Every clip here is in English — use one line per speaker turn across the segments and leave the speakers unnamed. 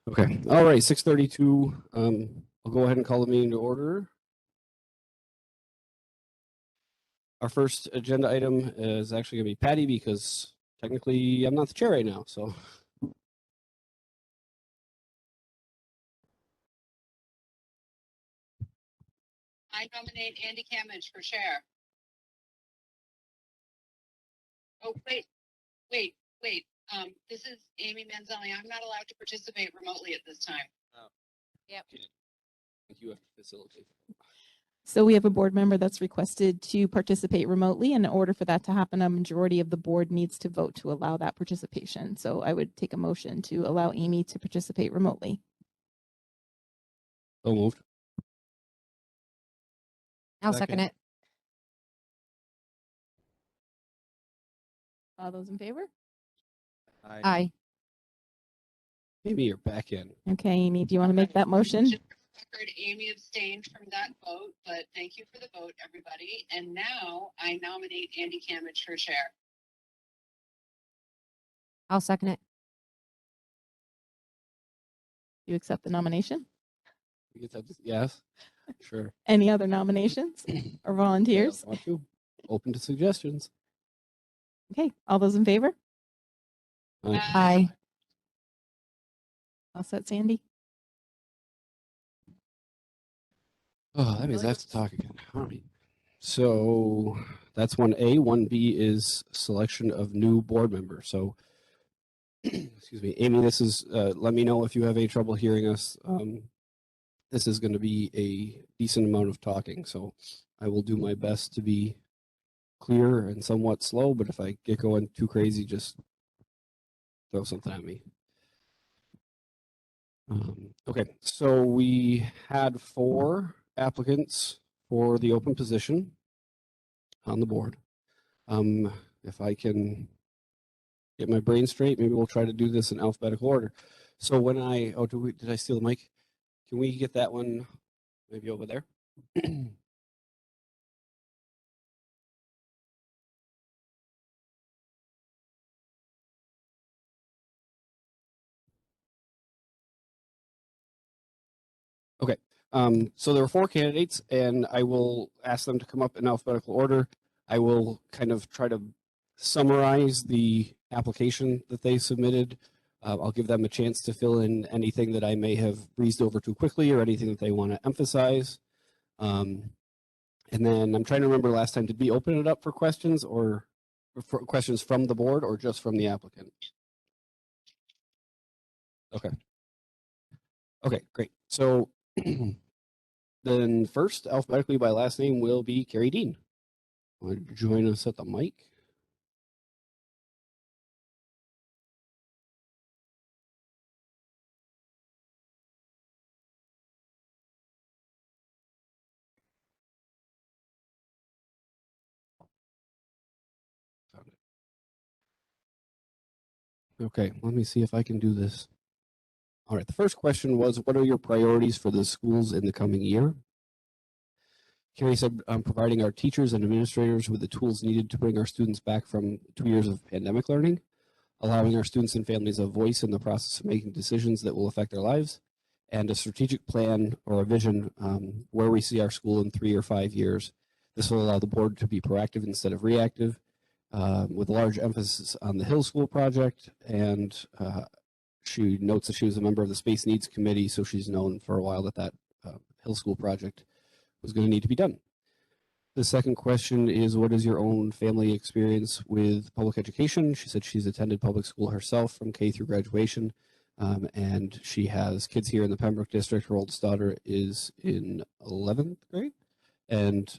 Okay. All right. 6:32. I'll go ahead and call the meeting to order. Our first agenda item is actually going to be Patty because technically I'm not the chair right now. So
I nominate Andy Camage for chair. Oh, wait. This is Amy Manzelli. I'm not allowed to participate remotely at this time.
Oh. Yep. You have to facilitate.
So we have a board member that's requested to participate remotely. And in order for that to happen, a majority of the board needs to vote to allow that participation. So I would take a motion to allow Amy to participate remotely.
So moved.
I'll second it.
All those in favor?
Aye.
Maybe you're back in.
Okay, Amy, do you want to make that motion?
Record, Amy abstained from that vote, but thank you for the vote, everybody. And now I nominate Andy Camage for chair.
I'll second it.
You accept the nomination?
Yes, sure.
Any other nominations or volunteers?
Yeah, want to. Open to suggestions.
Okay, all those in favor?
Aye.
All set, Sandy?
Oh, that means I have to talk again. All right. So that's 1A. 1B is selection of new board members. So, excuse me, Amy, this is, let me know if you have any trouble hearing us. This is going to be a decent amount of talking. So I will do my best to be clear and somewhat slow, but if I get going too crazy, just throw something at me. Okay, so we had 4 applicants for the open position on the board. If I can get my brain straight, maybe we'll try to do this in alphabetical order. So when did I steal the mic? Can we get that one maybe over there? Okay, so there were 4 candidates, and I will ask them to come up in alphabetical order. I will kind of try to summarize the application that they submitted. I'll give them a chance to fill in anything that I may have breezed over too quickly or anything that they want to emphasize. And then I'm trying to remember last time, did we open it up for questions or for questions from the board or just from the applicant? Okay. Okay, great. So then first, alphabetically by last name, will be Carrie Dean. Want to join us at the mic? Found it. Okay, let me see if I can do this. All right, the first question was, what are your priorities for the schools in the coming year? Carrie said, providing our teachers and administrators with the tools needed to bring our students back from 2 years of pandemic learning, allowing our students and families a voice in the process of making decisions that will affect their lives, and a strategic plan or a vision where we see our school in 3 or 5 years. This will allow the board to be proactive instead of reactive, with a large emphasis on the Hill School project. And she notes that she was a member of the Space Needs Committee, so she's known for a while that Hill School project was going to need to be done. The second question is, what is your own family experience with public education? She said she's attended public school herself from K through graduation, and she has kids here in the Pembroke district. Her oldest daughter is in 11th grade, and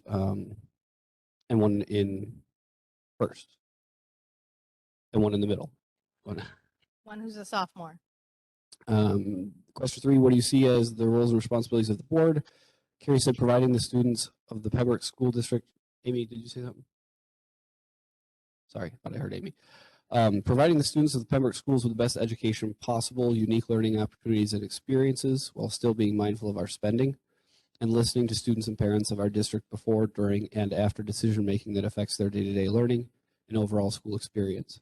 one in first, and one in the middle.
One who's a sophomore.
Question 3, what do you see as the roles and responsibilities of the board? Carrie said, providing the students of the Pembroke School District. Amy, did you say something? Sorry, I thought I heard Amy. Providing the students of the Pembroke schools with the best education possible, unique learning opportunities and experiences, while still being mindful of our spending, and listening to students and parents of our district before, during, and after decision-making that affects their day-to-day learning and overall school experience.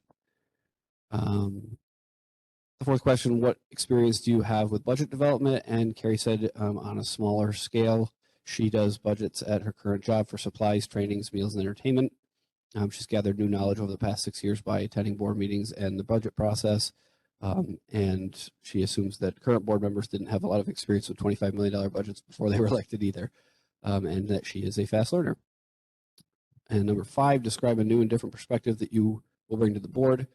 The The fourth question, what experience do you have with budget development? And Carrie said on a smaller scale, she does budgets at her current job for supplies, trainings, meals, and entertainment. She's gathered new knowledge over the past 6 years by attending board meetings and the budget process. And she assumes that current board members didn't have a lot of experience with $25 million budgets before they were elected either, and that she is a fast learner. And number 5, describe a new and different perspective that you will bring to the board.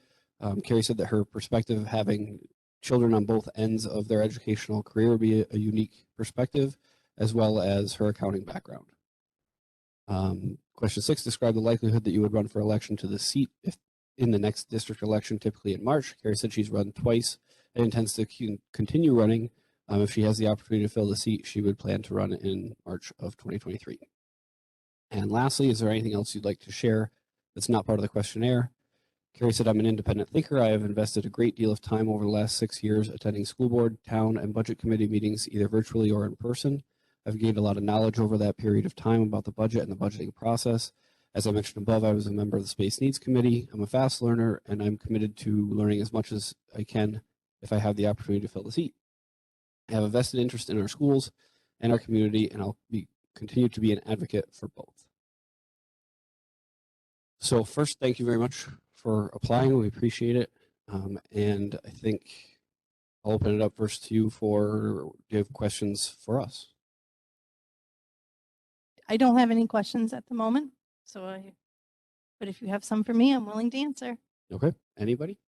Carrie said that her perspective of having children on both ends of their educational career would be a unique perspective, as well as her accounting background. Question 6, describe the likelihood that you would run for election to the seat if in the next district election, typically in March. Carrie said she's run twice and intends to continue running. If she has the opportunity to fill the seat, she would plan to run in March of 2023. And lastly, is there anything else you'd like to share that's not part of the questionnaire? Carrie said, I'm an independent thinker. I have invested a great deal of time over the last 6 years attending school board, town, and budget committee meetings, either virtually or in person. I've gained a lot of knowledge over that period of time about the budget and the budgeting process. As I mentioned above, I was a member of the Space Needs Committee. I'm a fast learner, and I'm committed to learning as much as I can if I have the opportunity to fill the seat. I have a vested interest in our schools and our community, and I'll continue to be an advocate for both. So first, thank you very much for applying. We appreciate it. And I think I'll open it up first to you do you have questions for us?
I don't have any questions at the moment, but if you have some for me, I'm willing to answer.
Okay, anybody?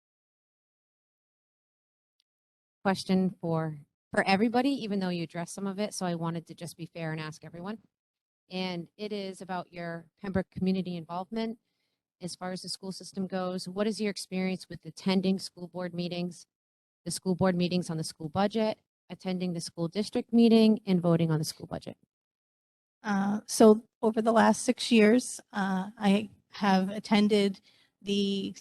Question for everybody, even though you addressed some of it. So I wanted to just be fair and ask everyone. And it is about your Pembroke community involvement as far as the school system goes. What is your experience with attending school board meetings, the school board meetings on the school budget, attending the school district meeting, and voting on the school budget?
So over the last 6 years, I have attended the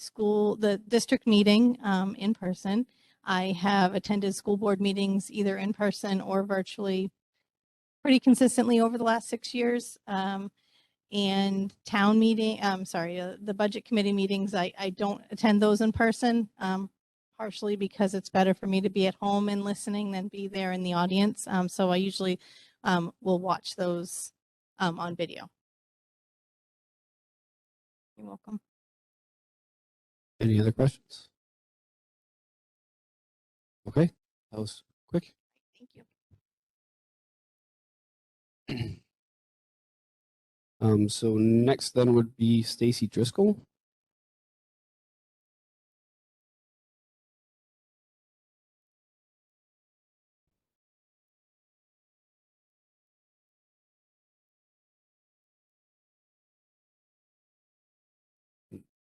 district meeting in person. I have attended school board meetings either in person or virtually pretty consistently over the last 6 years. And town meeting, the budget committee meetings, I don't attend those in person, partially because it's better for me to be at home and listening than be there in the audience. So I usually will watch those on video. You're welcome.
Any other questions? Okay, that was quick.
Thank you.
So next then would be Stacy Driscoll.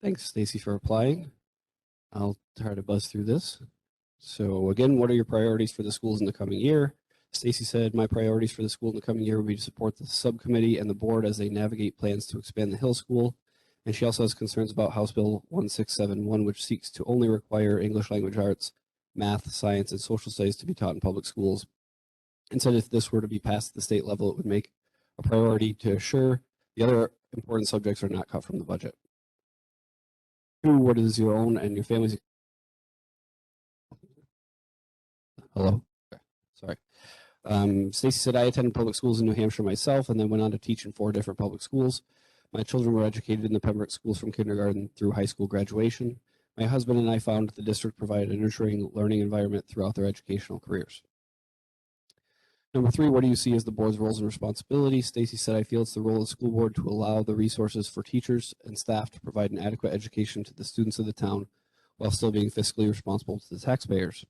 Thanks, Stacy, for applying. I'll try to buzz through this. So again, what are your priorities for the schools in the coming year? Stacy said, my priorities for the school in the coming year would be to support the subcommittee and the board as they navigate plans to expand the Hill School. And she also has concerns about House Bill 1671, which seeks to only require English language arts, math, science, and social studies to be taught in public schools. And said if this were to be passed at the state level, it would make a priority to assure the other important subjects are not cut from the budget. 2, what is your own and your family's? Hello? Okay. Sorry. Stacy said, I attended public schools in New Hampshire myself and then went on to teach in 4 different public schools. My children were educated in the Pembroke schools from kindergarten through high school graduation. My husband and I found the district provided a nurturing learning environment throughout their educational careers. Number 3, what do you see as the board's roles and responsibilities? Stacy said, I feel it's the role of the school board to allow the resources for teachers and staff to provide an adequate education to the students of the town while still being fiscally responsible to the taxpayers.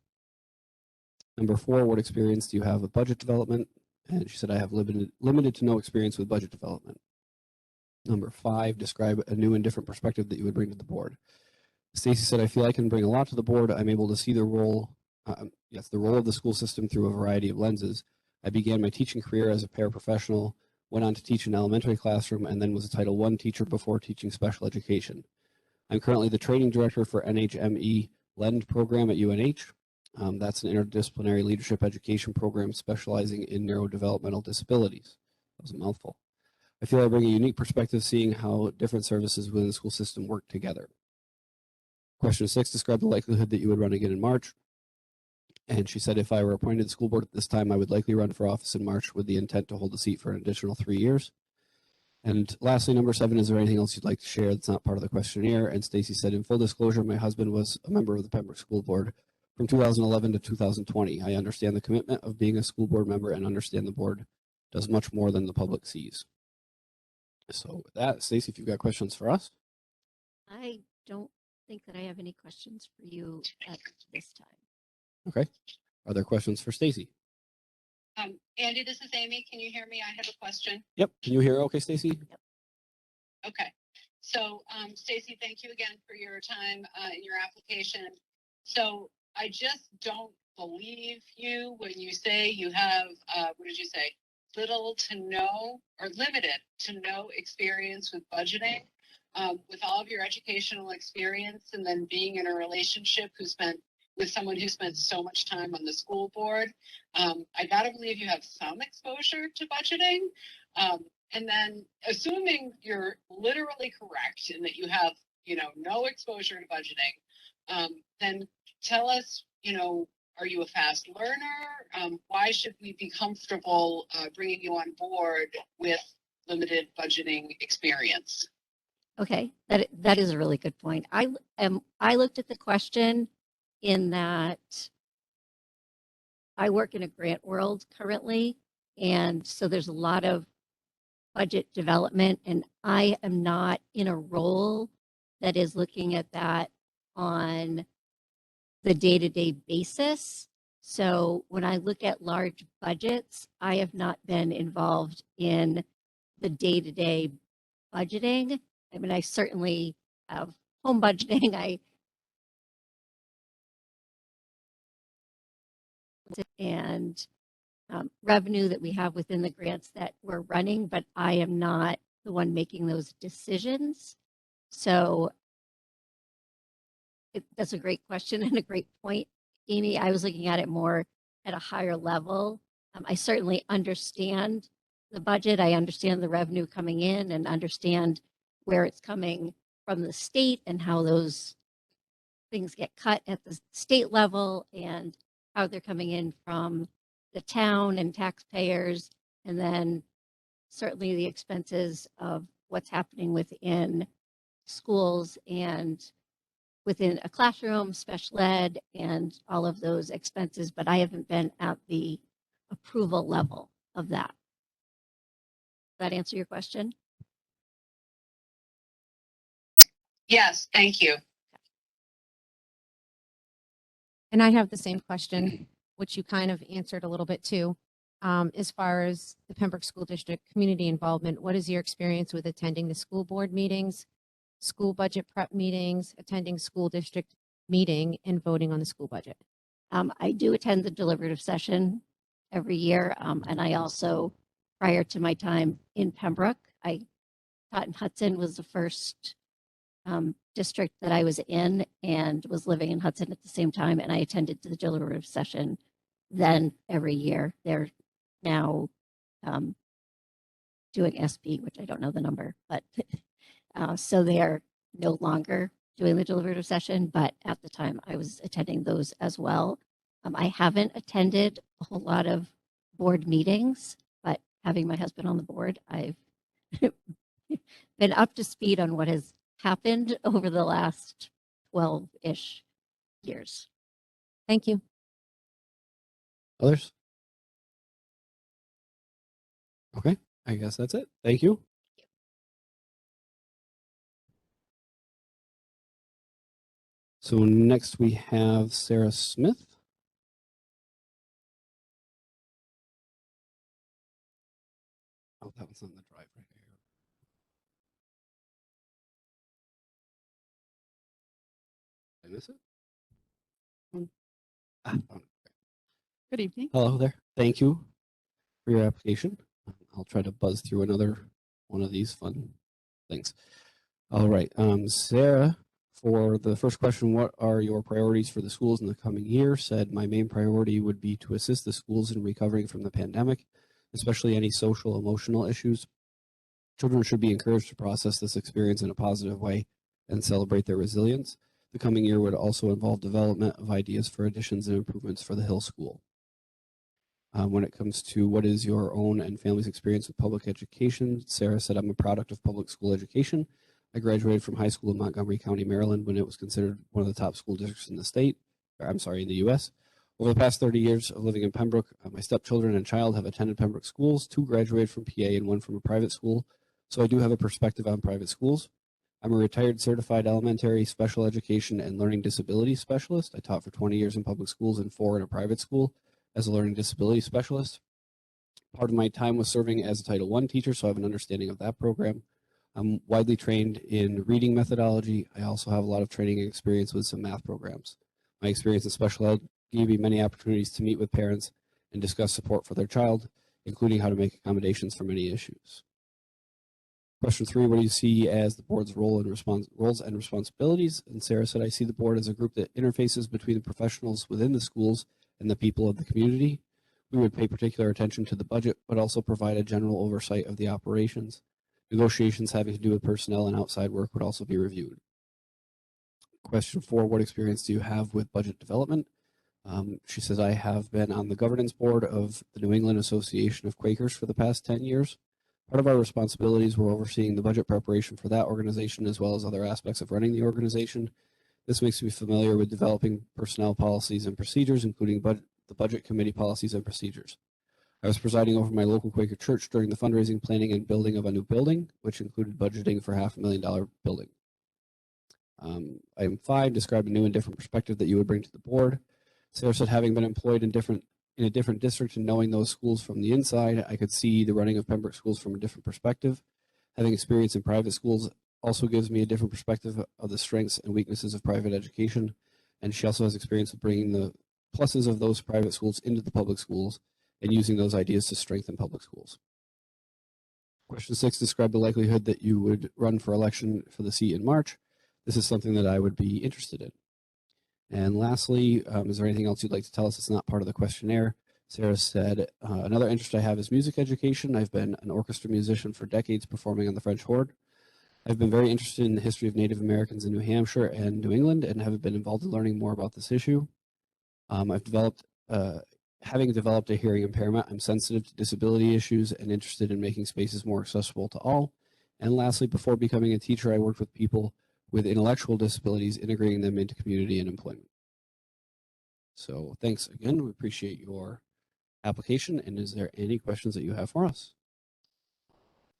Number 4, what experience do you have with budget development? And she said, I have limited to no experience with budget development. Number 5, describe a new and different perspective that you would bring to the board. Stacy said, I feel I can bring a lot to the board. I'm able to see the role of the school system through a variety of lenses. I began my teaching career as a paraprofessional, went on to teach in an elementary classroom, and then was a Title I teacher before teaching special education. I'm currently the training director for NHME LEND program at UNH. That's an interdisciplinary leadership education program specializing in neurodevelopmental disabilities. That was a mouthful. I feel I bring a unique perspective seeing how different services within the school system work together. Question 6, describe the likelihood that you would run again in March. And she said, if I were appointed to the school board at this time, I would likely run for office in March with the intent to hold the seat for an additional 3 years. And lastly, number 7, is there anything else you'd like to share that's not part of the questionnaire? And Stacy said, in full disclosure, my husband was a member of the Pembroke School Board from 2011 to 2020. I understand the commitment of being a school board member and understand the board does much more than the public sees. So with that, Stacy, if you've got questions for us.
I don't think that I have any questions for you at this time.
Okay. Are there questions for Stacy?
Andy, this is Amy. Can you hear me? I have a question.
Yep. Can you hear okay, Stacy?
Okay. So, Stacy, thank you again for your time in your application. So I just don't believe you when you say you have, what did you say? Little to no or limited to no experience with budgeting. With all of your educational experience and then being in a relationship with someone who spent so much time on the school board, I gotta believe you have some exposure to budgeting. And then assuming you're literally correct and that you have, no exposure to budgeting, then tell us, are you a fast learner? Why should we be comfortable bringing you on board with limited budgeting experience?
Okay, that is a really good point. I looked at the question in that I work in a grant world currently, and so there's a lot of budget development, and I am not in a role that is looking at that on the day-to-day basis. So when I look at large budgets, I have not been involved in the day-to-day budgeting. I mean, I certainly have home budgeting. And revenue that we have within the grants that we're running, but I am not the one making those decisions. So that's a great question and a great point, Amy. I was looking at it more at a higher level. I certainly understand the budget. I understand the revenue coming in and understand where it's coming from the state and how those things get cut at the state level and how they're coming in from the town and taxpayers, and then certainly the expenses of what's happening within schools and within a classroom, special ed, and all of those expenses, but I haven't been at the approval level of that. Does that answer your question?
Yes, thank you.
And I have the same question, which you kind of answered a little bit too. As far as the Pembroke School District community involvement, what is your experience with attending the school board meetings, school budget prep meetings, attending school district meeting, and voting on the school budget?
I do attend the deliberative session every year. And I also, prior to my time in Pembroke, I taught in Hudson, was the first district that I was in, and was living in Hudson at the same time. And I attended the deliberative session then every year. They're now doing SB, which I don't know the number, but so they are no longer doing the deliberative session, but at the time I was attending those as well. I haven't attended a whole lot of board meetings, but having my husband on the board, I've been up to speed on what has happened over the last 12-ish years.
Thank you.
Others? Okay, I guess that's it. Thank you. So next we have Sarah Smith. Oh, that one's on the drive right here. Did I miss it? Found it.
Good evening.
Hello there. Thank you for your application. I'll try to buzz through another one of these fun things. All right, Sarah, for the first question, what are your priorities for the schools in the coming year? Said, my main priority would be to assist the schools in recovering from the pandemic, especially any social, emotional issues. Children should be encouraged to process this experience in a positive way and celebrate their resilience. The coming year would also involve development of ideas for additions and improvements for the Hill School. When it comes to what is your own and family's experience with public education, Sarah said, I'm a product of public school education. I graduated from high school in Montgomery County, Maryland, when it was considered one of the top school districts in the state, or I'm sorry, in the U.S. Over the past 30 years of living in Pembroke, my stepchildren and child have attended Pembroke schools. 2 graduated from PA and 1 from a private school, so I do have a perspective on private schools. I'm a retired certified elementary special education and learning disability specialist. I taught for 20 years in public schools and 4 in a private school as a learning disability specialist. Part of my time was serving as a Title I teacher, so I have an understanding of that program. I'm widely trained in reading methodology. I also have a lot of training and experience with some math programs. My experience in special ed gave me many opportunities to meet with parents and discuss support for their child, including how to make accommodations for many issues. Question 3, what do you see as the board's roles and responsibilities? And Sarah said, I see the board as a group that interfaces between the professionals within the schools and the people of the community. We would pay particular attention to the budget, but also provide a general oversight of the operations. Negotiations having to do with personnel and outside work would also be reviewed. Question 4, what experience do you have with budget development? She says, I have been on the governance board of the New England Association of Quakers for the past 10 years. Part of our responsibilities were overseeing the budget preparation for that organization as well as other aspects of running the organization. This makes me familiar with developing personnel policies and procedures, including the budget committee policies and procedures. I was presiding over my local Quaker church during the fundraising, planning, and building of a new building, which included budgeting for $500,000 building. Item 5, describe a new and different perspective that you would bring to the board. Sarah said, having been employed in a different district and knowing those schools from the inside, I could see the running of Pembroke schools from a different perspective. Having experience in private schools also gives me a different perspective of the strengths and weaknesses of private education. And she also has experience with bringing the pluses of those private schools into the public schools and using those ideas to strengthen public schools. Question 6, describe the likelihood that you would run for election for the seat in March. This is something that I would be interested in. And lastly, is there anything else you'd like to tell us that's not part of the questionnaire? Sarah said, another interest I have is music education. I've been an orchestra musician for decades performing on the French horn. I've been very interested in the history of Native Americans in New Hampshire and New England and have been involved in learning more about this issue. Having developed a hearing impairment, I'm sensitive to disability issues and interested in making spaces more accessible to all. And lastly, before becoming a teacher, I worked with people with intellectual disabilities, integrating them into community and employment. So thanks again. We appreciate your application. And is there any questions that you have for us?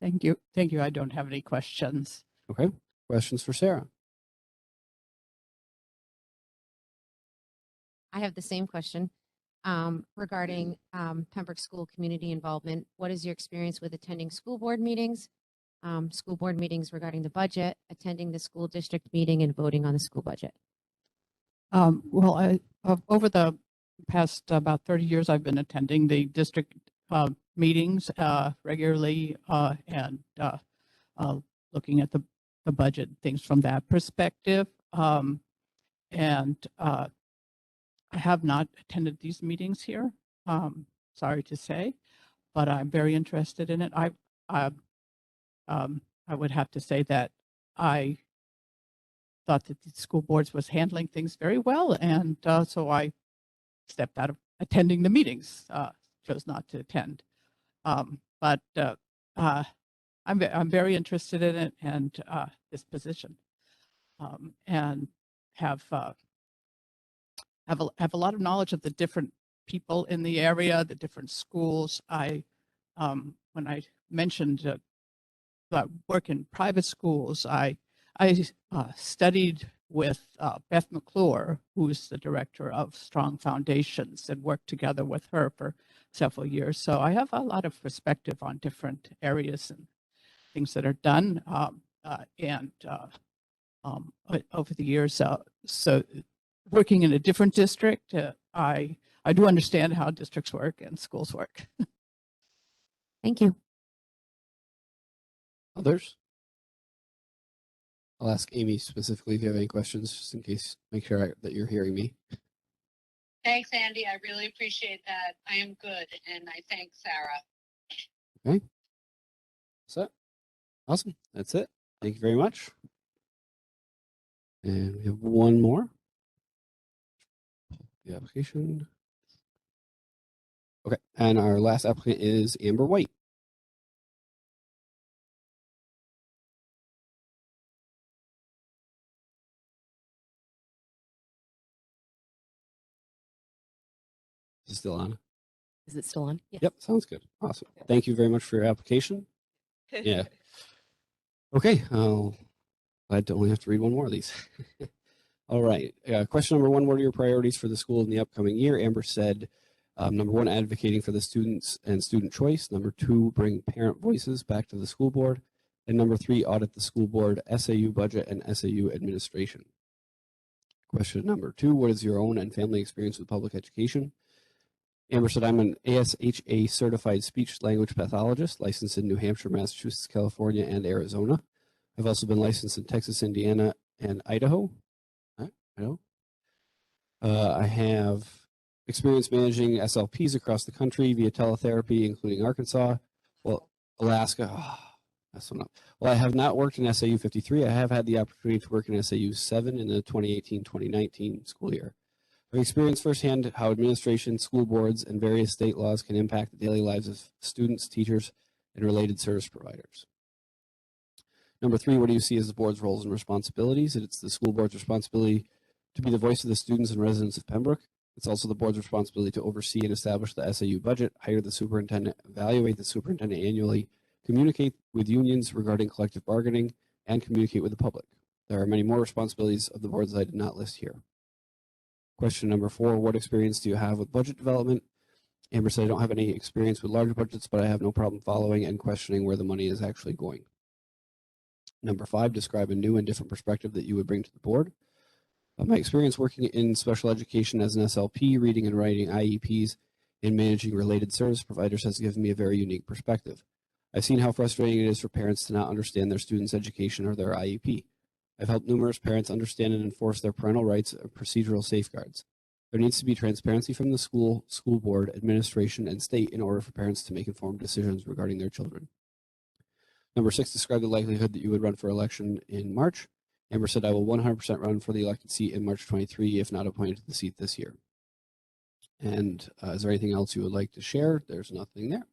Thank you. Thank you. I don't have any questions.
Okay. Questions for Sarah?
I have the same question regarding Pembroke School community involvement. What is your experience with attending school board meetings regarding the budget, attending the school district meeting, and voting on the school budget?
Well, over the past about 30 years, I've been attending the district meetings regularly and looking at the budget, things from that perspective. I have not attended these meetings here, sorry to say, but I'm very interested in it. I would have to say that I thought that the school boards was handling things very well, and so I stepped out of attending the meetings, chose not to attend. But I'm very interested in it and this position, and have a lot of knowledge of the different people in the area, the different schools. When I mentioned work in private schools, I studied with Beth McClure, who's the director of Strong Foundations, and worked together with her for several years. So I have a lot of perspective on different areas and things that are done over the years. So working in a different district, I do understand how districts work and schools work.
Thank you.
Others? I'll ask Amy specifically if you have any questions, just in case, make sure that you're hearing me.
Thanks, Andy. I really appreciate that. I am good, and I thank Sarah.
Okay. So, awesome. That's it. Thank you very much. And we have one more. The application. Okay, and our last applicant is Amber White. Is it still on?
Is it still on? Yes.
Yep, sounds good. Awesome. Thank you very much for your application. Yeah. Okay, I'll glad to only have to read one more of these. All right. Question number one, what are your priorities for the school in the upcoming year? Amber said, number one, advocating for the students and student choice. Number two, bring parent voices back to the school board. And number three, audit the school board, SAU budget, and SAU administration. Question number two, what is your own and family experience with public education? Amber said, I'm an ASHA certified speech language pathologist licensed in New Hampshire, Massachusetts, California, and Arizona. I've also been licensed in Texas, Indiana, and Idaho. I have experience managing SLPs across the country via teletherapy, including Arkansas, Alaska. Oh, that's one up. Well, I have not worked in SAU 53. I have had the opportunity to work in SAU 7 in the 2018-2019 school year. I've experienced firsthand how administration, school boards, and various state laws can impact the daily lives of students, teachers, and related service providers. Number three, what do you see as the board's roles and responsibilities? It's the school board's responsibility to be the voice of the students and residents of Pembroke. It's also the board's responsibility to oversee and establish the SAU budget, hire the superintendent, evaluate the superintendent annually, communicate with unions regarding collective bargaining, and communicate with the public. There are many more responsibilities of the boards that I did not list here. Question number four, what experience do you have with budget development? Amber said, I don't have any experience with large budgets, but I have no problem following and questioning where the money is actually going. Number five, describe a new and different perspective that you would bring to the board. My experience working in special education as an SLP, reading and writing IEPs, and managing related service providers has given me a very unique perspective. I've seen how frustrating it is for parents to not understand their students' education or their IEP. I've helped numerous parents understand and enforce their parental rights and procedural safeguards. There needs to be transparency from the school board, administration, and state in order for parents to make informed decisions regarding their children. Number six, describe the likelihood that you would run for election in March. Amber said, I will 100% run for the elected seat in March 23 if not appointed to the seat this year. And is there anything else you would like to share? There's nothing there.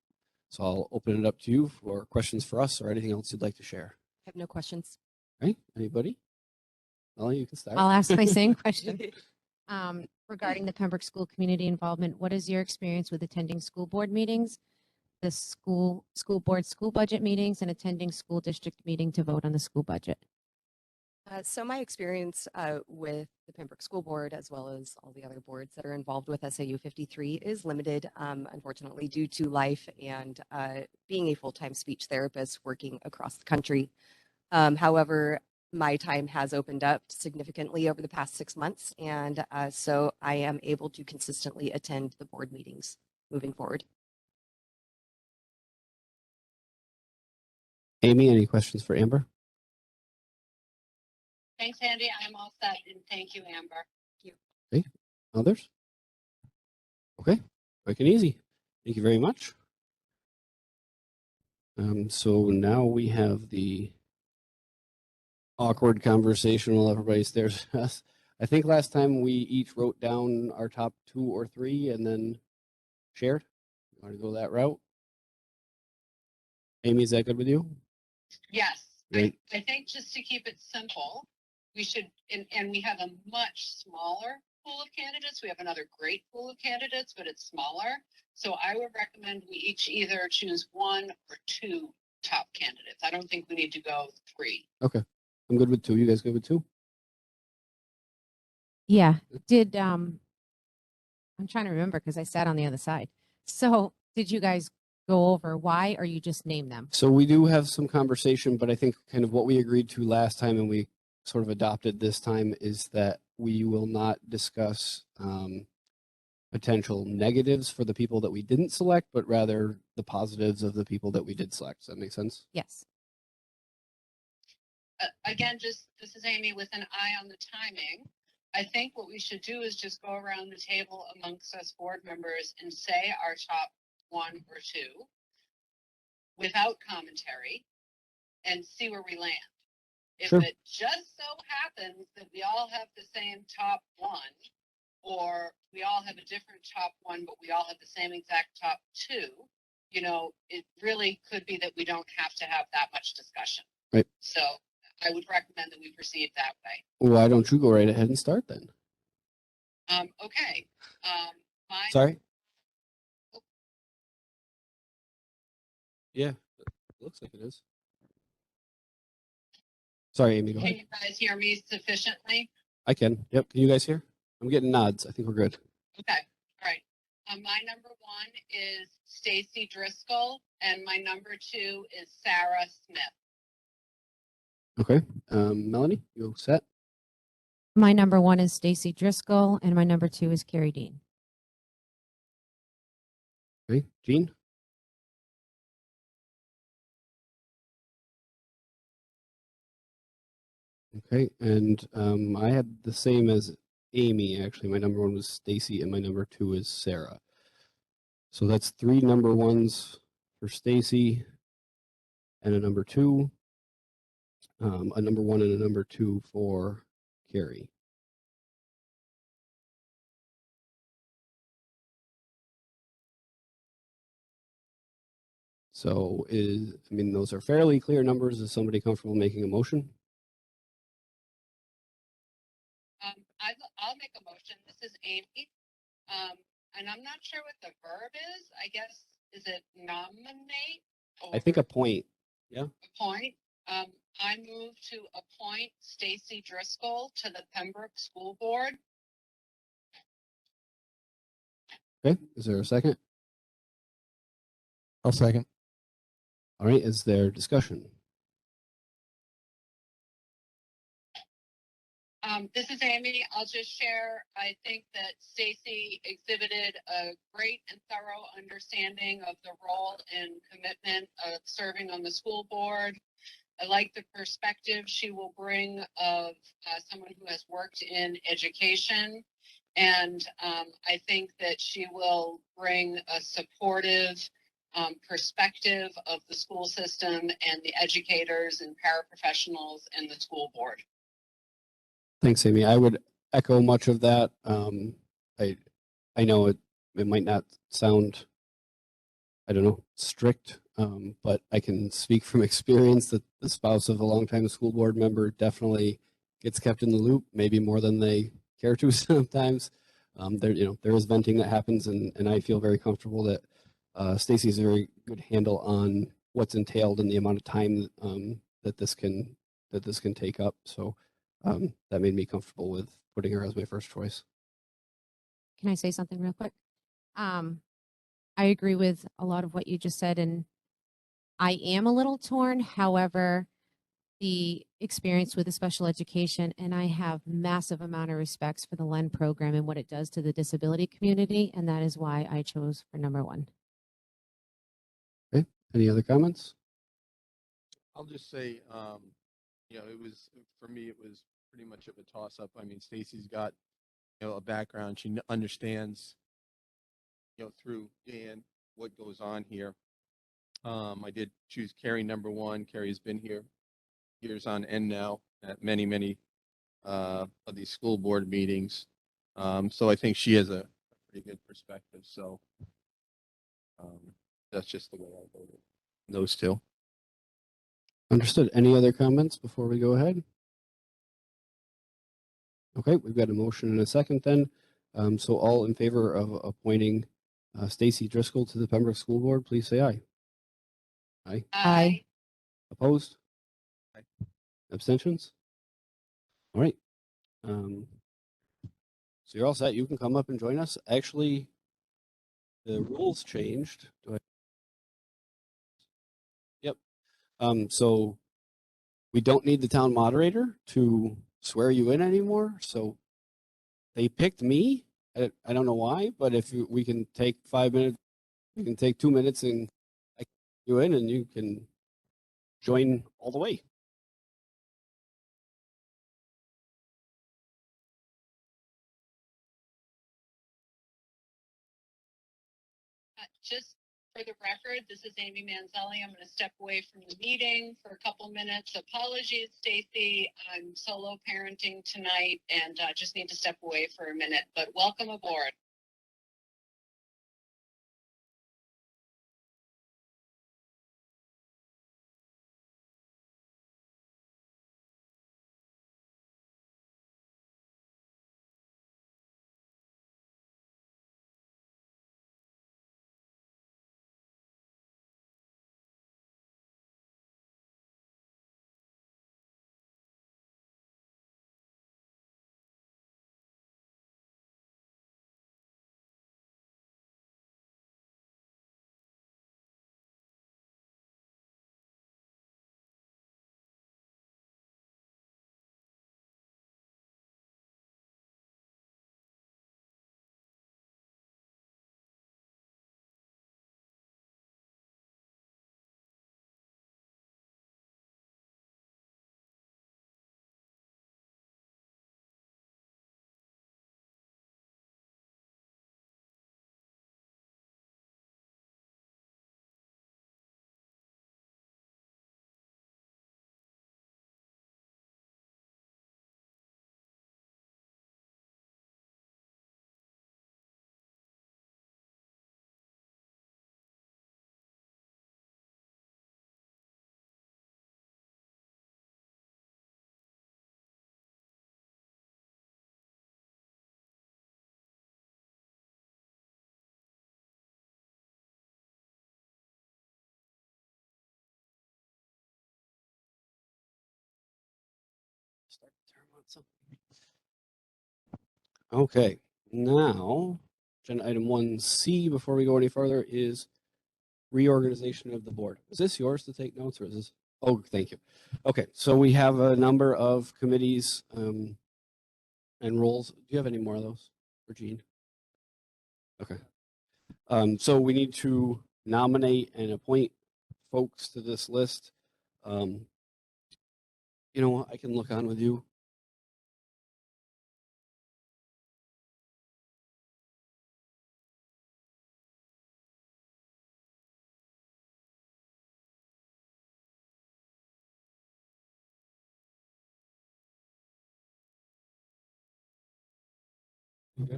So I'll open it up to you for questions for us or anything else you'd like to share.
I have no questions.
Right? Anybody? Melanie, you can start.
I'll ask my same question. Regarding the Pembroke School community involvement, what is your experience with attending school board meetings, the school board school budget meetings, and attending school district meeting to vote on the school budget?
So my experience with the Pembroke School Board, as well as all the other boards that are involved with SAU 53, is limited, unfortunately, due to life and being a full-time speech therapist working across the country. However, my time has opened up significantly over the past 6 months, and so I am able to consistently attend the board meetings moving forward.
Amy, any questions for Amber?
Thanks, Andy. I'm all set, and thank you, Amber.
Okay. Others? Okay. Quick and easy. Thank you very much. So now we have the awkward conversation while everybody stares at us. I think last time we each wrote down our top 2 or 3 and then shared. You want to go that route? Amy, is that good with you?
Yes,
Great.
I think just to keep it simple, we should, and we have a much smaller pool of candidates. We have another great pool of candidates, but it's smaller. So I would recommend we each either choose 1 or 2 top candidates. I don't think we need to go 3.
Okay. I'm good with 2. You guys good with 2?
Yeah. I'm trying to remember because I sat on the other side. So did you guys go over why, or you just name them?
So we do have some conversation, but I think kind of what we agreed to last time and we sort of adopted this time is that we will not discuss potential negatives for the people that we didn't select, but rather the positives of the people that we did select. Does that make sense?
Yes.
Again, this is Amy with an eye on the timing. I think what we should do is just go around the table amongst us board members and say our top 1 or 2 without commentary and see where we land. If
Sure.
it just so happens that we all have the same top one, or we all have a different top one, but we all have the same exact top two, you know, it really could be that we don't have to have that much discussion.
Right.
So I would recommend that we proceed that way.
Why don't you go right ahead and start then?
Okay. My
Sorry? Yeah, looks like it is. Sorry, Amy, go
Can
ahead.
you guys hear me sufficiently?
I can. Yep. Can you guys hear? I'm getting nods. I think we're good.
Okay, all right. My number one is Stacy Driscoll, and my number two is Sarah Smith.
Okay. Melanie, you set?
My number one is Stacy Driscoll, and my number two is Carrie Dean.
Okay. Jean? Okay. And I had the same as Amy, actually. My number one was Stacy, and my number two is Sarah. So that's 3 number ones for Stacy, and a number two, a number one and a number two for Carrie. So I mean, those are fairly clear numbers. Is somebody comfortable making a motion?
I'll make a motion. This is Amy. And I'm not sure what the verb is. I guess, is it nominate?
I think
or
appoint.
appoint. I move to appoint Stacy Driscoll to the Pembroke School Board.
Okay. Is there a second?
I'll second.
All right. Is there discussion?
This is Amy. I'll just share. I think that Stacy exhibited a great and thorough understanding of the role and commitment of serving on the school board. I like the perspective she will bring of someone who has worked in education. And I think that she will bring a supportive perspective of the school system and the educators and paraprofessionals and the school board.
Thanks, Amy. I would echo much of that. I know it might not sound, I don't know, strict, but I can speak from experience that the spouse of a longtime school board member definitely gets kept in the loop, maybe more than they care to sometimes. There is venting that happens, and I feel very comfortable that Stacy has a very good handle on what's entailed and the amount of time that this can take up. So that made me comfortable with putting her as my first choice.
Can I say something real quick? I agree with a lot of what you just said, and I am a little torn. However, the experience with the special education, and I have massive amount of respects for the LEN program and what it does to the disability community, and that is why I chose for number one.
Okay. Any other comments?
I'll just say, it was, for me, it was pretty much of a toss up. I mean, Stacy's got, a background. She understands, through Dan, what goes on here. I did choose Carrie number one. Carrie's been here years on end now at many, many of these school board meetings. So I think she has a pretty good perspective. So that's just the way I voted. Those two.
Understood. Any other comments before we go ahead? Okay, we've got a motion and a second then. So all in favor of appointing Stacy Driscoll to the Pembroke School Board, please say aye. Aye.
Aye.
Opposed?
Aye.
Abstentions? All right. So you're all set. You can come up and join us. Actually, the rules changed. Yep. So we don't need the town moderator to swear you in anymore. So they picked me. I don't know why, but if we can take 5 minutes, we can take 2 minutes and I can you in and you can join all the way.
Just For the record, this is Amy Manzelli. I'm going to step away from the meeting for a couple minutes. Apologies, Stacy. I'm solo parenting tonight and just need to step away for a minute, but welcome aboard.
Start the term on something. Okay, now agenda item 1C before we go any further is reorganization of the board. Is this yours to take notes or is this? Oh, thank you. Okay, so we have a number of committees and roles. Do you have any more of those for Jean? Okay. So we need to nominate and appoint folks to this list. You know what? I can look on with you.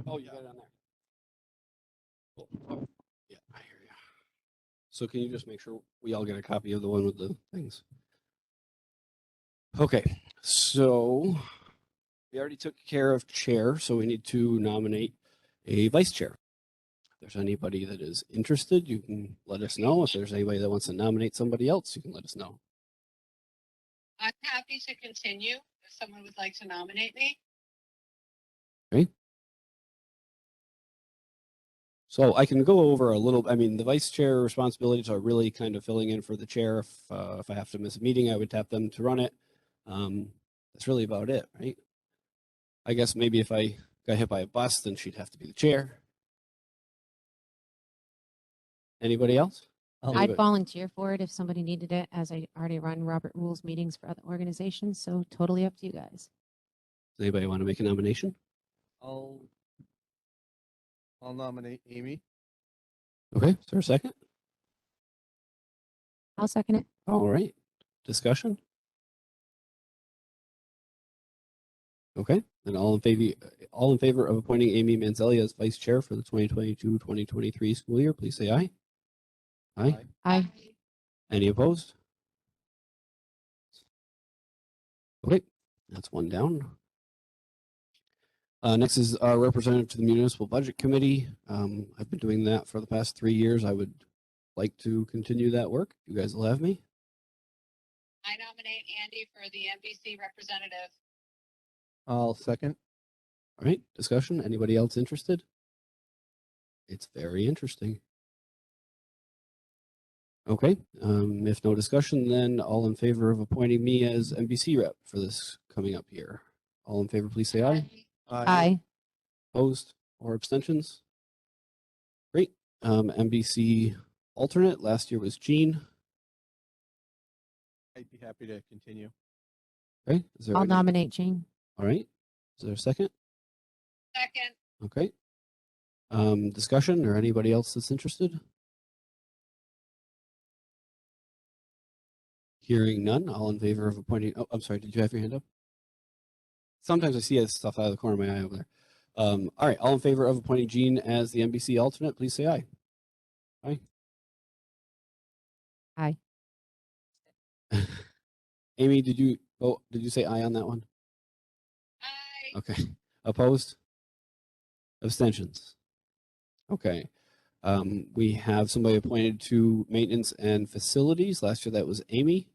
Oh, you got it on there. Cool. Oh, yeah, I hear you. So can you just make sure we all get a copy of the one with the things? Okay, so we already took care of chair, so we need to nominate a vice chair. If there's anybody that is interested, you can let us know. If there's anybody that wants to nominate somebody else, you can let us know.
I'm happy to continue if someone would like to nominate me.
Okay. So I can go over a little, I mean, the vice chair responsibilities are really kind of filling in for the chair. If I have to miss a meeting, I would tap them to run it. That's really about it, right? I guess maybe if I got hit by a bus, then she'd have to be the chair. Anybody else?
I'd volunteer for it if somebody needed it, as I already run Robert Rules meetings for other organizations. So totally up to you guys.
Does anybody want to make a nomination?
I'll nominate Amy.
Okay, is there a second?
I'll second it.
All right, discussion? Okay, then all in favor of appointing Amy Manzelli as vice chair for the 2022-2023 school year, please say aye. Aye.
Aye.
Any opposed? Okay, that's one down. Next is our representative to the Municipal Budget Committee. I've been doing that for the past 3 years. I would like to continue that work. You guys will have me.
I nominate Andy for the NBC representative.
I'll second.
All right, discussion. Anybody else interested? It's very interesting. Okay, if no discussion, then all in favor of appointing me as NBC rep for this coming up here. All in favor, please say aye.
Aye.
Opposed or abstentions? Great. NBC alternate, last year was Jean.
I'd be happy to continue.
Okay, is there
I'll
any-
nominate Jean.
All right, is there a second?
Second.
Okay. Discussion or anybody else that's interested? Hearing none, all in favor of appointing, oh, I'm sorry, did you have your hand up? Sometimes I see this stuff out of the corner of my eye over there. All right, all in favor of appointing Jean as the NBC alternate, please say aye. Aye.
Aye.
Amy, did you say aye on that one?
Aye.
Okay. Opposed? Abstentions? Okay. We have somebody appointed to maintenance and facilities. Last year that was Amy.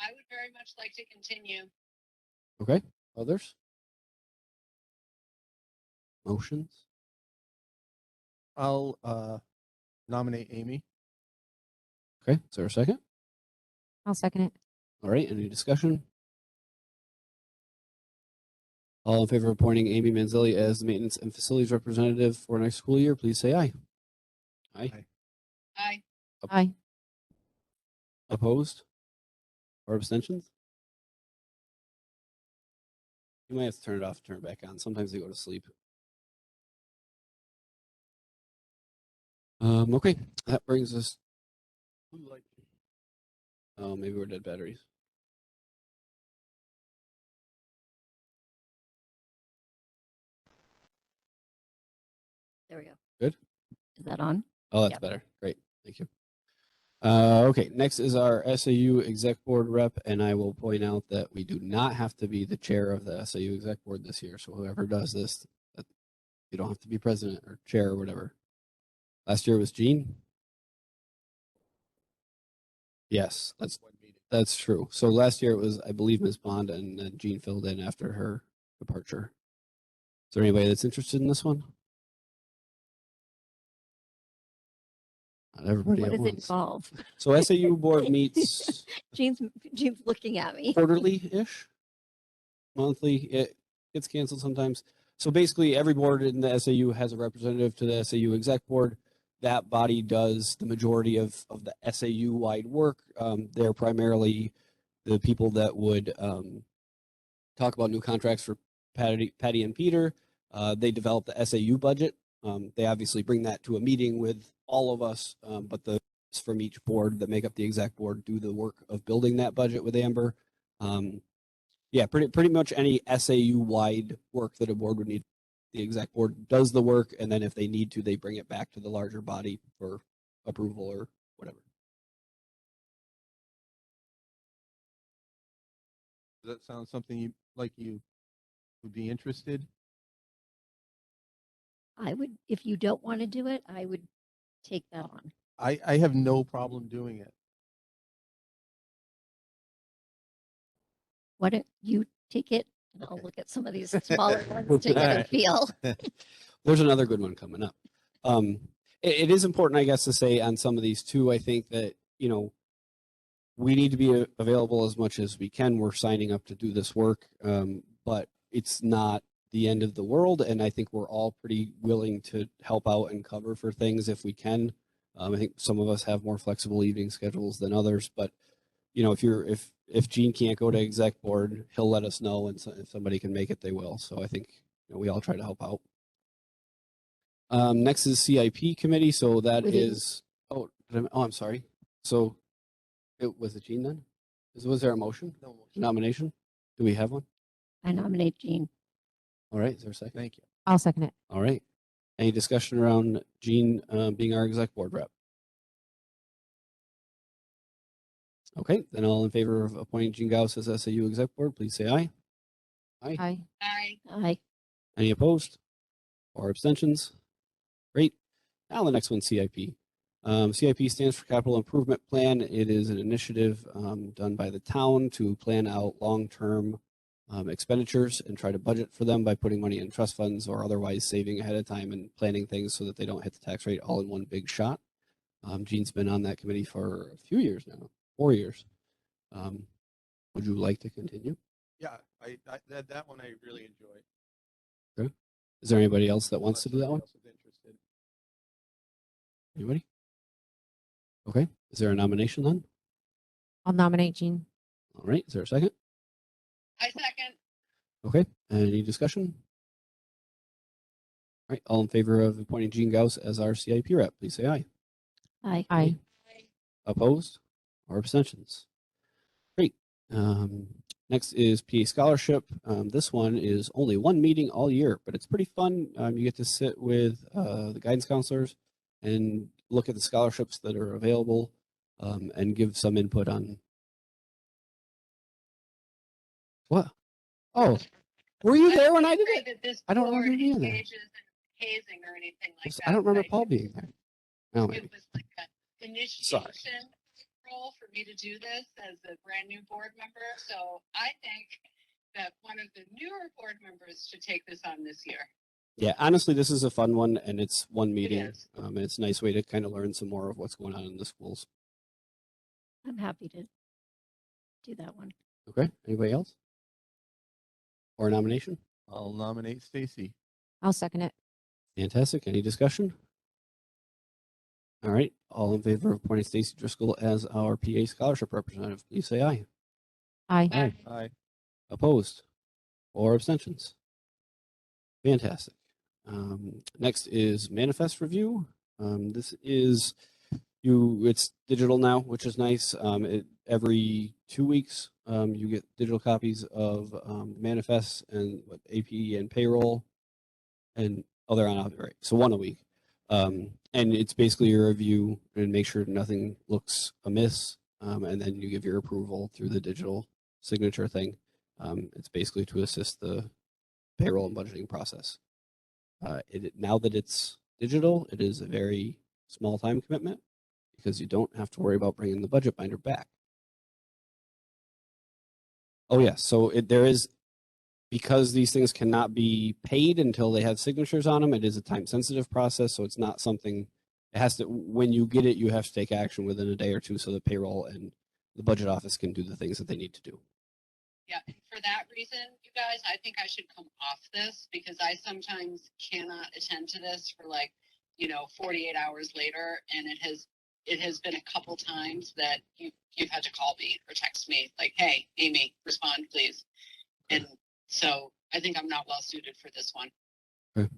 I would very much like to continue.
Okay. Others? Motions?
I'll nominate Amy.
Okay. Is there a second?
I'll second it.
All right. Any discussion? All in favor of appointing Amy Manzelli as the maintenance and facilities representative for next school year, please say aye. Aye.
Aye.
Aye.
Opposed? Or abstentions? You might have to turn it off, turn it back on. Sometimes they go to sleep. Okay, that brings us. Oh, maybe we're dead batteries.
There we go.
Good.
Is that on?
Oh, that's
Yep.
better. Great. Thank you. Okay, next is our SAU exec board rep, and I will point out that we do not have to be the chair of the SAU exec board this year. So whoever does this, you don't have to be president or chair or whatever. Last year was Jean. Yes, that's true. So last year it was, I believe, Ms. Bond, and then Jean filled in after her departure. Is there anybody that's interested in this one? Not everybody
What
at
does it
once.
involve?
So SAU board meets
Jean's looking at me.
quarterly-ish, monthly. It gets canceled sometimes. So basically, every board in the SAU has a representative to the SAU exec board. That body does the majority of the SAU-wide work. They're primarily the people that would talk about new contracts for Patty and Peter. They develop the SAU budget. They obviously bring that to a meeting with all of us, but the from each board that make up the exec board do the work of building that budget with Amber. Yeah, pretty much any SAU wide work that a board would need, the exec board does the work, and then if they need to, they bring it back to the larger body for approval or whatever.
Does that sound something you would be interested?
I would, if you don't want to do it, I would take that on.
I have no problem doing it.
Why don't you take it? And I'll
Okay.
look at some of these smaller ones to get a feel.
There's another good one coming up. It is important, I guess, to say on some of these too. I think that, you know, we need to be available as much as we can. We're signing up to do this work, but it's not the end of the world. And I think we're all pretty willing to help out and cover for things if we can. I think some of us have more flexible evening schedules than others, but you know, if Gene can't go to exec board, he'll let us know, and so if somebody can make it, they will. So I think, you know, we all try to help out. Next is CIP committee. So that is, I'm sorry. So it was it Gene then? Was there a motion?
No motion.
Nomination? Do we have one?
I nominate Jean.
All right. Is there a second?
Thank you.
I'll second it.
All right. Any discussion around Gene being our exec board rep? Okay, then all in favor of appointing Gene Gauss as SAU exec board, please say aye. Aye.
Aye.
Aye.
Aye.
Any opposed or abstentions? Great. Now the next one, CIP. CIP stands for Capital Improvement Plan. It is an initiative done by the town to plan out long-term expenditures and try to budget for them by putting money in trust funds or otherwise saving ahead of time and planning things so that they don't hit the tax rate all in one big shot. Gene's been on that committee for a few years now, 4 years. Would you like to continue?
Yeah, that one I really enjoy.
Okay. Is there anybody else that wants to do that one?
Unless somebody else is interested.
Anybody? Okay. Is there a nomination then?
I'll nominate Jean.
All right. Is there a second?
I second.
Okay. Any discussion? All right. All in favor of appointing Gene Gauss as our CIP rep, please say aye.
Aye.
Aye.
Opposed or abstentions? Great. Next is PA Scholarship. This one is only one meeting all year, but it's pretty fun. You get to sit with the guidance counselors and look at the scholarships that are available and give some input on what? Oh, were you there when I did it?
That this
I don't
board
remember being there.
engages in hazing or anything like that.
I don't remember
but
Paul being there. No,
It
maybe.
was like an initiation role for me to do this as a brand new board member. So I think that one of the newer board members should take this on this year.
Yeah, honestly, this is a fun one, and it's one meeting,
is.
and it's a nice way to kind of learn some more of what's going on in the schools.
I'm happy to do that one.
Okay, anybody else? Or a nomination?
I'll nominate Stacy.
I'll second it.
Fantastic. Any discussion? All right, all in favor of appointing Stacy Driscoll as our PA scholarship representative, please say aye.
Aye.
Aye.
Aye.
Opposed or abstentions? Fantastic. Next is manifest review. This is it's digital now, which is nice. Every 2 weeks, you get digital copies of manifests and AP and payroll, and they're on right. So one a week, and it's basically a review and make sure nothing looks amiss, and then you give your approval through the digital signature thing. It's basically to assist the payroll and budgeting process. Now that it's digital, it is a very small time commitment because you don't have to worry about bringing the budget binder back. Oh yes, so there is, because these things cannot be paid until they have signatures on them, it is a time sensitive process, so it's not something, it has to, when you get it, you have to take action within a day or two so the payroll and the budget office can do the things that they need to do.
Yeah, and for that reason, you guys, I think I should come off this because I sometimes cannot attend to this for 48 hours later, and it has been a couple times that you've had to call me or text me like, "Hey, Amy, respond, please." And so I think I'm not well suited for this one.
Okay.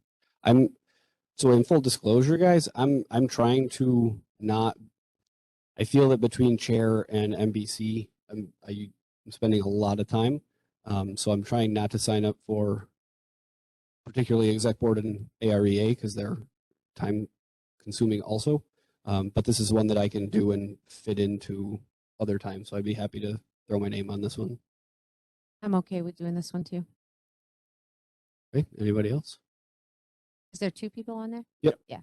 So in full disclosure, guys, I'm trying to not. I feel that between chair and MBC, I'm spending a lot of time. So I'm trying not to sign up for particularly exec board and AREA because they're time consuming also. But this is one that I can do and fit into other times. So I'd be happy to throw my name on this one.
I'm okay with doing this one too.
Okay. Anybody else?
Is there 2 people on there?
Yep.
Yeah.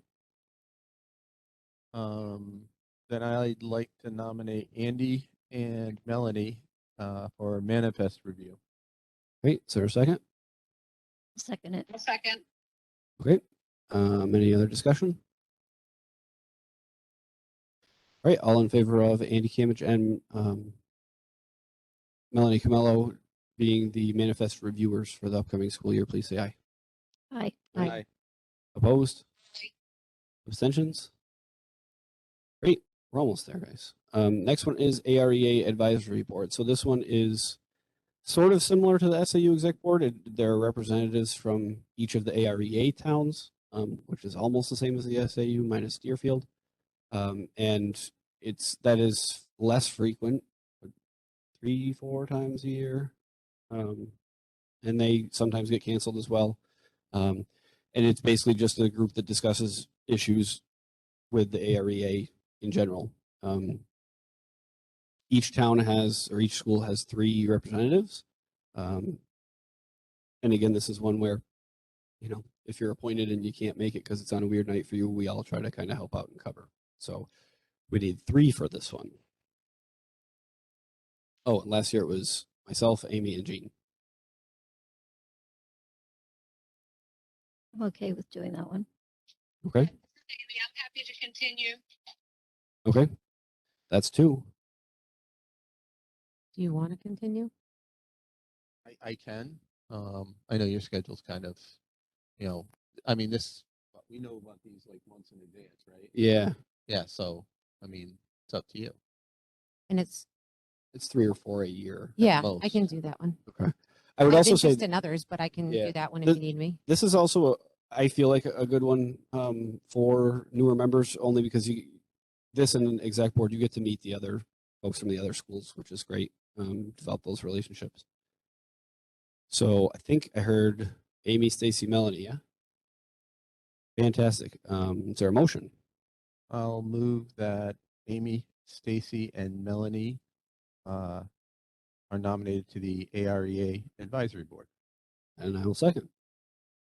Then I'd like to nominate Andy and Melanie for manifest review.
Great. Is there a second?
Second it.
A second.
Okay. Any other discussion? All right. All in favor of Andy Camage and Melanie Camello being the manifest reviewers for the upcoming school year, please say aye.
Aye.
Aye.
Opposed? Abstentions? Great. We're almost there, guys. Next one is AREA Advisory Board. So this one is sort of similar to the SAU Exec Board. There are representatives from each of the AREA towns, which is almost the same as the SAU minus Deerfield. And that is less frequent, 3-4 times a year. And they sometimes get canceled as well. And it's basically just a group that discusses issues with the AREA in general. Each town has, or each school has 3 representatives. And again, this is one where, if you're appointed and you can't make it because it's on a weird night for you, we all try to kind of help out and cover. So we need 3 for this one. Oh, and last year it was myself, Amy, and Jean.
I'm okay with doing that one.
Okay.
Amy, I'm happy to continue.
Okay. That's 2.
Do you want to continue?
I can. I know your schedule's kind of, I mean, we know about these like months in advance, right?
Yeah.
Yeah. So, I mean, it's up to you.
And it's
3 or 4 a year.
I
most.
can do that one.
Okay. I would
I have
also say
interest in others, but I can
Yeah.
do that one if
The-
you need me.
this is also I feel like a good one for newer members, only because this and an exec board, you get to meet the other folks from the other schools, which is great. Develop those relationships. So I think I heard Amy, Stacy, Melanie. Yeah. Fantastic. Is there a motion?
I'll move that Amy, Stacy, and Melanie are nominated to the AREA Advisory Board.
And I will second.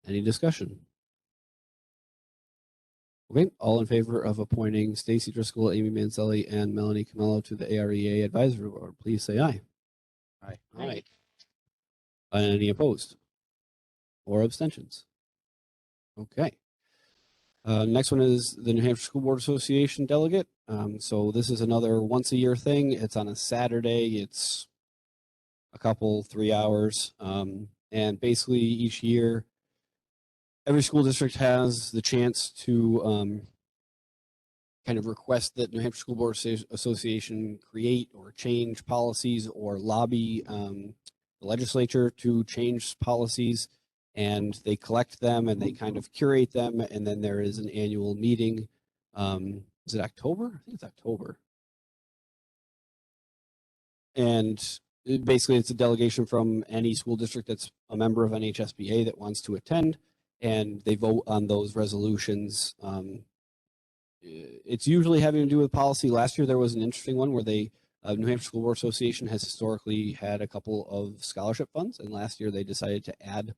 Any discussion? Okay, all in favor of appointing Stacy Driscoll, Amy Manzelli, and Melanie Camello to the AREA Advisory Board, please say aye.
Aye.
Aye. Any opposed or abstentions? Okay. Next one is the New Hampshire School Board Association delegate. So this is another once a year thing. It's on a Saturday. It's a couple, 3 hours. And basically each year, every school district has the chance to kind of request that New Hampshire School Board Association create or change policies or lobby the legislature to change policies. And they collect them and they kind of curate them. And then there is an annual meeting. Is it October? I think it's October. And basically it's a delegation from any school district that's a member of NHSBA that wants to attend, and they vote on those resolutions. It's usually having to do with policy. Last year there was an interesting one where New Hampshire School Board Association has historically had a couple of scholarship funds, and last year they decided to add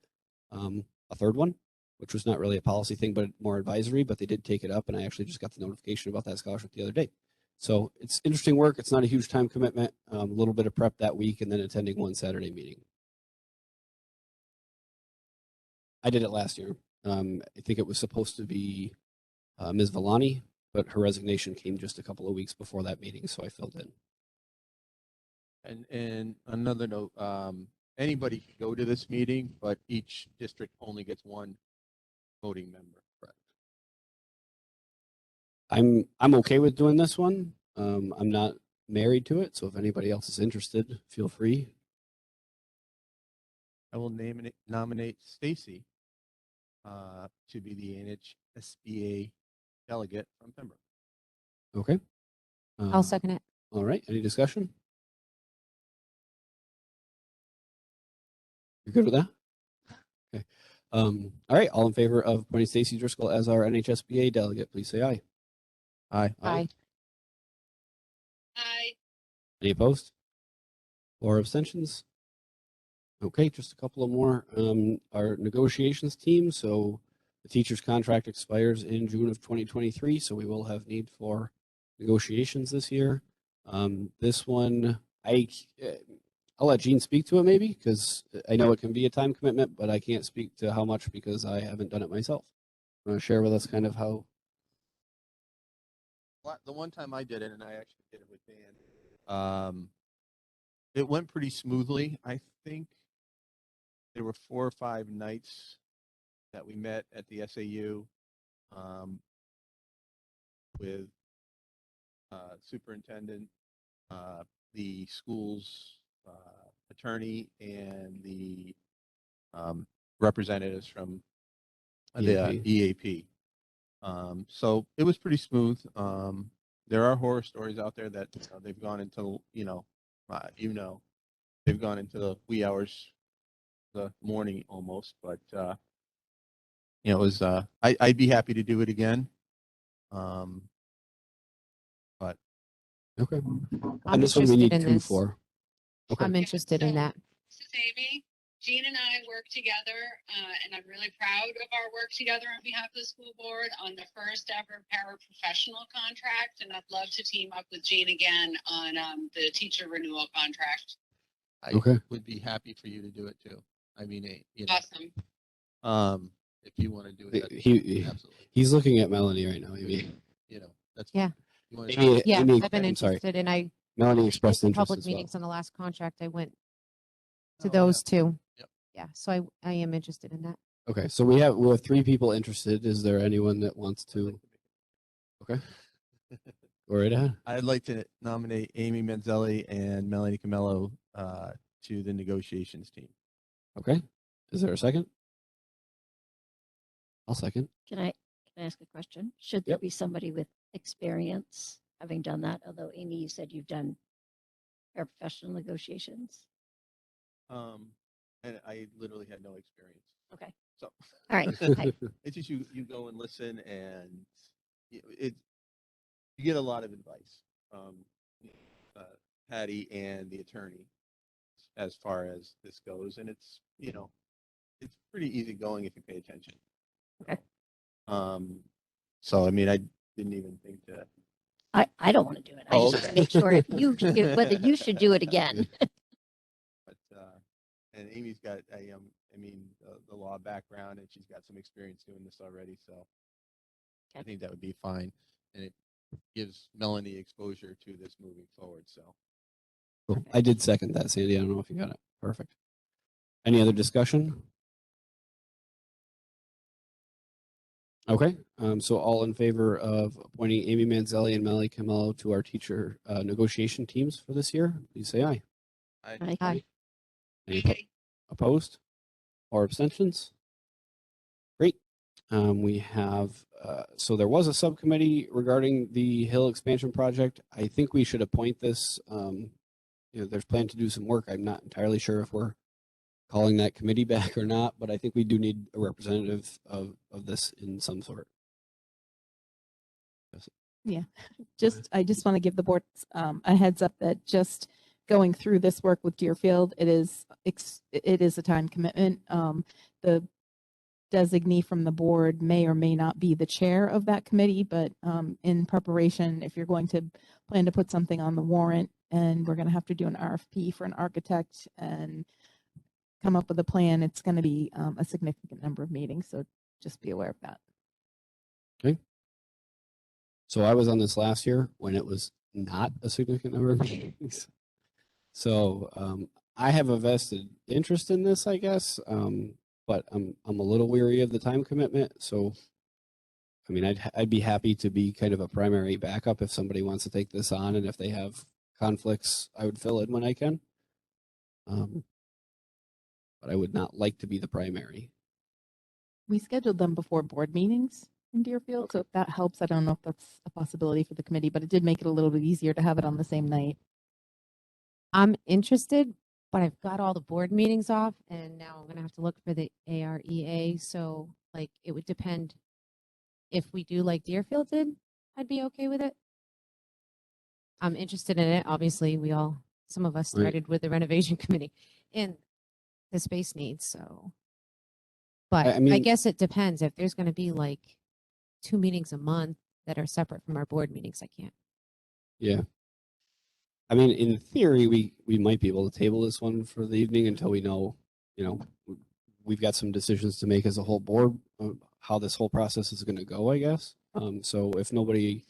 a third one, which was not really a policy thing, but more advisory, but they did take it up, and I actually just got the notification about that scholarship the other day. So it's interesting work. It's not a huge time commitment, a little bit of prep that week, and then attending one Saturday meeting. I did it last year. I think it was supposed to be Ms. Villani, but her resignation came just a couple of weeks before that meeting, so I filled in.
And another note, anybody can go to this meeting, but each district only gets one voting member.
Correct. I'm okay with doing this one. I'm not married to it, so if anybody else is interested, feel free.
I will nominate Stacy to be the NHSBA delegate from Pembroke.
Okay.
I'll second it.
All right. Any discussion? You're good with that? Okay. All right. All in favor of appointing Stacy Driscoll as our NHSBA delegate, please say aye.
Aye.
Aye.
Aye.
Any opposed or abstentions? Okay, just a couple of more. Our negotiations team. So the teacher's contract expires in June of 2023, so we will have need for negotiations this year. This one, I'll let Jean speak to it maybe, because I know it can be a time commitment, but I can't speak to how much because I haven't done it myself. Want to share with us kind of how?
The one time I did it, and I actually did it with Dan, it went pretty smoothly. I think there were 4 or 5 nights that we met at the SAU with superintendent, the school's attorney, and the representatives from the EAP. So it was pretty smooth. There are horror stories out there that they've gone into, they've gone into the wee hours, the morning almost, but it was, I'd be happy to do it again. But
Okay.
I'm
And this one we
interested
need
in
2
this.
for. Okay.
I'm interested in that.
This is Amy. Jean and I work together, and I'm really proud of our work together on behalf of the school board on the first ever paraprofessional contract. And I'd love to team up with Jean again on the teacher renewal contract.
I would be happy for you to do it too. I mean,
Awesome.
If you want to do it, absolutely.
He's looking at Melanie right now. Amy.
That's
Yeah.
You want to
Yeah,
Amy,
I've been
I'm sorry.
interested, and I
Melanie expressed interest
public
as well.
meetings on the last contract. I went to
Oh,
those two.
Yep.
Yeah, so I am interested in that.
Okay, so we have 3 people interested. Is there anyone that wants to? Okay. Go right ahead.
I'd like to nominate Amy Manzelli and Melanie Camello to the negotiations team.
Okay. Is there a second? I'll second.
Can I ask a question? Should there
Yep.
be somebody with experience having done that? Although Amy, you said you've done paraprofessional negotiations?
And I literally had no experience.
Okay.
So,
All right. Okay.
it's just you go and listen, and you get a lot of advice from uh, Patty and the attorney as far as this goes, and it's it's pretty easy going if you pay attention.
Okay.
So I mean, I didn't even think to.
I don't want to do it. I
Oh,
just want
okay.
to make sure if you whether you should do it again.
But and Amy's got I mean the law background, and she's got some experience doing this already, so I
Okay.
think that would be fine, and it gives Melanie exposure to this moving forward. So
Cool. I did second that, Sandy. I don't know if you got it. Perfect. Any other discussion? Okay, so all in favor of appointing Amy Manzelli and Melly Camello to our teacher negotiation teams for this year, please say aye.
Aye.
Aye.
Any opposed or abstentions? Great. We have, so there was a subcommittee regarding the Hill expansion project. I think we should appoint this. There's planned to do some work. I'm not entirely sure if we're calling that committee back or not, but I think we do need a representative of this in some sort.
I just want to give the board a heads up that just going through this work with Deerfield, it is a time commitment. The designee from the board may or may not be the chair of that committee, but in preparation, if you're going to plan to put something on the warrant, and we're going to have to do an RFP for an architect and come up with a plan, it's going to be a significant number of meetings. So just be aware of that.
Okay. So I was on this last year when it was not a significant number of meetings. So I have a vested interest in this, I guess, but I'm a little weary of the time commitment. So, I mean, I'd be happy to be kind of a primary backup if somebody wants to take this on, and if they have conflicts, I would fill in when I can. But I would not like to be the primary.
We scheduled them before board meetings in Deerfield,
Okay.
so if that helps, I don't know if that's a possibility for the committee, but it did make it a little bit easier to have it on the same night.
I'm interested, but I've got all the board meetings off, and now I'm gonna have to look for the AREA. So like it would depend. If we do like Deerfield did, I'd be okay with it. I'm interested in it. Obviously, some of us
Right.
started with the renovation committee and the space needs. So, but I
mean-
guess it depends. If there's going to be like 2 meetings a month that are separate from our board meetings, I can't.
Yeah. I mean, in theory, we might be able to table this one for the evening until we know, we've got some decisions to make as a whole board of how this whole process is going to go, I guess. So if nobody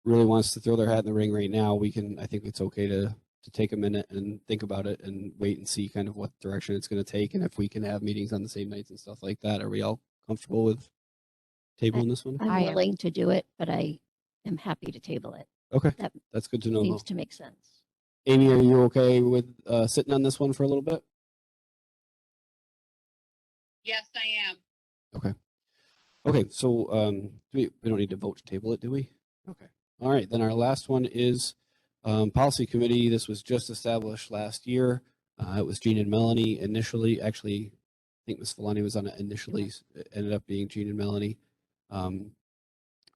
really wants to throw their hat in the ring right now, I think it's okay to take a minute and think about it and wait and see kind of what direction it's going to take. And if we can have meetings on the same nights and stuff like that, are we all comfortable with tabling this one?
I'm
I am.
willing to do it, but I am happy to table it.
Okay,
That
that's good to know.
seems
Though.
to make sense.
Amy, are you okay with sitting on this one for a little bit?
Yes, I am.
Okay, so we don't need to vote to table it, do we? Okay. All right, then our last one is policy committee. This was just established last year. It was Jean and Melanie initially. Actually, I think Ms. Filani was on it initially. It ended up being Jean and Melanie.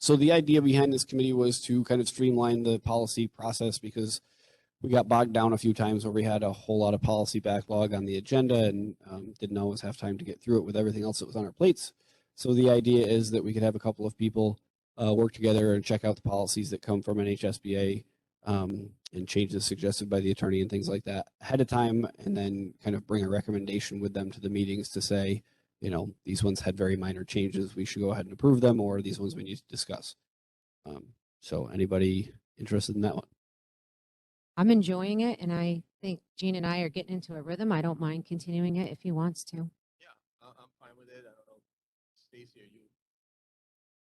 So the idea behind this committee was to kind of streamline the policy process, because we got bogged down a few times where we had a whole lot of policy backlog on the agenda and didn't always have time to get through it with everything else that was on our plates. So the idea is that we could have a couple of people work together and check out the policies that come from NHSBA and changes suggested by the attorney and things like that ahead of time, and then kind of bring a recommendation with them to the meetings to say, these ones had very minor changes, we should go ahead and approve them, or these ones we need to discuss. So anybody interested in that one?
I'm enjoying it, and I think Jean and I are getting into a rhythm. I don't mind continuing it if he wants to.
Yeah, I'm fine with it. I don't know, Stacy,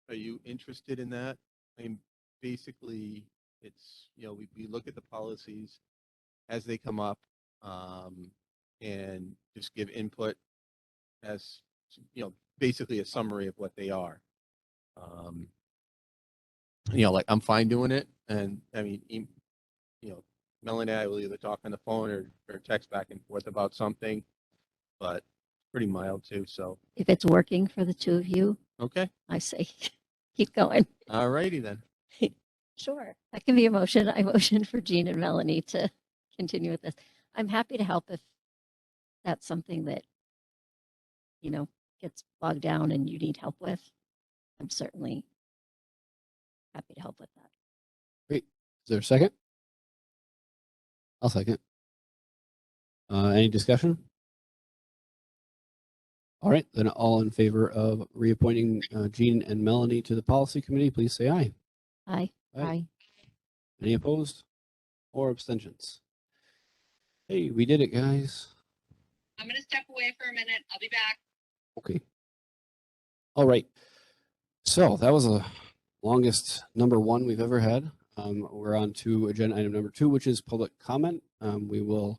are you interested in that? I mean, basically, it's we look at the policies as they come up, and just give input as basically a summary of what they are. Like I'm fine doing it, and I mean, Melanie and I will either talk on the phone or text back and forth about something, but pretty mild too. So,
If it's working for the two of you,
okay.
I say keep going.
All righty then.
Sure. That can be a motion. I motion for Jean and Melanie to continue with this. I'm happy to help if that's something that, you know, gets bogged down and you need help with. I'm certainly happy to help with that.
Great. Is there a second? I'll second. Any discussion? All right, then all in favor of reappointing Jean and Melanie to the policy committee, please say aye.
Aye.
Aye.
Any opposed or abstentions? Hey, we did it, guys.
I'm gonna step away for a minute. I'll be back.
Okay. All right. So that was the longest number one we've ever had. We're on to agenda item number 2, which is public comment. We will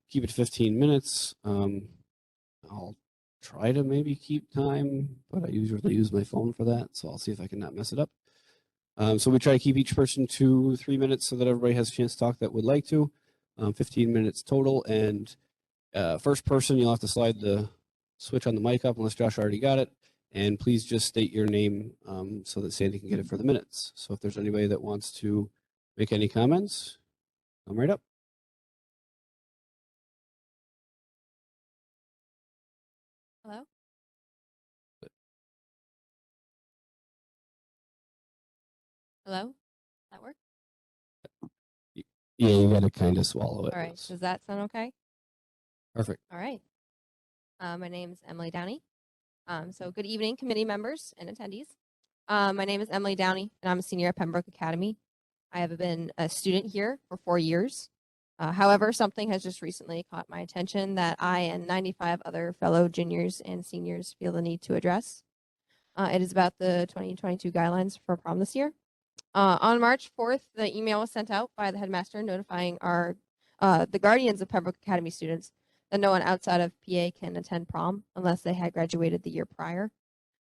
keep it 15 minutes. I'll try to maybe keep time, but I usually use my phone for that. So I'll see if I can not mess it up. So we try to keep each person to 3 minutes so that everybody has a chance to talk that would like to. 15 minutes total. And first person, you'll have to slide the switch on the mic up unless Josh already got it. And please just state your name so that Sandy can get it for the minutes. So if there's anybody that wants to make any comments, come right up.
Hello? Hello? That work?
Yeah, you got to kind of swallow it.
All right. Does that sound okay?
Perfect.
All right. My name is Emily Downey. So good evening, committee members and attendees. My name is Emily Downey, and I'm a senior at Pembroke Academy. I have been a student here for 4 years. However, something has just recently caught my attention that I and 95 other fellow juniors and seniors feel the need to address. It is about the 2022 guidelines for prom this year. On March 4th, the email was sent out by the headmaster notifying the guardians of Pembroke Academy students that no one outside of PA can attend prom unless they had graduated the year prior.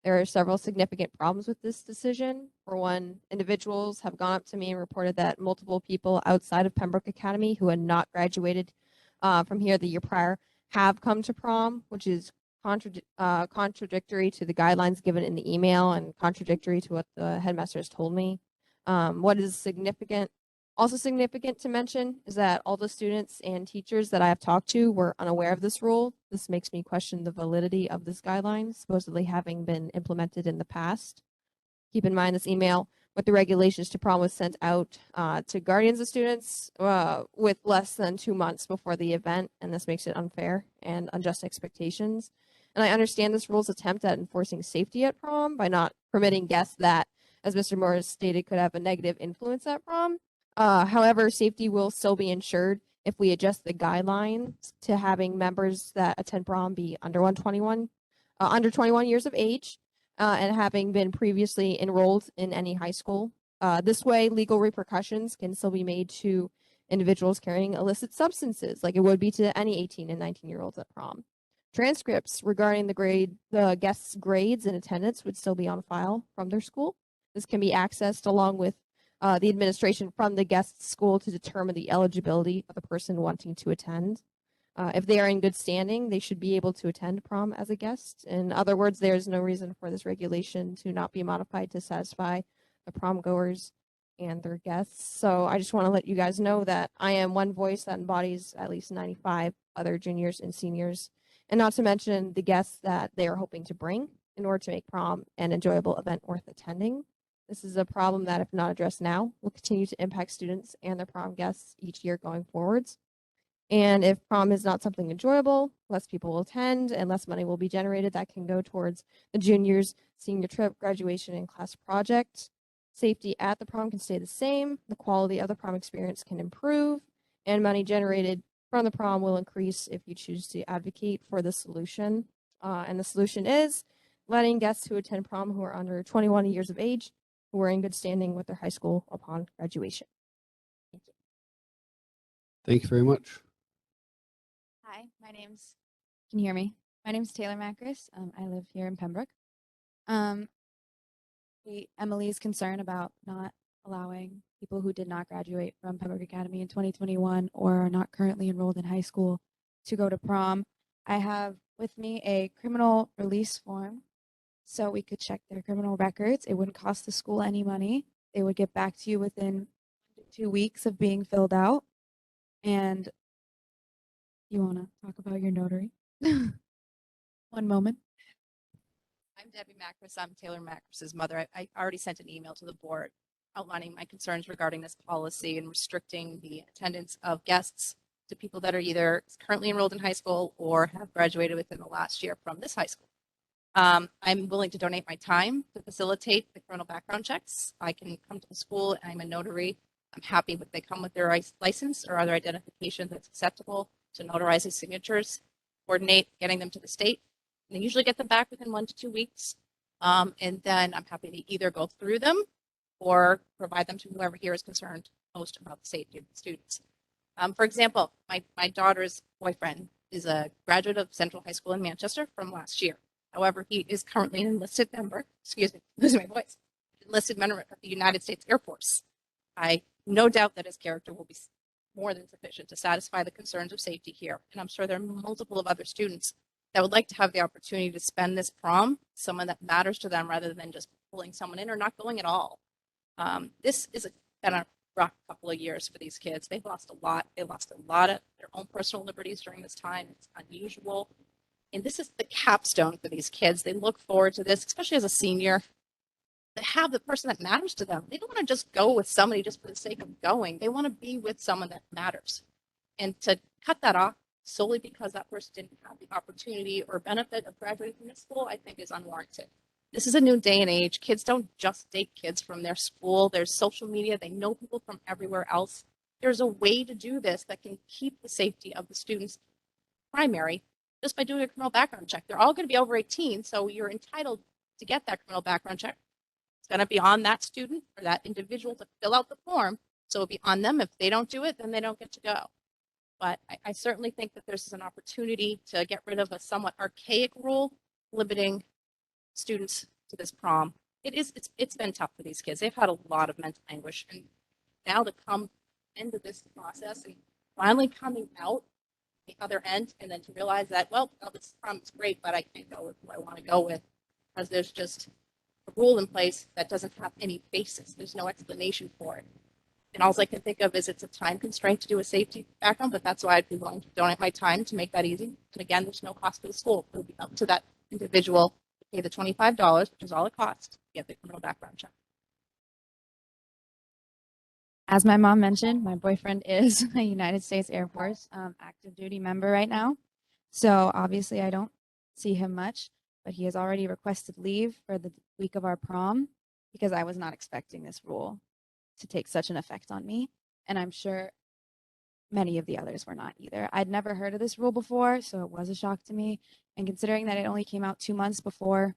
There are several significant problems with this decision. For one, individuals have gone up to me and reported that multiple people outside of Pembroke Academy who had not graduated from here the year prior have come to prom, which is contradictory to the guidelines given in the email and contradictory to what the headmaster has told me. What is also significant to mention is that all the students and teachers that I have talked to were unaware of this rule. This makes me question the validity of this guideline, supposedly having been implemented in the past. Keep in mind this email with the regulations to prom was sent out to guardians of students with less than 2 months before the event, and this makes it unfair and unjust expectations. And I understand this rule's attempt at enforcing safety at prom by not permitting guests that, as Mr. Morris stated, could have a negative influence at prom. However, safety will still be ensured if we adjust the guidelines to having members that attend prom be under 21 years of age and having been previously enrolled in any high school. This way, legal repercussions can still be made to individuals carrying illicit substances, like it would be to any 18 and 19-year-olds at prom. Transcripts regarding the guests' grades and attendance would still be on file from their school. This can be accessed along with the administration from the guest's school to determine the eligibility of the person wanting to attend. If they are in good standing, they should be able to attend prom as a guest. In other words, there is no reason for this regulation to not be modified to satisfy the prom goers and their guests. So I just want to let you guys know that I am one voice that embodies at least 95 other juniors and seniors, and not to mention the guests that they are hoping to bring in order to make prom an enjoyable event worth attending. This is a problem that, if not addressed now, will continue to impact students and their prom guests each year going forwards. And if prom is not something enjoyable, less people will attend and less money will be generated that can go towards the juniors' senior trip, graduation, and class project. Safety at the prom can stay the same, the quality of the prom experience can improve, and money generated from the prom will increase if you choose to advocate for the solution. And the solution is letting guests who attend prom who are under 21 years of age who are in good standing with their high school upon graduation. Thank you.
Thank you very much.
Hi, can you hear me? My name's Taylor Macris. I live here in Pembroke. Emily's concern about not allowing people who did not graduate from Pembroke Academy in 2021 or are not currently enrolled in high school to go to prom. I have with me a criminal release form so we could check their criminal records. It wouldn't cost the school any money. They would get back to you within 2 weeks of being filled out. And you want to talk about your notary? One moment.
I'm Debbie Macris. I'm Taylor Macris's mother. I already sent an email to the board outlining my concerns regarding this policy and restricting the attendance of guests to people that are either currently enrolled in high school or have graduated within the last year from this high school. I'm willing to donate my time to facilitate the criminal background checks. I can come to the school. I'm a notary. I'm happy if they come with their license or other identification that's acceptable to notarize these signatures, coordinate getting them to the state. And they usually get them back within 1 to 2 weeks. And then I'm happy to either go through them or provide them to whoever here is concerned most about the safety of the students. For example, my daughter's boyfriend is a graduate of Central High School in Manchester from last year. However, he is currently an enlisted member, losing my voice, enlisted member of the United States Air Force. I no doubt that his character will be more than sufficient to satisfy the concerns of safety here. And I'm sure there are multiple of other students that would like to have the opportunity to spend this prom, someone that matters to them rather than just pulling someone in or not going at all. This is been a rough couple of years for these kids. They've lost a lot. They lost a lot of their own personal liberties during this time. It's unusual. And this is the capstone for these kids. They look forward to this, especially as a senior, to have the person that matters to them. They don't want to just go with somebody just for the sake of going. They want to be with someone that matters. And to cut that off solely because that person didn't have the opportunity or benefit of graduating from this school, I think is unwarranted. This is a new day and age. Kids don't just date kids from their school. There's social media. They know people from everywhere else. There's a way to do this that can keep the safety of the students primary just by doing a criminal background check. They're all going to be over 18, so you're entitled to get that criminal background check. It's going to be on that student or that individual to fill out the form. So it'll be on them. If they don't do it, then they don't get to go. But I certainly think that there's an opportunity to get rid of a somewhat archaic rule limiting students to this prom. It's been tough for these kids. They've had a lot of mental anguish, and now to come into this process and finally coming out the other end, and then to realize that, well, this prom is great, but I can't go with who I want to go with because there's just a rule in place that doesn't have any basis. There's no explanation for it. And all I can think of is it's a time constraint to do a safety background, but that's why I'd be willing to donate my time to make that easy. And again, there's no cost to the school. It'll be up to that individual to pay the $25, which is all it costs to get the criminal background check.
As my mom mentioned, my boyfriend is a United States Air Force active duty member right now. So obviously I don't see him much, but he has already requested leave for the week of our prom because I was not expecting this rule to take such an effect on me. And I'm sure many of the others were not either. I'd never heard of this rule before, so it was a shock to me. And considering that it only came out 2 months before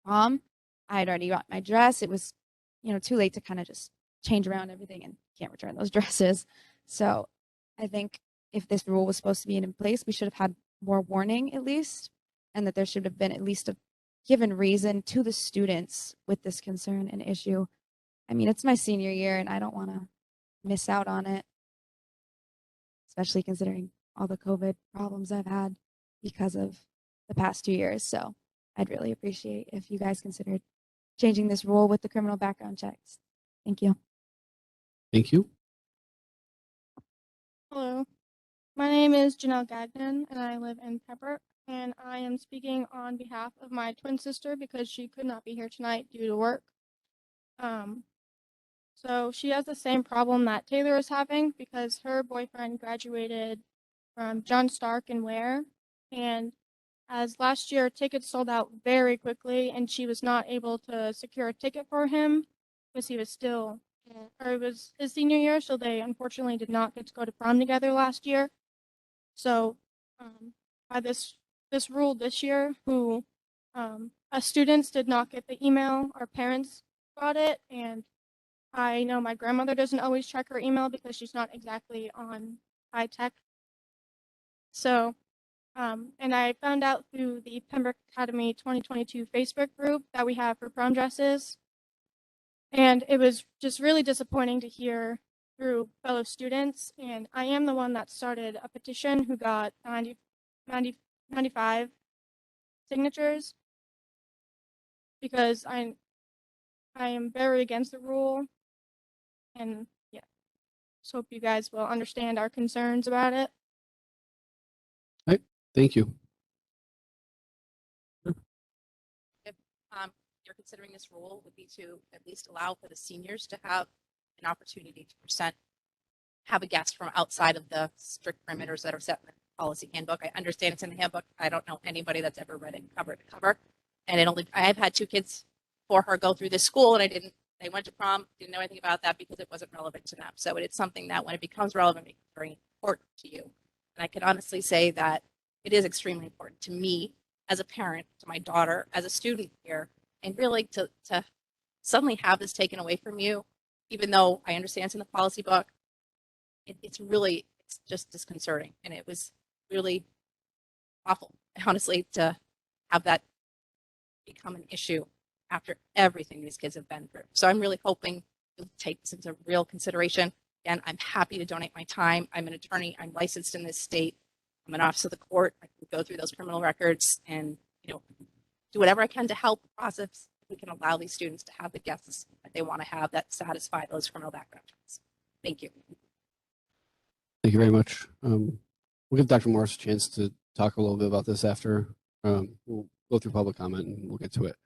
prom, I had already got my dress. It was, too late to kind of just change around everything and can't return those dresses. So I think if this rule was supposed to be in place, we should have had more warning at least, and that there should have been at least a given reason to the students with this concern and issue. I mean, it's my senior year and I don't want to miss out on it, especially considering all the COVID problems I've had because of the past 2 years. So I'd really appreciate if you guys considered changing this rule with the criminal background checks. Thank you.
Thank you.
Hello, my name is Janelle Gagnon and I live in Pembroke, and I am speaking on behalf of my twin sister because she could not be here tonight due to work. So she has the same problem that Taylor is having because her boyfriend graduated from John Stark and Ware, and as last year tickets sold out very quickly and she was not able to secure a ticket for him because he was still, or it was his senior year, so they unfortunately did not get to go to prom together last year. So by this rule this year, us students did not get the email, our parents got it, and I know my grandmother doesn't always check her email because she's not exactly on high tech. So, and I found out through the Pembroke Academy 2022 Facebook group that we have for prom dresses. And it was just really disappointing to hear through fellow students. And I am the one that started a petition who got 95 signatures because I am very against the rule. And yeah, just hope you guys will understand our concerns about it.
Thank you.
If you're considering this rule, would be to at least allow for the seniors to have an opportunity to have a guest from outside of the strict perimeters that are set in the policy handbook. I understand it's in the handbook. I don't know anybody that's ever read it cover to cover. And I have had 2 kids for her go through this school, and they went to prom, didn't know anything about that because it wasn't relevant to them. So it's something that when it becomes relevant, it's very important to you. And I can honestly say that it is extremely important to me as a parent, to my daughter, as a student here, and really to suddenly have this taken away from you, even though I understand it's in the policy book, it's just disconcerting. And it was really awful, honestly, to have that become an issue after everything these kids have been through. So I'm really hoping you'll take this into real consideration. Again, I'm happy to donate my time. I'm an attorney. I'm licensed in this state. I'm an officer of the court. I can go through those criminal records and, do whatever I can to help the process. We can allow these students to have the guests that they want to have that satisfy those criminal background checks. Thank you.
Thank you very much. We'll give Dr. Morris a chance to talk a little bit about this after. We'll go through public comment and we'll get to it.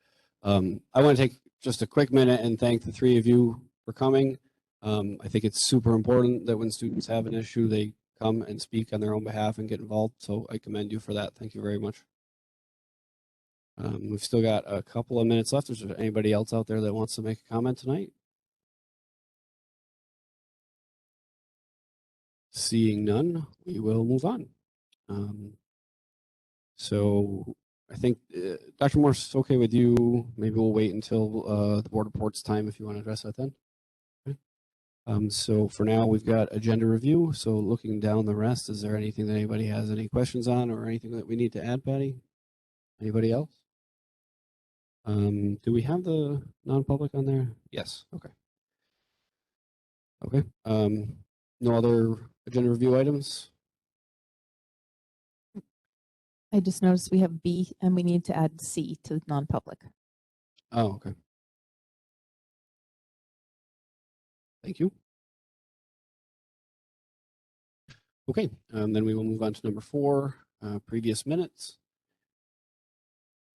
I want to take just a quick minute and thank the 3 of you for coming. I think it's super important that when students have an issue, they come and speak on their own behalf and get involved. So I commend you for that. Thank you very much. We've still got a couple of minutes left. Is there anybody else out there that wants to make a comment tonight? Seeing none, we will move on. So I think, Dr. Morse, it's okay with you. Maybe we'll wait until the board reports time if you want to address that then. Okay. So for now, we've got agenda review. So looking down the rest, is there anything that anybody has any questions on or anything that we need to add, Patty? Anybody else? Do we have the non-public on there? Yes. Okay. Okay. No other agenda review items?
I just noticed we have B and we need to add C to non-public.
Oh, okay. Thank you. Okay, then we will move on to number 4, previous minutes.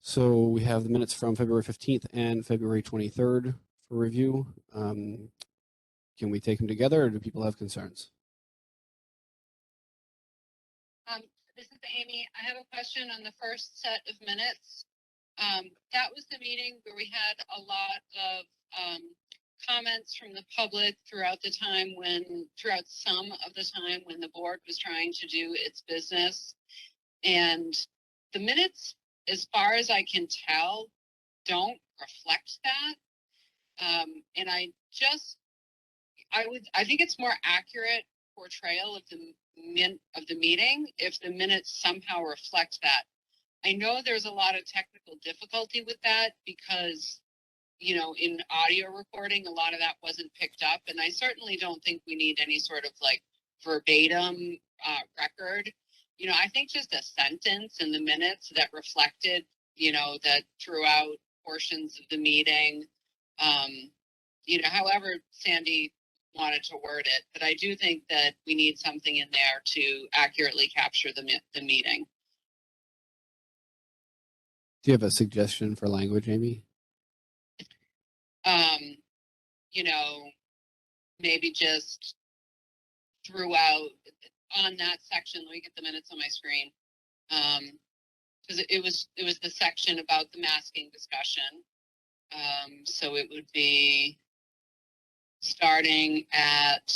So we have the minutes from February 15th and February 23rd for review. Can we take them together or do people have concerns?
This is Amy. I have a question on the first set of minutes. That was the meeting where we had a lot of comments from the public throughout some of the time when the board was trying to do its business. And the minutes, as far as I can tell, don't reflect that. And I think it's more accurate portrayal of the meeting if the minutes somehow reflect that. I know there's a lot of technical difficulty with that because, in audio recording, a lot of that wasn't picked up. And I certainly don't think we need any sort of like verbatim record. I think just a sentence in the minutes that reflected, that throughout portions of the meeting, however Sandy wanted to word it, but I do think that we need something in there to accurately capture the meeting.
Do you have a suggestion for language, Amy?
Maybe just throughout on that section, let me get the minutes on my screen. Because it was the section about the masking discussion. So it would be starting at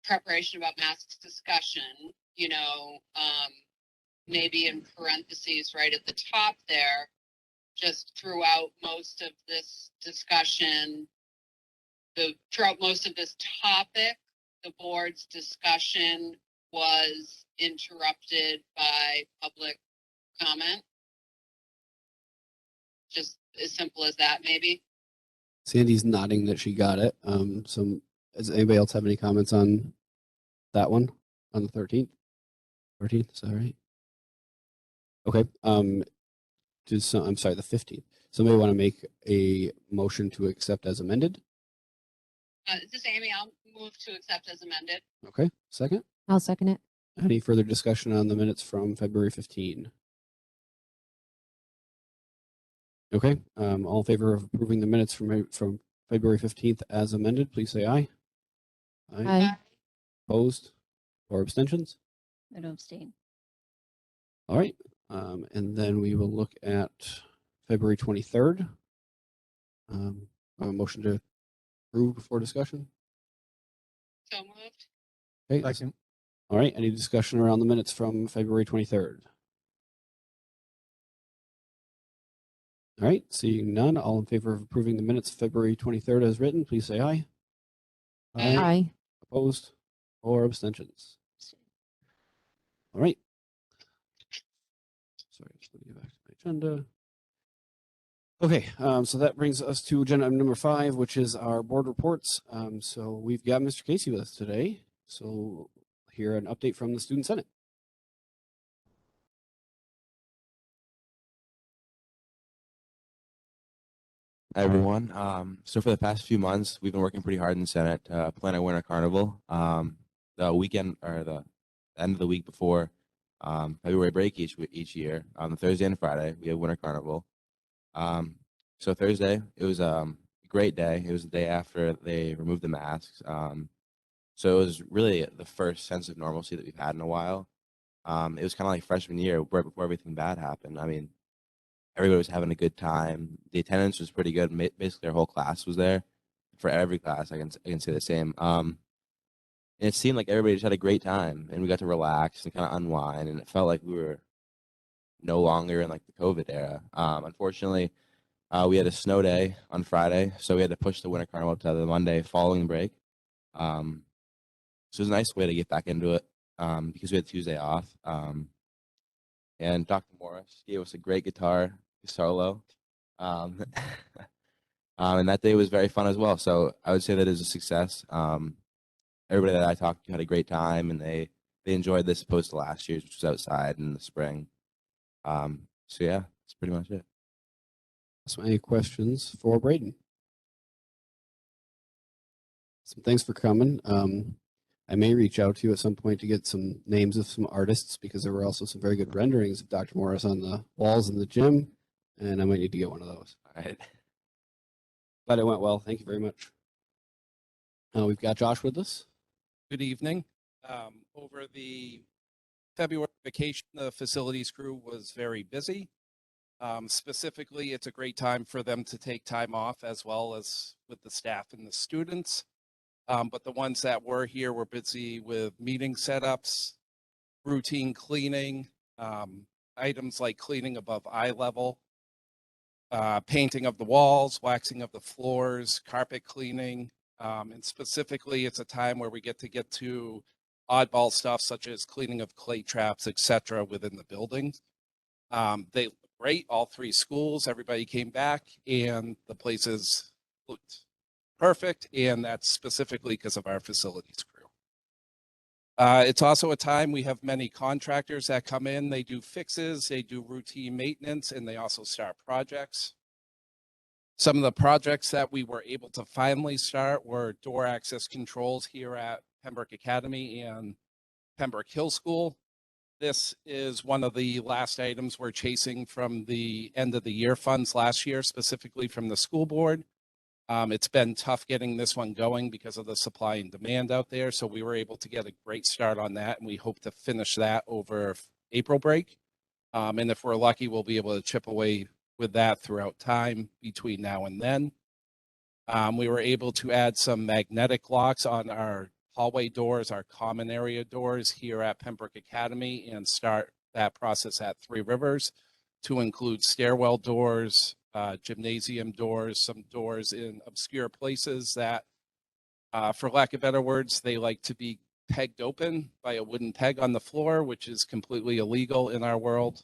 preparation about masks discussion, maybe in parentheses right at the top there, just throughout most of this discussion, throughout most of this topic, the board's discussion was interrupted by public comment. Just as simple as that, maybe.
Sandy's nodding that she got it. Does anybody else have any comments on that one on the 13th? 13th, is that right? Okay. I'm sorry, the 15th. Somebody want to make a motion to accept as amended?
This is Amy. I'll move to accept as amended.
Okay. Second.
I'll second it.
Any further discussion on the minutes from February 15? Okay. All in favor of approving the minutes from February 15th as amended, please say aye.
Aye.
Opposed or abstentions?
I don't abstain.
All right. And then we will look at February 23rd. A motion to approve before discussion.
So moved.
Okay.
Second.
All right. Any discussion around the minutes from February 23rd? All right. Seeing none, all in favor of approving the minutes of February 23rd as written, please say aye.
Aye.
Opposed or abstentions? All right. Sorry, just let me get back to my agenda. Okay, so that brings us to agenda item number 5, which is our board reports. So we've got Mr. Casey with us today. So hear an update from the Student Senate.
Hi, everyone. So for the past few months, we've been working pretty hard in the Senate to plan our winter carnival. The weekend or the end of the week before February break each year, on the Thursday and Friday, we have winter carnival. So Thursday, it was a great day. It was the day after they removed the masks. So it was really the first sense of normalcy that we've had in a while. It was kind of like freshman year, right before everything bad happened. I mean, everybody was having a good time. The attendance was pretty good. Basically, our whole class was there. For every class, I can say the same. And it seemed like everybody just had a great time, and we got to relax and kind of unwind, and it felt like we were no longer in like the COVID era. Unfortunately, we had a snow day on Friday, so we had to push the winter carnival to the Monday following the break. So it was a nice way to get back into it because we had Tuesday off. And Dr. Morris gave us a great guitar solo. And that day was very fun as well. So I would say that is a success. Everybody that I talked to had a great time, and they enjoyed this opposed to last year's, which was outside in the spring. So yeah, that's pretty much it.
So any questions for Braden? So thanks for coming. I may reach out to you at some point to get some names of some artists, because there were also some very good renderings of Dr. Morris on the walls in the gym, and I might need to get one of those.
All right.
Glad it went well. Thank you very much. We've got Josh with us.
Good evening. Over the February vacation, the facilities crew was very busy. Specifically, it's a great time for them to take time off, as well as with the staff and the students. But the ones that were here were busy with meeting setups, routine cleaning, items like cleaning above eye level, painting of the walls, waxing of the floors, carpet cleaning. And specifically, it's a time where we get to oddball stuff such as cleaning of clay traps, etc., within the buildings. They look great, all 3 schools. Everybody came back, and the places looked perfect, and that's specifically because of our facilities crew. It's also a time we have many contractors that come in. They do fixes, they do routine maintenance, and they also start projects. Some of the projects that we were able to finally start were door access controls here at Pembroke Academy and Pembroke Hill School. This is one of the last items we're chasing from the end of the year funds last year, specifically from the school board. It's been tough getting this one going because of the supply and demand out there. So we were able to get a great start on that, and we hope to finish that over April break. And if we're lucky, we'll be able to chip away with that throughout time between now and then. We were able to add some magnetic locks on our hallway doors, our common area doors here at Pembroke Academy, and start that process at 3 Rivers to include stairwell doors, gymnasium doors, some doors in obscure places that, for lack of better words, they like to be pegged open by a wooden peg on the floor, which is completely illegal in our world.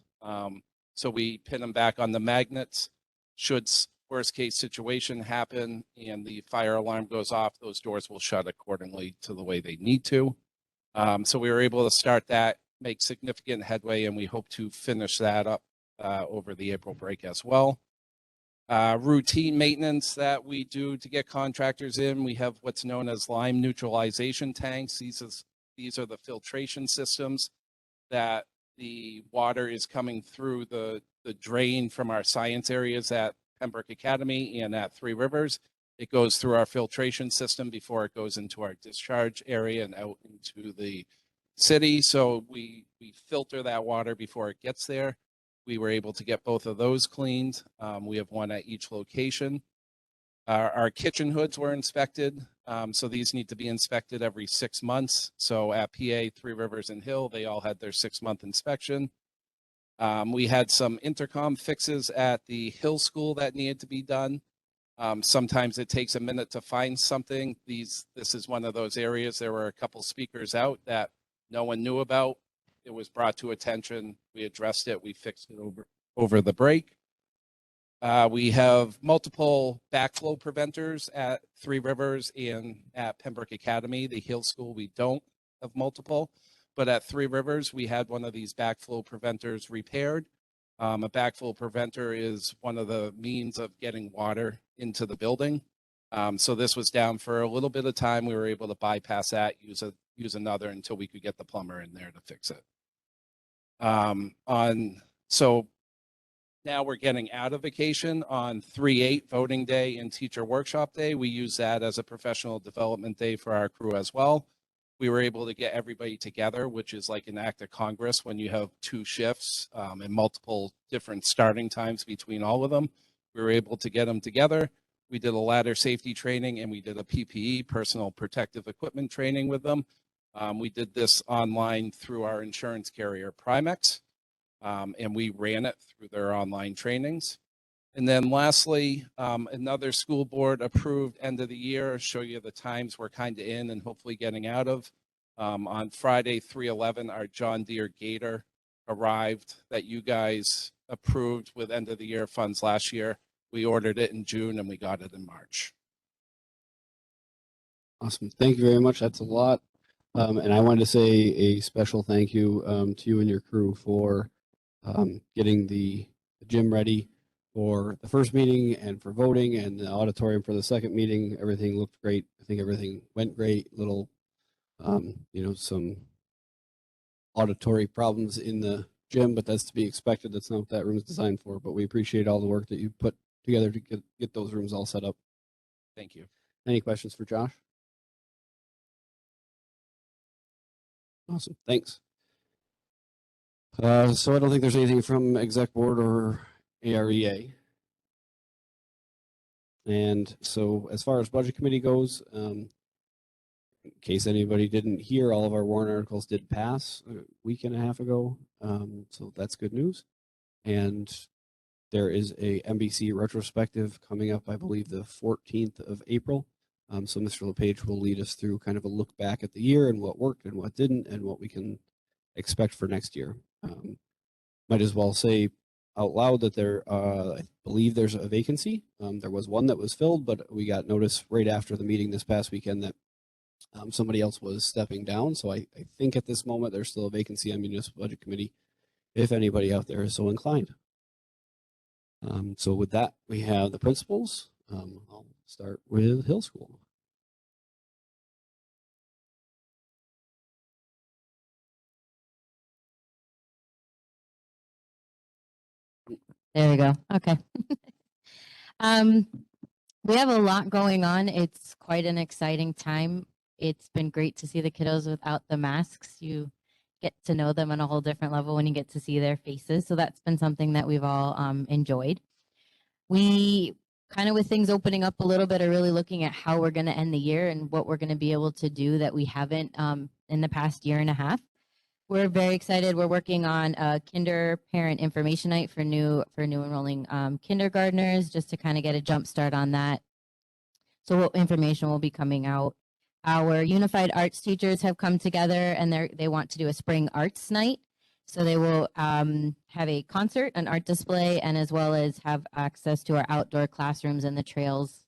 So we pin them back on the magnets. Should worst case situation happen and the fire alarm goes off, those doors will shut accordingly to the way they need to. So we were able to start that, make significant headway, and we hope to finish that up over the April break as well. Routine maintenance that we do to get contractors in, we have what's known as lime neutralization tanks. These are the filtration systems that the water is coming through the drain from our science areas at Pembroke Academy and at Three Rivers. It goes through our filtration system before it goes into our discharge area and out into the city. So we filter that water before it gets there. We were able to get both of those cleaned. We have one at each location. Our kitchen hoods were inspected. So these need to be inspected every 6 months. So at PA, Three Rivers and Hill, they all had their 6-month inspection. We had some intercom fixes at the Hill School that needed to be done. Sometimes it takes a minute to find something. This is one of those areas. There were a couple speakers out that no one knew about. It was brought to attention. We addressed it. We fixed it over the break. We have multiple backflow preventers at Three Rivers and at Pembroke Academy. The Hill School, we don't have multiple, but at Three Rivers, we had one of these backflow preventers repaired. A backflow preventer is one of the means of getting water into the building. So this was down for a little bit of time. We were able to bypass that, use another until we could get the plumber in there to fix it. So now we're getting out of vacation on 3/8 voting day and teacher workshop day. We use that as a professional development day for our crew as well. We were able to get everybody together, which is like an act of Congress when you have 2 shifts and multiple different starting times between all of them. We were able to get them together. We did a ladder safety training and we did a PPE, personal protective equipment training with them. We did this online through our insurance carrier, Primex, and we ran it through their online trainings. And then lastly, another school board approved end of the year, show you the times we're kind of in and hopefully getting out of. On Friday, 3/11, our John Deere Gator arrived that you guys approved with end of the year funds last year. We ordered it in June and we got it in March.
Awesome. Thank you very much. That's a lot. And I wanted to say a special thank you to you and your crew for getting the gym ready for the first meeting and for voting, and the auditorium for the second meeting. Everything looked great. I think everything went great. Little, some auditory problems in the gym, but that's to be expected. That's not what that room is designed for. But we appreciate all the work that you put together to get those rooms all set up.
Thank you.
Any questions for Josh? Awesome. Thanks. So I don't think there's anything from exec board or AREA. And so as far as budget committee goes, in case anybody didn't hear, all of our warrant articles did pass a week and a half ago. So that's good news. And there is a NBC retrospective coming up, I believe, the 14th of April. So Mr. LePage will lead us through kind of a look back at the year and what worked and what didn't and what we can expect for next year. Might as well say out loud that there, I believe there's a vacancy. There was one that was filled, but we got notice right after the meeting this past weekend that somebody else was stepping down. So I think at this moment there's still a vacancy on Municipal Budget Committee if anybody out there is so inclined. So with that, we have the principals. I'll start with Hill School.
There we go. Okay. We have a lot going on. It's quite an exciting time. It's been great to see the kiddos without the masks. You get to know them on a whole different level when you get to see their faces. So that's been something that we've all enjoyed. We kind of, with things opening up a little bit, are really looking at how we're going to end the year and what we're going to be able to do that we haven't in the past year and a half. We're very excited. We're working on a kinder parent information night for new enrolling kindergartners, just to kind of get a jump start on that. So what information will be coming out Our unified arts teachers have come together and they want to do a spring arts night. So they will have a concert, an art display, and as well as have access to our outdoor classrooms and the trails.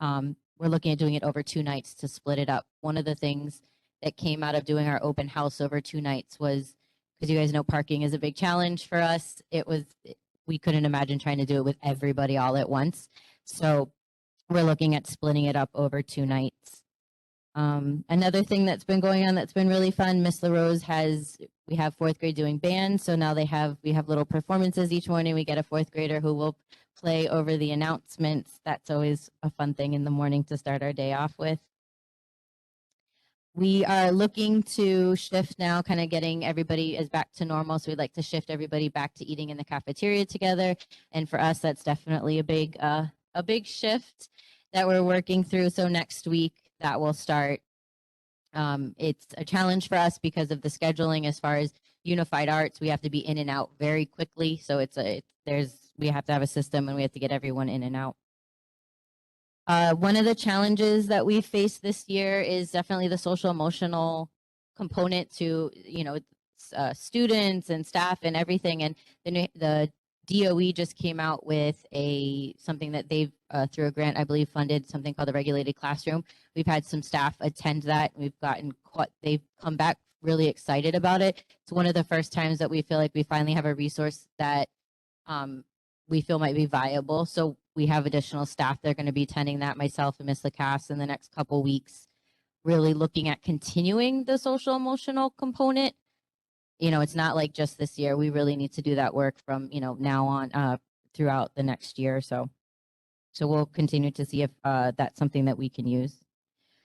We're looking at doing it over 2 nights to split it up. One of the things that came out of doing our open house over 2 nights was, because you guys know parking is a big challenge for us, we couldn't imagine trying to do it with everybody all at once. So we're looking at splitting it up over 2 nights. Another thing that's been going on that's been really fun, Miss LaRose we have 4th grade doing band. So now we have little performances each morning. We get a 4th grader who will play over the announcements. That's always a fun thing in the morning to start our day off with. We are looking to shift now, kind of getting everybody is back to normal. So we'd like to shift everybody back to eating in the cafeteria together. And for us, that's definitely a big shift that we're working through. So next week that will start. It's a challenge for us because of the scheduling as far as unified arts. We have to be in and out very quickly. So we have to have a system and we have to get everyone in and out. One of the challenges that we faced this year is definitely the social emotional component to, students and staff and everything. And the DOE just came out with something that they've, through a grant, I believe, funded, something called the Regulated Classroom. We've had some staff attend that. They've come back really excited about it. It's one of the first times that we feel like we finally have a resource that we feel might be viable. So we have additional staff that are going to be attending that, myself and Ms. Lacasse, in the next couple weeks, really looking at continuing the social emotional component. It's not like just this year. We really need to do that work from, now on throughout the next year. So we'll continue to see if that's something that we can use.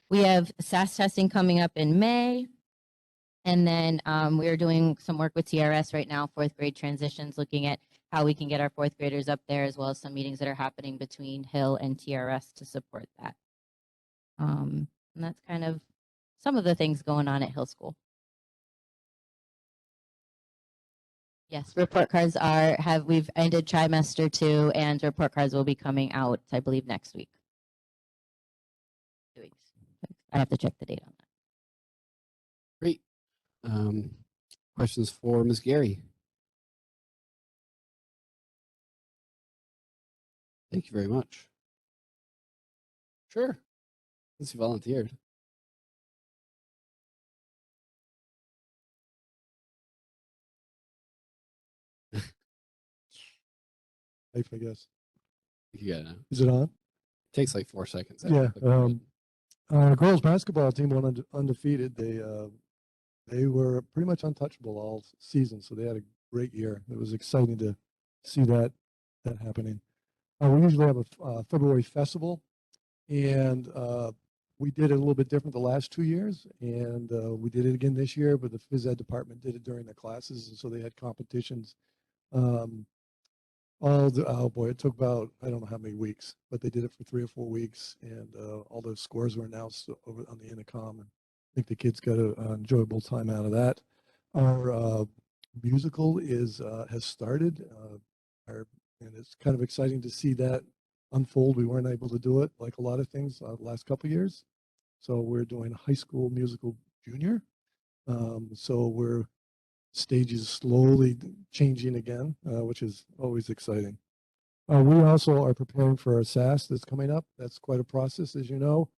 We have SAS testing coming up in May. And then we're doing some work with TRS right now, 4th grade transitions, looking at how we can get our 4th graders up there, as well as some meetings that are happening between Hill and TRS to support that. And that's kind of some of the things going on at Hill School. Yes, report cards we've ended trimester 2, and report cards will be coming out, I believe, next week. 2 weeks. I have to check the date on that.
Great. Questions for Ms. Gary? Thank you very much. Sure. Since you volunteered.
Life, I guess.
Yeah.
Is it on?
It takes like 4 seconds.
Yeah. Girls basketball team went undefeated. They were pretty much untouchable all season, so they had a great year. It was exciting to see that happening. We usually have a February festival, and we did it a little bit different the last 2 years, and we did it again this year, but the phys ed department did it during the classes, and so they had competitions. Oh boy, it took about, I don't know how many weeks, but they did it for 3 or 4 weeks, and all the scores were announced over on the Intercom, and I think the kids got an enjoyable time out of that. Our musical has started, and it's kind of exciting to see that unfold. We weren't able to do it like a lot of things the last couple of years, so we're doing High School Musical Junior. So we're stages slowly changing again, which is always exciting. We also are preparing for our SAS that's coming up. That's quite a process, as you know.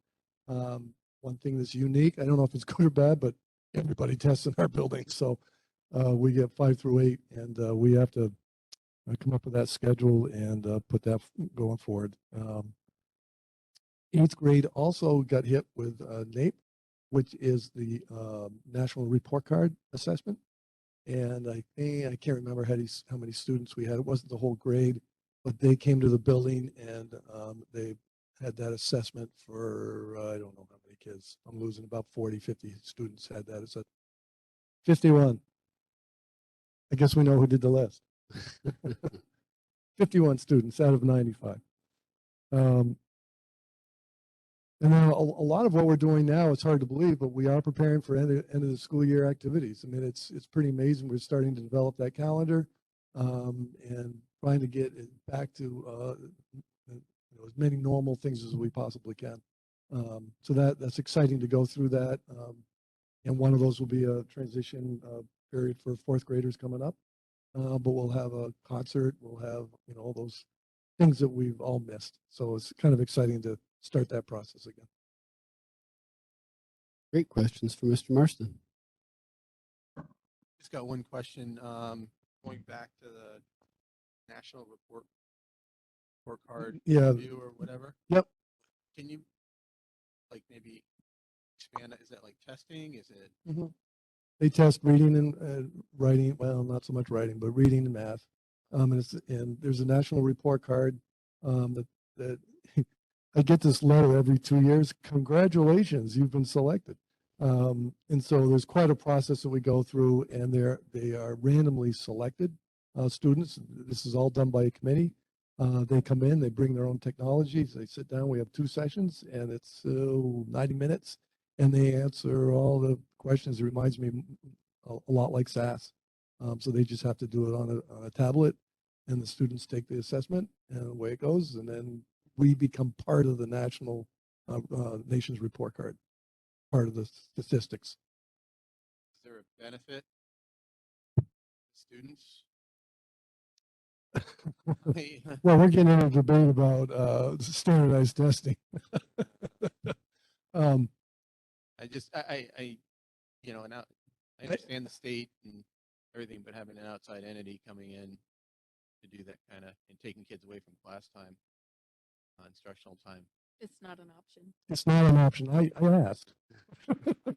One thing that's unique, I don't know if it's good or bad, but everybody tests in our building. So we get 5 through 8, and we have to come up with that schedule and put that going forward. 8th grade also got hit with NAEP, which is the National Report Card Assessment. And I can't remember how many students we had. It wasn't the whole grade, but they came to the building and they had that assessment for, I don't know how many kids. I'm losing about 40, 50 students had that. It's 51. I guess we know who did the list. 51 students out of 95. And then a lot of what we're doing now, it's hard to believe, but we are preparing for end of the school year activities. I mean, it's pretty amazing. We're starting to develop that calendar and trying to get it back to as many normal things as we possibly can. So that's exciting to go through that. And one of those will be a transition period for fourth graders coming up. But we'll have a concert, we'll have, all those things that we've all missed. So it's kind of exciting to start that process again.
Great questions for Mr. Marston.
Just got one question. Going back to the national report card
Yeah.
review or whatever.
Yep.
Can you maybe expand that? Is that like testing? Is it?
Mm-hmm. They test reading and writing. Well, not so much writing, but reading and math. And there's a national report card that I get this letter every 2 years. Congratulations, you've been selected. And so there's quite a process that we go through, and they are randomly selected students. This is all done by a committee. They come in, they bring their own technologies, they sit down. We have 2 sessions, and it's 90 minutes, and they answer all the questions. It reminds me a lot like SAS. So they just have to do it on a tablet, and the students take the assessment, and away it goes. And then we become part of the nation's report card, part of the statistics.
Is there a benefit to students?
Well, we're getting into a debate about standardized testing.
I understand the state and everything, but having an outside entity coming in to do that kind of and taking kids away from class time, instructional time.
It's not an option.
It's not an option. I asked.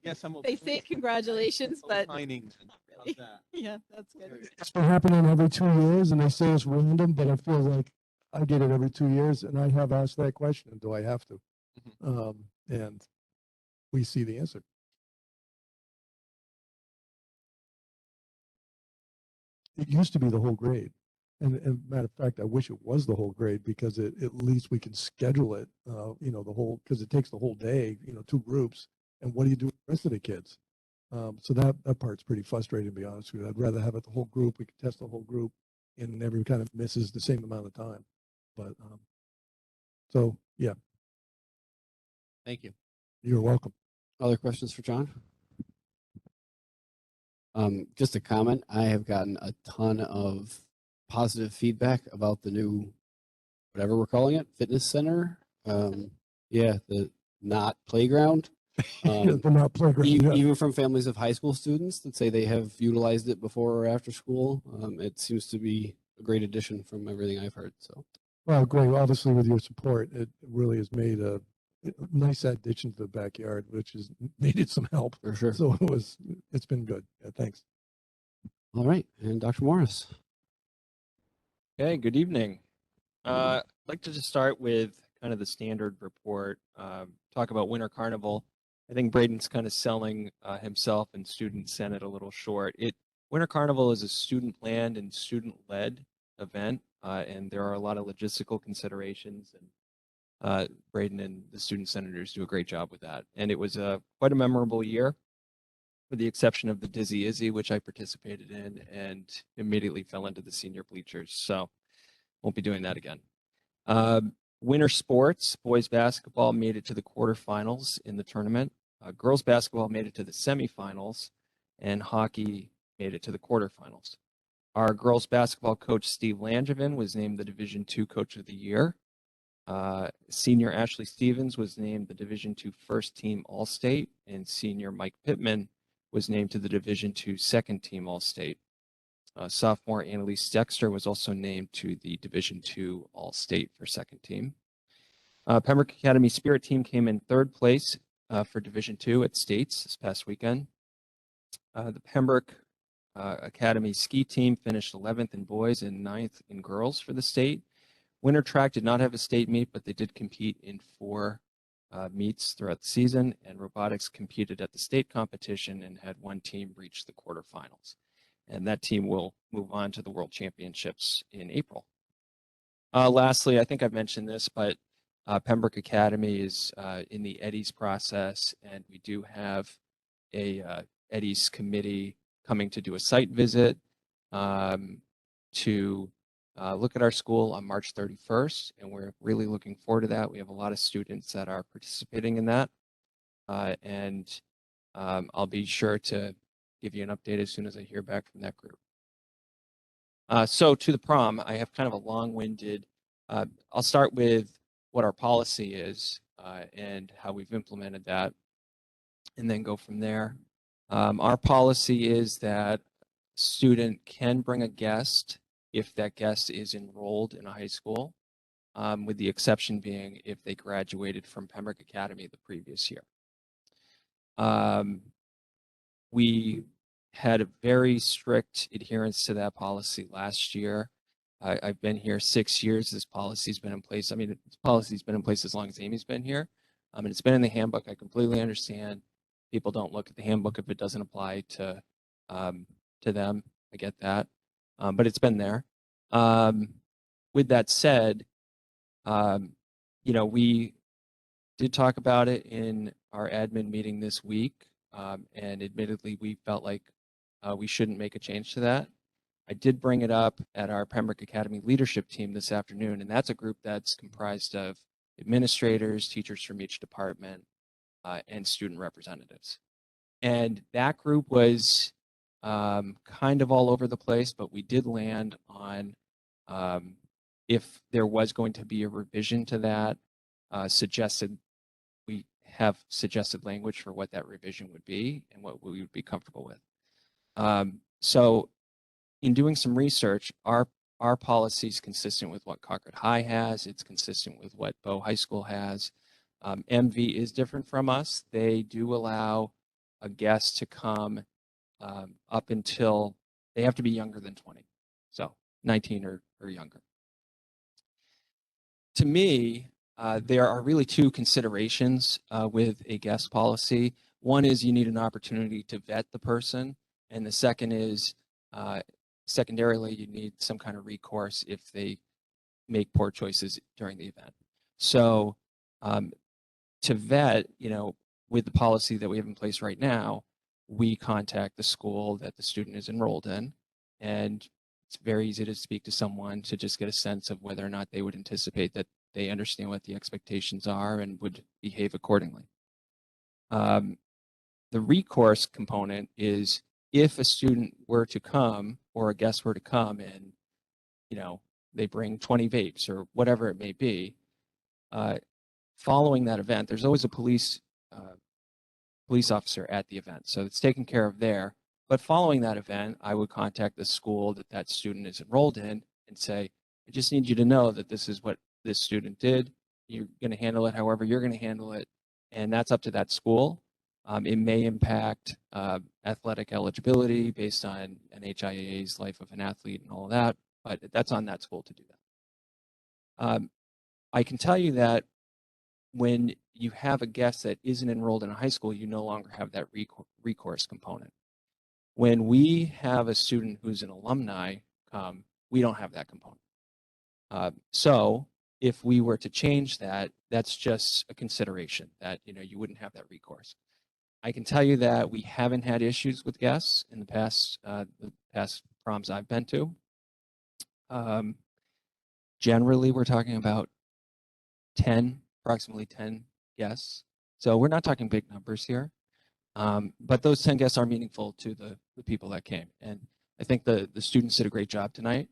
Yes,
They say congratulations, but
opining.
not really. Yeah, that's good.
It's been happening every 2 years, and they say it's random, but I feel like I get it every 2 years, and I have asked that question: do I have to? And we see the answer. It used to be the whole grade. And matter of fact, I wish it was the whole grade, because at least we can schedule it, the whole, because it takes the whole day, 2 groups. And what do you do with the rest of the kids? So that part's pretty frustrating, to be honest with you. I'd rather have it the whole group. We can test the whole group, and everyone kind of misses the same amount of time. But so, yeah.
Thank you.
You're welcome.
Other questions for John? Just a comment. I have gotten a ton of positive feedback about the new, whatever we're calling it, fitness center. Yeah, the not playground.
The not playground.
Even from families of high school students that say they have utilized it before or after school. It seems to be a great addition from everything I've heard. So,
well, great. Obviously, with your support, it really has made a nice addition to the backyard, which has needed some help.
For sure.
So it's been good. Yeah, thanks.
All right, and Dr. Morris.
Okay, good evening. I'd like to just start with kind of the standard report, talk about Winter Carnival. I think Braden's kind of selling himself and Student Senate a little short. Winter Carnival is a student-planned and student-led event, and there are a lot of logistical considerations, and Braden and the student senators do a great job with that. And it was quite a memorable year, with the exception of the Dizzy Izzy, which I participated in and immediately fell into the senior bleachers. So won't be doing that again. Winter sports, boys basketball made it to the quarterfinals in the tournament. Girls basketball made it to the semifinals, and hockey made it to the quarterfinals. Our girls basketball coach, Steve Langevin, was named the Division II Coach of the Year. Senior Ashley Stevens was named the Division II First Team All-State, and senior Mike Pittman was named to the Division II Second Team All-State. Sophomore Annalise Dexter was also named to the Division II All-State for second team. Pembroke Academy Spirit Team came in 3rd place for Division II at States this past weekend. The Pembroke Academy Ski Team finished 11th in boys and 9th in girls for the state. Winter track did not have a state meet, but they did compete in 4 meets throughout the season, and robotics competed at the state competition and had 1 team reach the quarterfinals. And that team will move on to the World Championships in April. Lastly, I think I've mentioned this, but Pembroke Academy is in the Eddies process, and we do have a Eddies committee coming to do a site visit to look at our school on March 31st, and we're really looking forward to that. We have a lot of students that are participating in that, and I'll be sure to give you an update as soon as I hear back from that group. So to the prom, I have kind of a long-winded, I'll start with what our policy is and how we've implemented that, and then go from there. Our policy is that student can bring a guest if that guest is enrolled in a high school, with the exception being if they graduated from Pembroke Academy the previous year. We had a very strict adherence to that policy last year. I've been here 6 years. This policy's been in place. I mean, this policy's been in place as long as Amy's been here. And it's been in the handbook. I completely understand people don't look at the handbook if it doesn't apply to them. I get that. But it's been there. With that said, you know, we did talk about it in our admin meeting this week. And admittedly, we felt like we shouldn't make a change to that. I did bring it up at our Pembroke Academy leadership team this afternoon, and that's a group that's comprised of administrators, teachers from each department, and student representatives. And that group was kind of all over the place, but we did land on if there was going to be a revision to that, we have suggested language for what that revision would be and what we would be comfortable with. So in doing some research, our policy is consistent with what Concord High has. It's consistent with what Bow High School has. MV is different from us. They do allow a guest to come up until they have to be younger than 20, so 19 or younger. To me, there are really two considerations with a guest policy. One is you need an opportunity to vet the person, and the second is secondarily, you need some kind of recourse if they make poor choices during the event. So to vet, you know, with the policy that we have in place right now, we contact the school that the student is enrolled in, and it's very easy to speak to someone to just get a sense of whether or not they would anticipate that they understand what the expectations are and would behave accordingly. The recourse component is if a student were to come or a guest were to come and, you know, they bring 20 vapes or whatever it may be, following that event, there's always a police officer at the event. So it's taken care of there. But following that event, I would contact the school that that student is enrolled in and say, I just need you to know that this is what this student did. You're going to handle it however you're going to handle it. And that's up to that school. It may impact athletic eligibility based on NHIAA's life of an athlete and all of that, but that's on that school to do that. I can tell you that when you have a guest that isn't enrolled in a high school, you no longer have that recourse component. When we have a student who's an alumni come, we don't have that component. So if we were to change that, that's just a consideration that, you know, you wouldn't have that recourse. I can tell you that we haven't had issues with guests in the past proms I've been to. Generally, we're talking about approximately 10 guests. So we're not talking big numbers here. But those 10 guests are meaningful to the people that came. And I think the students did a great job tonight.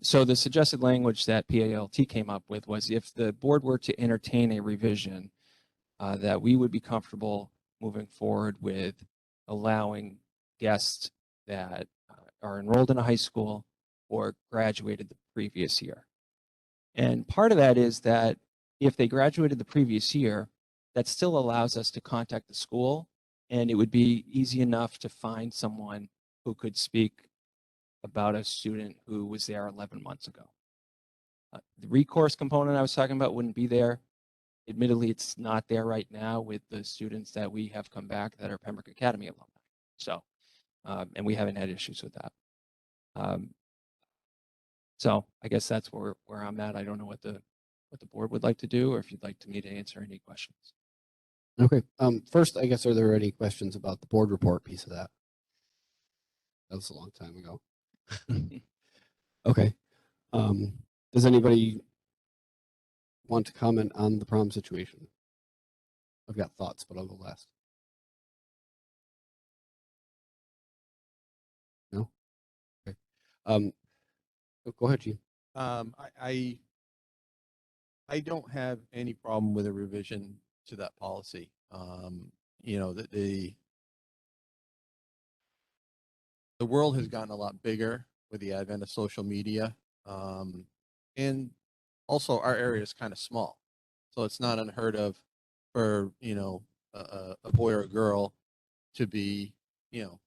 So the suggested language that PALT came up with was if the board were to entertain a revision, that we would be comfortable moving forward with allowing guests that are enrolled in a high school or graduated the previous year. And part of that is that if they graduated the previous year, that still allows us to contact the school, and it would be easy enough to find someone who could speak about a student who was there 11 months ago. The recourse component I was talking about wouldn't be there. Admittedly, it's not there right now with the students that we have come back that are Pembroke Academy alumni. So, and we haven't had issues with that. So I guess that's where I'm at. I don't know what the board would like to do, or if you'd like me to answer any questions.
Okay. First, I guess, are there any questions about the board report piece of that? That was a long time ago. Okay. Does anybody want to comment on the prom situation? I've got thoughts, but I'll go last. No? Okay. Go ahead, Gene.
I don't have any problem with a revision to that policy. You know, the world has gotten a lot bigger with the advent of social media. And also our area is kind of small. So it's not unheard of for, you know, a boy or a girl to be, you know,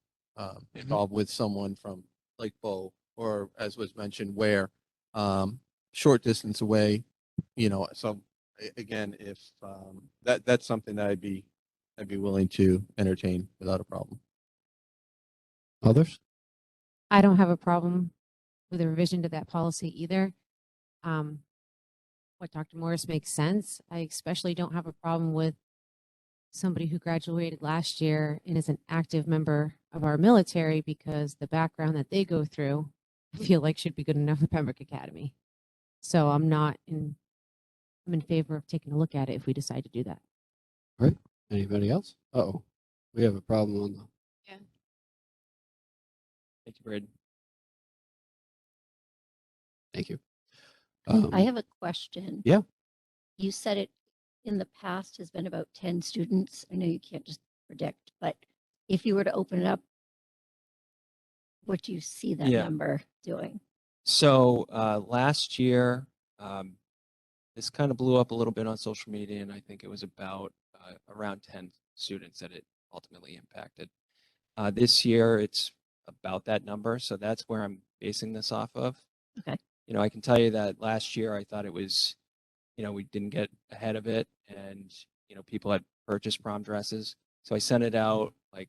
involved with someone from Lake Bow, or as was mentioned, where short distance away, you know. So again, if that's something that I'd be willing to entertain without a problem.
Others?
I don't have a problem with a revision to that policy either. What Dr. Morris makes sense. I especially don't have a problem with somebody who graduated last year and is an active member of our military, because the background that they go through, I feel like should be good enough for Pembroke Academy. So I'm in favor of taking a look at it if we decide to do that.
All right. Anybody else? Uh-oh. We have a problem on the.
Yeah.
Thank you, Braden.
Thank you.
I have a question.
Yeah.
You said it in the past has been about 10 students. I know you can't just predict, but if you were to open it up, what do you see that
Yeah.
number doing?
So last year, this kind of blew up a little bit on social media, and I think it was about around 10 students that it ultimately impacted. This year, it's about that number, so that's where I'm basing this off of.
Okay.
You know, I can tell you that last year I thought it was, you know, we didn't get ahead of it, and you know, people had purchased prom dresses, so I sent it out like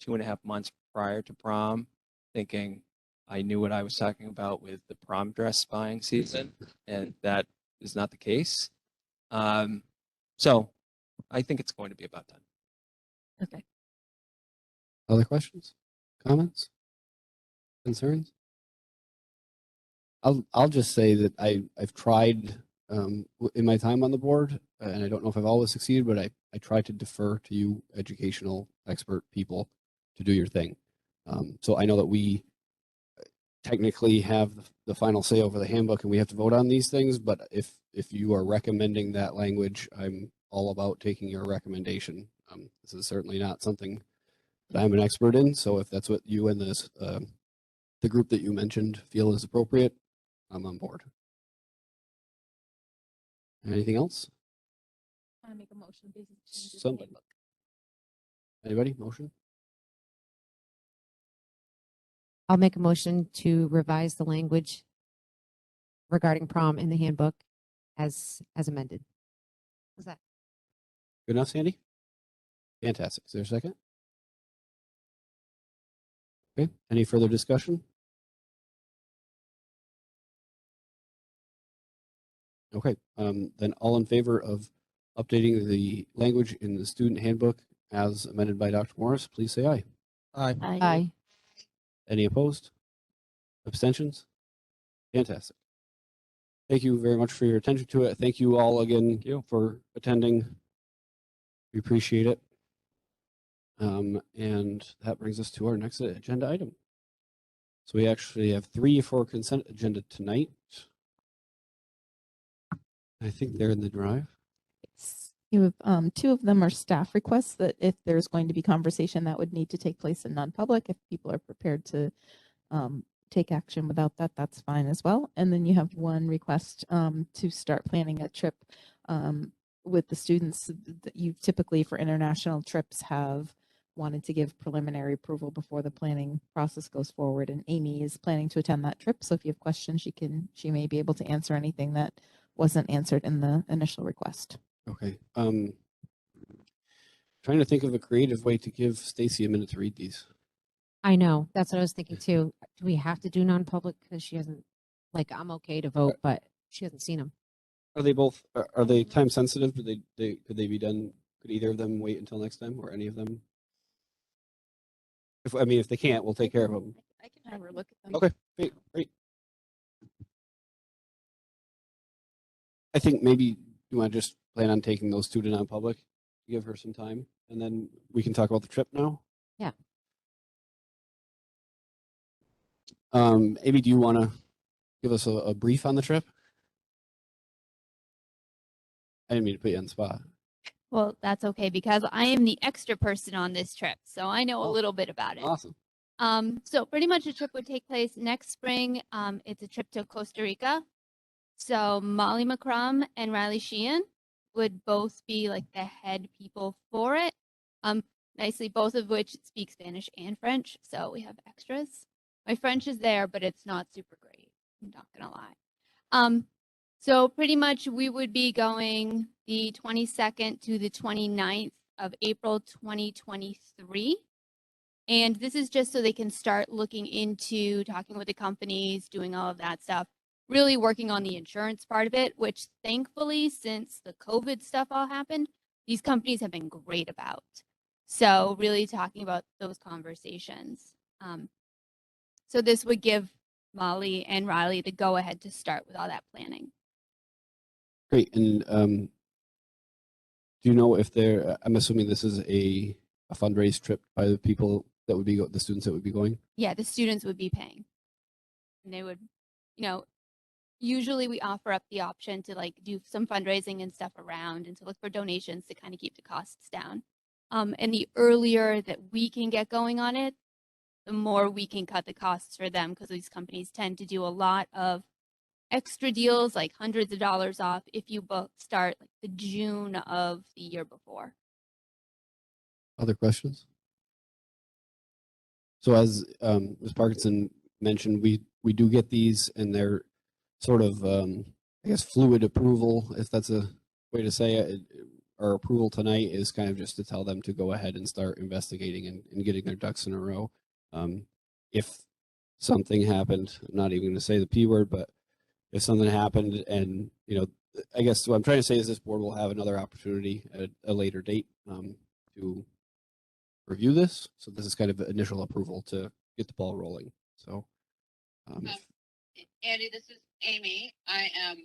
2.5 months prior to prom, thinking I knew what I was talking about with the prom dress buying season, and that is not the case. So I think it's going to be about 10.
Okay.
Other questions, comments, concerns? I'll just say that I've tried in my time on the board, and I don't know if I've always succeeded, but I try to defer to you educational expert people to do your thing. So I know that we technically have the final say over the handbook and we have to vote on these things, but if you are recommending that language, I'm all about taking your recommendation. This is certainly not something that I'm an expert in, so if that's what you and this the group that you mentioned feel is appropriate, I'm on board. Anything else?
I make a motion.
Somebody. Anybody? Motion?
I'll make a motion to revise the language regarding prom in the handbook as amended. Was that?
Good enough, Sandy? Fantastic. Is there a second? Okay. Any further discussion? Okay. Then all in favor of updating the language in the student handbook as amended by Dr. Morris, please say aye.
Aye.
Aye.
Any opposed? Abstentions? Fantastic. Thank you very much for your attention to it. Thank you all again for attending. We appreciate it. And that brings us to our next agenda item. So we actually have 3 for consent agenda tonight. I think they're in the drive.
You have 2 of them are staff requests that if there's going to be conversation that would need to take place in non-public, if people are prepared to take action without that, that's fine as well. And then you have 1 request to start planning a trip with the students that you typically for international trips have wanted to give preliminary approval before the planning process goes forward. And Amy is planning to attend that trip. So if you have questions, she may be able to answer anything that wasn't answered in the initial request.
Okay. Trying to think of a creative way to give Stacy a minute to read these.
I know. That's what I was thinking too. Do we have to do non-public because she hasn't, like, I'm okay to vote, but she hasn't seen them.
Are they both, are they time sensitive? Could they be done? Could either of them wait until next time or any of them? If they can't, we'll take care of them.
I can have her look at them.
Okay, great. I think maybe you want to just plan on taking those two to non-public, give her some time, and then we can talk about the trip now.
Yeah.
Amy, do you want to give us a brief on the trip? I didn't mean to put you on the spot.
Well, that's okay because I am the extra person on this trip, so I know a little bit about it.
Awesome.
So pretty much the trip would take place next spring. It's a trip to Costa Rica. So Molly McCrum and Riley Sheehan would both be like the head people for it. Nicely, both of which speak Spanish and French, so we have extras. My French is there, but it's not super great. I'm not gonna lie. So pretty much we would be going the 22nd to the 29th of April 2023. And this is just so they can start looking into talking with the companies, doing all of that stuff, really working on the insurance part of it, which thankfully, since the COVID stuff all happened, these companies have been great about. So really talking about those conversations. So this would give Molly and Riley the go ahead to start with all that planning.
Great. And do you know if they're, I'm assuming this is a fundraise trip by the people that would be, the students that would be going?
Yeah, the students would be paying. And they would, usually we offer up the option to like do some fundraising and stuff around and to look for donations to kind of keep the costs down. And the earlier that we can get going on it, the more we can cut the costs for them because these companies tend to do a lot of extra deals, like hundreds of dollars off if you start like the June of the year before.
Other questions? So as Ms. Parkinson mentioned, we do get these and they're sort of, I guess, fluid approval, if that's a way to say it. Our approval tonight is kind of just to tell them to go ahead and start investigating and getting their ducks in a row. If something happened, I'm not even going to say the P word, but if something happened and, I guess what I'm trying to say is this board will have another opportunity at a later date to review this. So this is kind of initial approval to get the ball rolling. So,
Andy, this is Amy. I am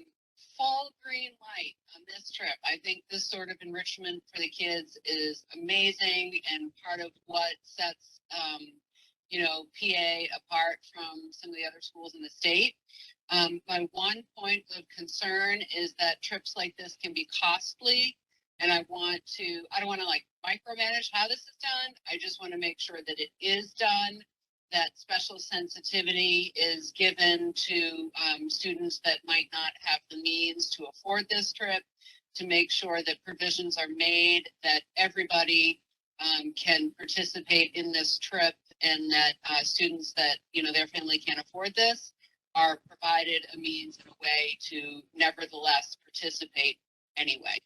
full green light on this trip. I think this sort of enrichment for the kids is amazing and part of what sets, PA apart from some of the other schools in the state. My one point of concern is that trips like this can be costly. And I don't want to like micromanage how this is done. I just want to make sure that it is done, that special sensitivity is given to students that might not have the means to afford this trip, to make sure that provisions are made, that everybody can participate in this trip, and that students that, their family can't afford this are provided a means and a way to nevertheless participate anyway.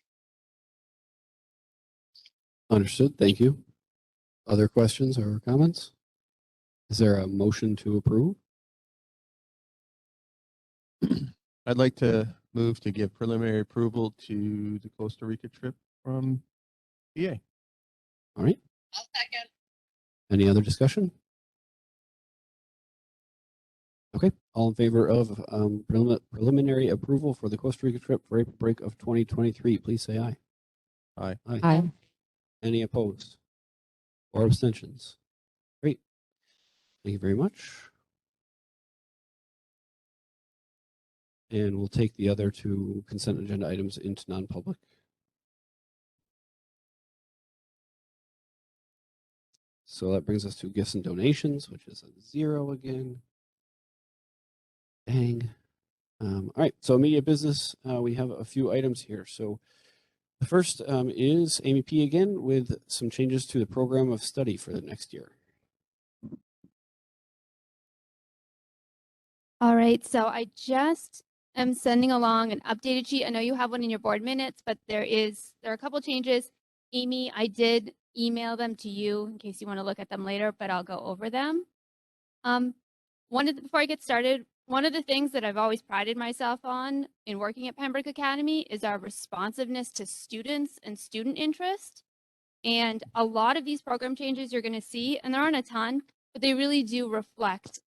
understood. Thank you. Other questions or comments? Is there a motion to approve?
I'd like to move to give preliminary approval to the Costa Rica trip from PA.
All right.
I'll second.
Any other discussion? Okay. All in favor of preliminary approval for the Costa Rica trip for April break of 2023, please say aye.
Aye.
Aye.
Aye.
Any opposed or abstentions? Great. Thank you very much. And we'll take the other two consent agenda items into non-public. So that brings us to gifts and donations, which is a 0 again. Dang. All right, so immediate business, we have a few items here. So the first is Amy P. again with some changes to the program of study for the next year.
All right, so I just am sending along an updated sheet. I know you have one in your board minutes, but there are a couple changes. Amy, I did email them to you in case you want to look at them later, but I'll go over them. Before I get started, one of the things that I've always prided myself on in working at Pembroke Academy is our responsiveness to students and student interest. And a lot of these program changes you're going to see, and there aren't a ton, but they really do reflect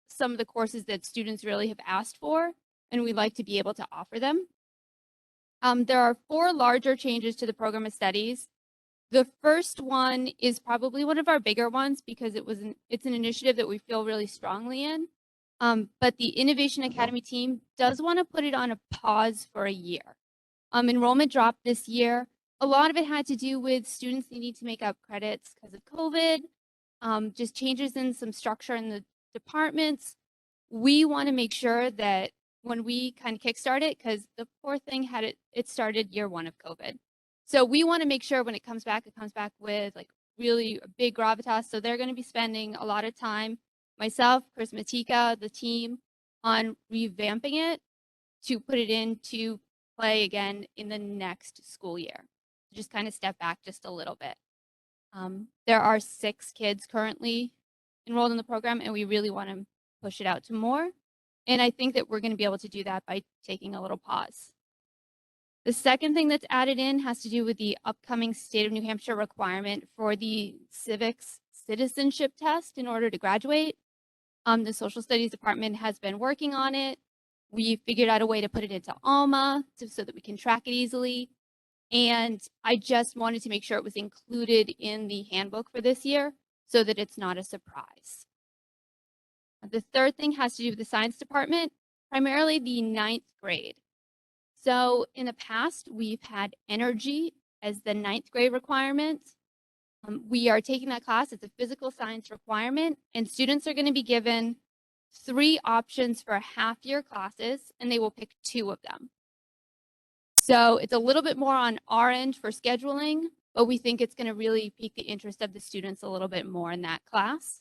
some of the courses that students really have asked for, and we like to be able to offer them. There are 4 larger changes to the program of studies. The first one is probably one of our bigger ones because it's an initiative that we feel really strongly in. But the Innovation Academy team does want to put it on a pause for a year. Enrollment dropped this year. A lot of it had to do with students needing to make up credits because of COVID, just changes in some structure in the departments. We want to make sure that when we kind of kickstart it, because the poor thing had it started year 1 of COVID. So we want to make sure when it comes back with like really a big gravitas. So they're going to be spending a lot of time, myself, Chris Matika, the team, on revamping it to put it into play again in the next school year. Just kind of step back just a little bit. There are 6 kids currently enrolled in the program, and we really want to push it out to more. And I think that we're going to be able to do that by taking a little pause. The second thing that's added in has to do with the upcoming state of New Hampshire requirement for the civics citizenship test in order to graduate. The social studies department has been working on it. We figured out a way to put it into Alma so that we can track it easily. And I just wanted to make sure it was included in the handbook for this year so that it's not a surprise. The third thing has to do with the science department, primarily the 9th grade. So in the past, we've had energy as the 9th grade requirement. We are taking that class. It's a physical science requirement, and students are going to be given 3 options for half-year classes, and they will pick 2 of them. So it's a little bit more on our end for scheduling, but we think it's going to really pique the interest of the students a little bit more in that class.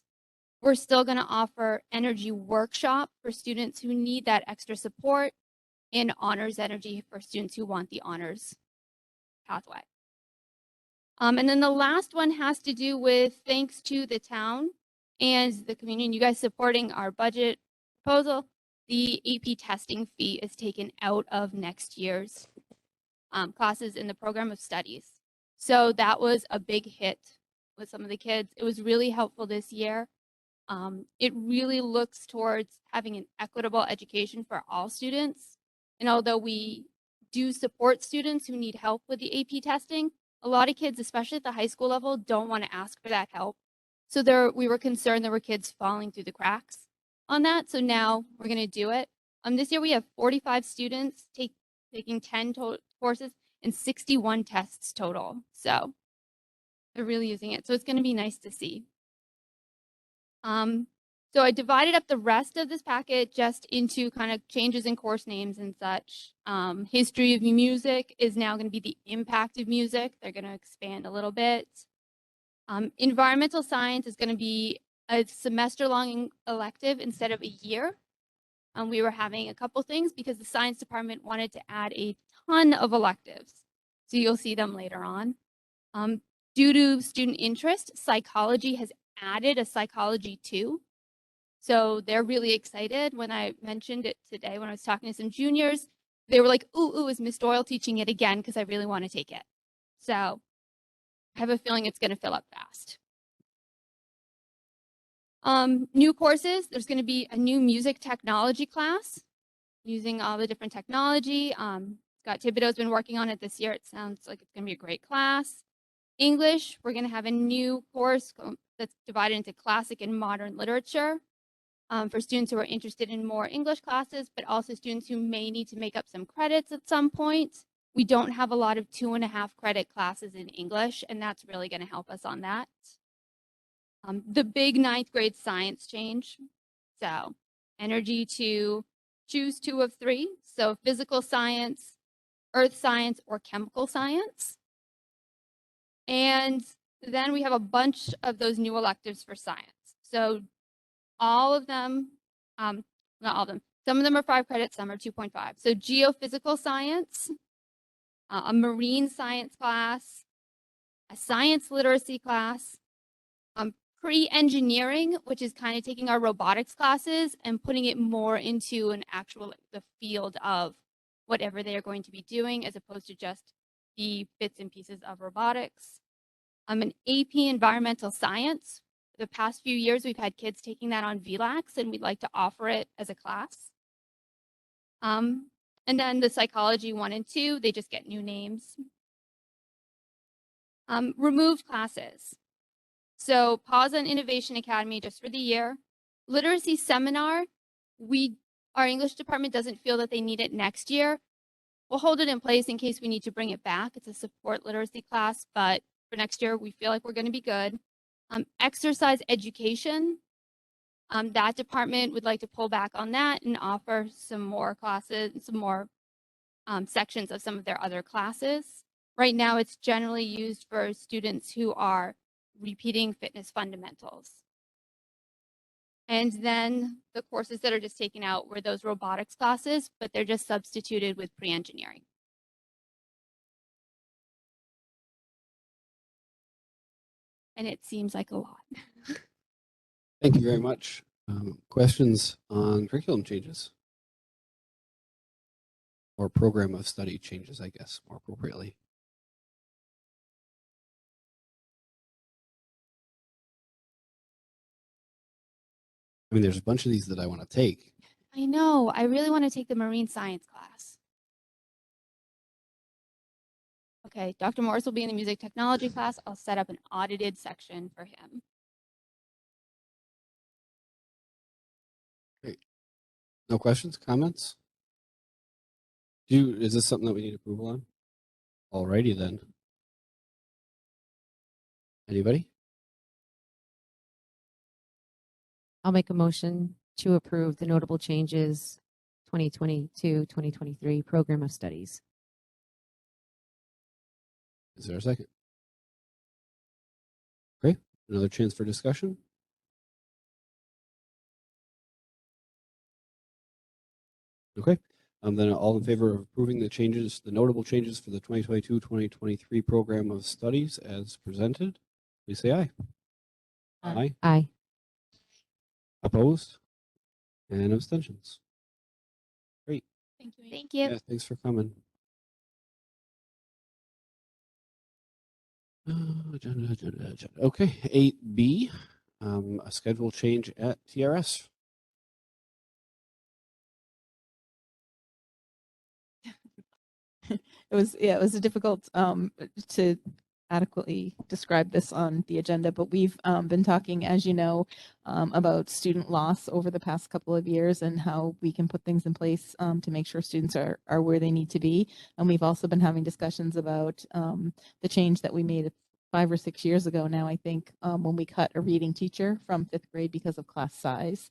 We're still going to offer energy workshop for students who need that extra support, and honors energy for students who want the honors pathway. And then the last one has to do with thanks to the town and the community and you guys supporting our budget proposal, the AP testing fee is taken out of next year's classes in the program of studies. So that was a big hit with some of the kids. It was really helpful this year. It really looks towards having an equitable education for all students. And although we do support students who need help with the AP testing, a lot of kids, especially at the high school level, don't want to ask for that help. So we were concerned there were kids falling through the cracks on that. So now we're going to do it. This year we have 45 students taking 10 courses and 61 tests total. So they're really using it. So it's going to be nice to see. So I divided up the rest of this packet just into kind of changes in course names and such. History of music is now going to be the impact of music. They're going to expand a little bit. Environmental science is going to be a semester-long elective instead of a year. We were having a couple things because the science department wanted to add a ton of electives. So you'll see them later on. Due to student interest, psychology has added a psychology 2. So they're really excited. When I mentioned it today, when I was talking to some juniors, they were like, ooh, is Miss Doyle teaching it again? Because I really want to take it. So I have a feeling it's going to fill up fast. New courses, there's going to be a new music technology class using all the different technology. Scott Thibodeau's been working on it this year. It sounds like it's going to be a great class. English, we're going to have a new course that's divided into classic and modern literature for students who are interested in more English classes, but also students who may need to make up some credits at some point. We don't have a lot of 2.5 credit classes in English, and that's really going to help us on that. The big 9th grade science change. So energy to choose 2 of 3. So physical science, earth science, or chemical science. And then we have a bunch of those new electives for science. So all of them, not all of them, some of them are 5 credits, some are 2.5. So geophysical science, a marine science class, a science literacy class, pre-engineering, which is kind of taking our robotics classes and putting it more into an actual, the field of whatever they are going to be doing as opposed to just the bits and pieces of robotics. An AP environmental science. The past few years, we've had kids taking that on VLAX, and we'd like to offer it as a class. And then the psychology 1 and 2, they just get new names. Remove classes. So pause on Innovation Academy just for the year. Literacy seminar, our English department doesn't feel that they need it next year. We'll hold it in place in case we need to bring it back. It's a support literacy class, but for next year, we feel like we're going to be good. Exercise education, that department would like to pull back on that and offer some more classes, some more sections of some of their other classes. Right now, it's generally used for students who are repeating fitness fundamentals. And then the courses that are just taken out were those robotics classes, but they're just substituted with pre-engineering. And it seems like a lot.
Thank you very much. Questions on curriculum changes? Or program of study changes, I guess, more appropriately. I mean, there's a bunch of these that I want to take.
I know. I really want to take the marine science class. Okay, Dr. Morris will be in the music technology class. I'll set up an audited section for him.
Great. No questions, comments? Is this something that we need approval on? Alrighty then. Anybody?
I'll make a motion to approve the notable changes 2022-2023 program of studies.
Is there a second? Great. Another chance for discussion? Okay. Then all in favor of approving the changes, the notable changes for the 2022-2023 program of studies as presented, please say aye. Aye.
Aye.
Opposed? And abstentions. Great.
Thank you. Thank you.
Yeah, thanks for coming. Agenda. Okay, 8B, a schedule change at TRS.
It was a difficult to adequately describe this on the agenda, but we've been talking, as you know, about student loss over the past couple of years and how we can put things in place to make sure students are where they need to be. And we've also been having discussions about the change that we made 5 or 6 years ago now, I think, when we cut a reading teacher from 5th grade because of class size.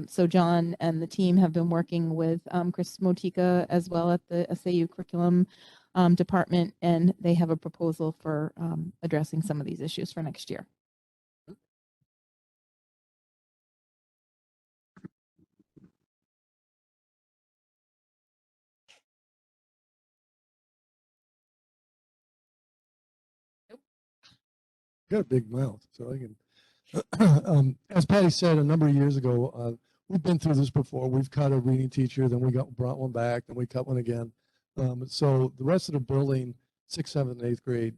So John and the team have been working with Chris Motika as well at the SAU curriculum department, and they have a proposal for addressing some of these issues for next year.
Got a big mouth, so I can. As Patty said a number of years ago, we've been through this before. We've cut a reading teacher, then we brought one back, then we cut one again. So the rest of the building, 6th, 7th, and 8th grade,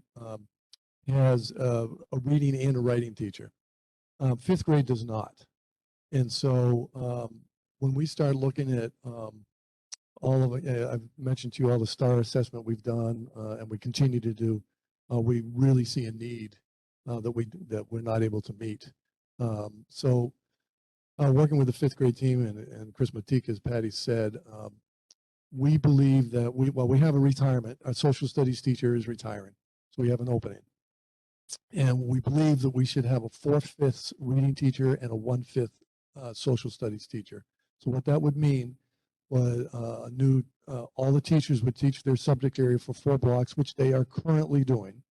has a reading and a writing teacher. 5th grade does not. And so when we start looking at all of it, I've mentioned to you all the STAR assessment we've done, and we continue to do. We really see a need that we're not able to meet. So working with the 5th grade team and Chris Matika, as Patty said, we believe that we have a retirement. Our social studies teacher is retiring, so we have an opening. And we believe that we should have a 4/5 reading teacher and a 1/5 social studies teacher. So what that would mean was all the teachers would teach their subject area for 4 blocks, which they are currently doing.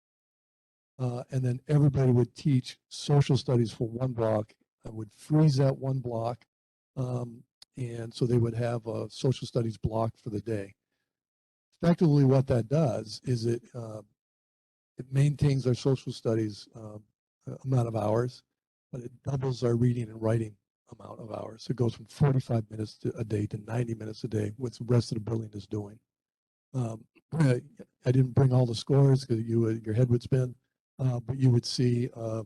And then everybody would teach social studies for 1 block. I would freeze that 1 block. And so they would have a social studies block for the day. Effectively, what that does is it maintains our social studies amount of hours, but it doubles our reading and writing amount of hours. So it goes from 45 minutes a day to 90 minutes a day, what the rest of the building is doing. I didn't bring all the scores because your head would spin. But you would see a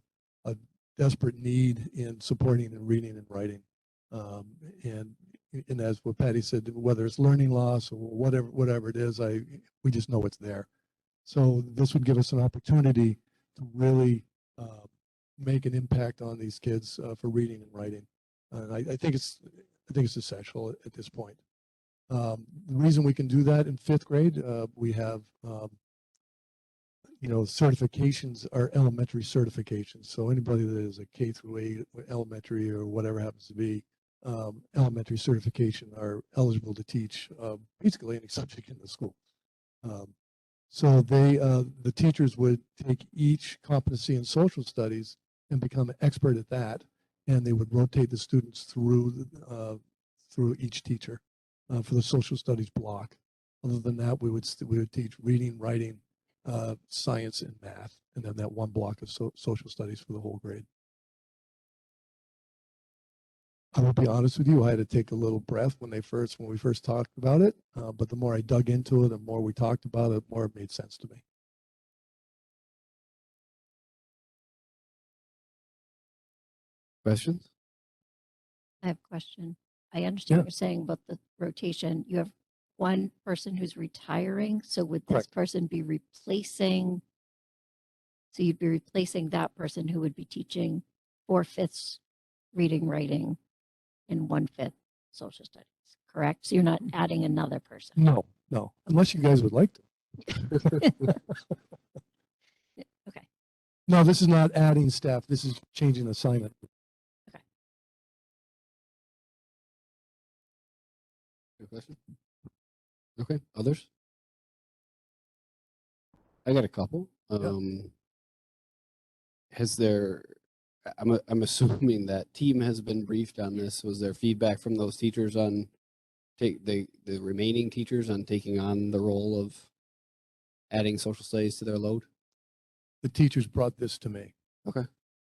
desperate need in supporting and reading and writing. And and as what Patty said, whether it's learning loss or whatever it is, we just know it's there. So this would give us an opportunity to really make an impact on these kids for reading and writing. And I think it's essential at this point. The reason we can do that in 5th grade, we have certifications are elementary certifications. So anybody that is a K through 8 elementary or whatever happens to be elementary certification are eligible to teach basically any subject in the school. So the teachers would take each competency in social studies and become an expert at that, and they would rotate the students through each teacher for the social studies block. Other than that, we would teach reading, writing, science, and math, and then that one block of social studies for the whole grade. I will be honest with you, I had to take a little breath when we first talked about it, but the more I dug into it, the more we talked about it, the more it made sense to me.
Questions?
I have a question. I understand
Yeah.
what you're saying about the rotation. You have one person who's retiring. So would this
Correct.
person be replacing? So you'd be replacing that person who would be teaching 4/5 reading, writing, and 1/5 social studies, correct? So you're not adding another person.
No, unless you guys would like to.
Okay.
No, this is not adding staff. This is changing assignment.
Good question. Okay, others? I got a couple. Has there, I'm assuming that team has been briefed on this. Was there feedback from those teachers on the remaining teachers on taking on the role of adding social studies to their load?
The teachers brought this to me.
Okay.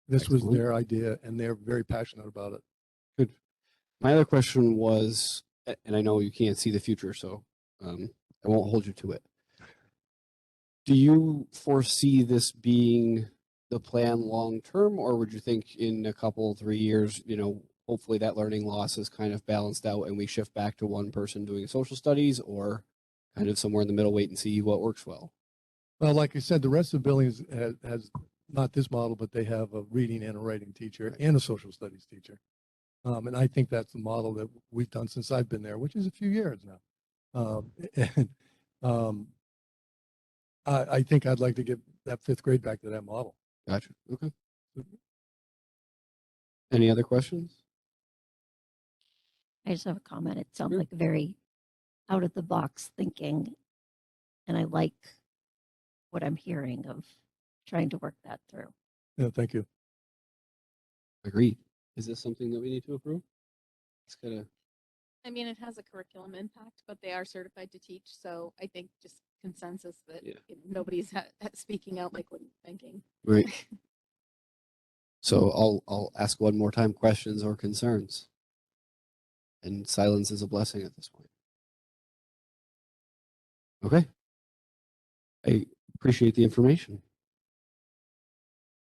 This was
Excellent.
their idea, and they're very passionate about it.
Good. My other question was, and I know you can't see the future, so I won't hold you to it. Do you foresee this being the plan long term, or would you think in a couple, 3 years, hopefully that learning loss is kind of balanced out and we shift back to one person doing social studies, or kind of somewhere in the middle, wait and see what works well?
Well, like I said, the rest of the buildings has not this model, but they have a reading and a writing teacher and a social studies teacher. And I think that's the model that we've done since I've been there, which is a few years now. I think I'd like to get that 5th grade back to that model.
Gotcha. Okay. Any other questions?
I just have a comment. It sounds like very out of the box thinking, and I like what I'm hearing of trying to work that through.
Yeah, thank you.
Agreed. Is this something that we need to approve? It's kind of.
I mean, it has a curriculum impact, but they are certified to teach. So I think just consensus that nobody's speaking out like what you're thinking.
Right. So I'll ask one more time, questions or concerns? And silence is a blessing at this point. Okay. I appreciate the information.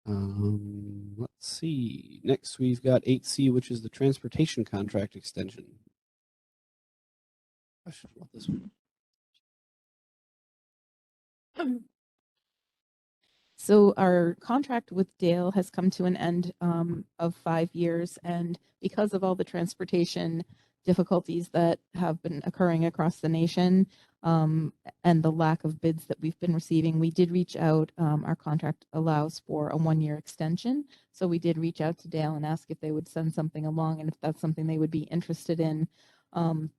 Let's see. Next, we've got 8C, which is the transportation contract extension. Question about this one.
So our contract with Dale has come to an end of 5 years, and because of all the transportation difficulties that have been occurring across the nation and the lack of bids that we've been receiving, we did reach out. Our contract allows for a 1-year extension, so we did reach out to Dale and ask if they would send something along and if that's something they would be interested in,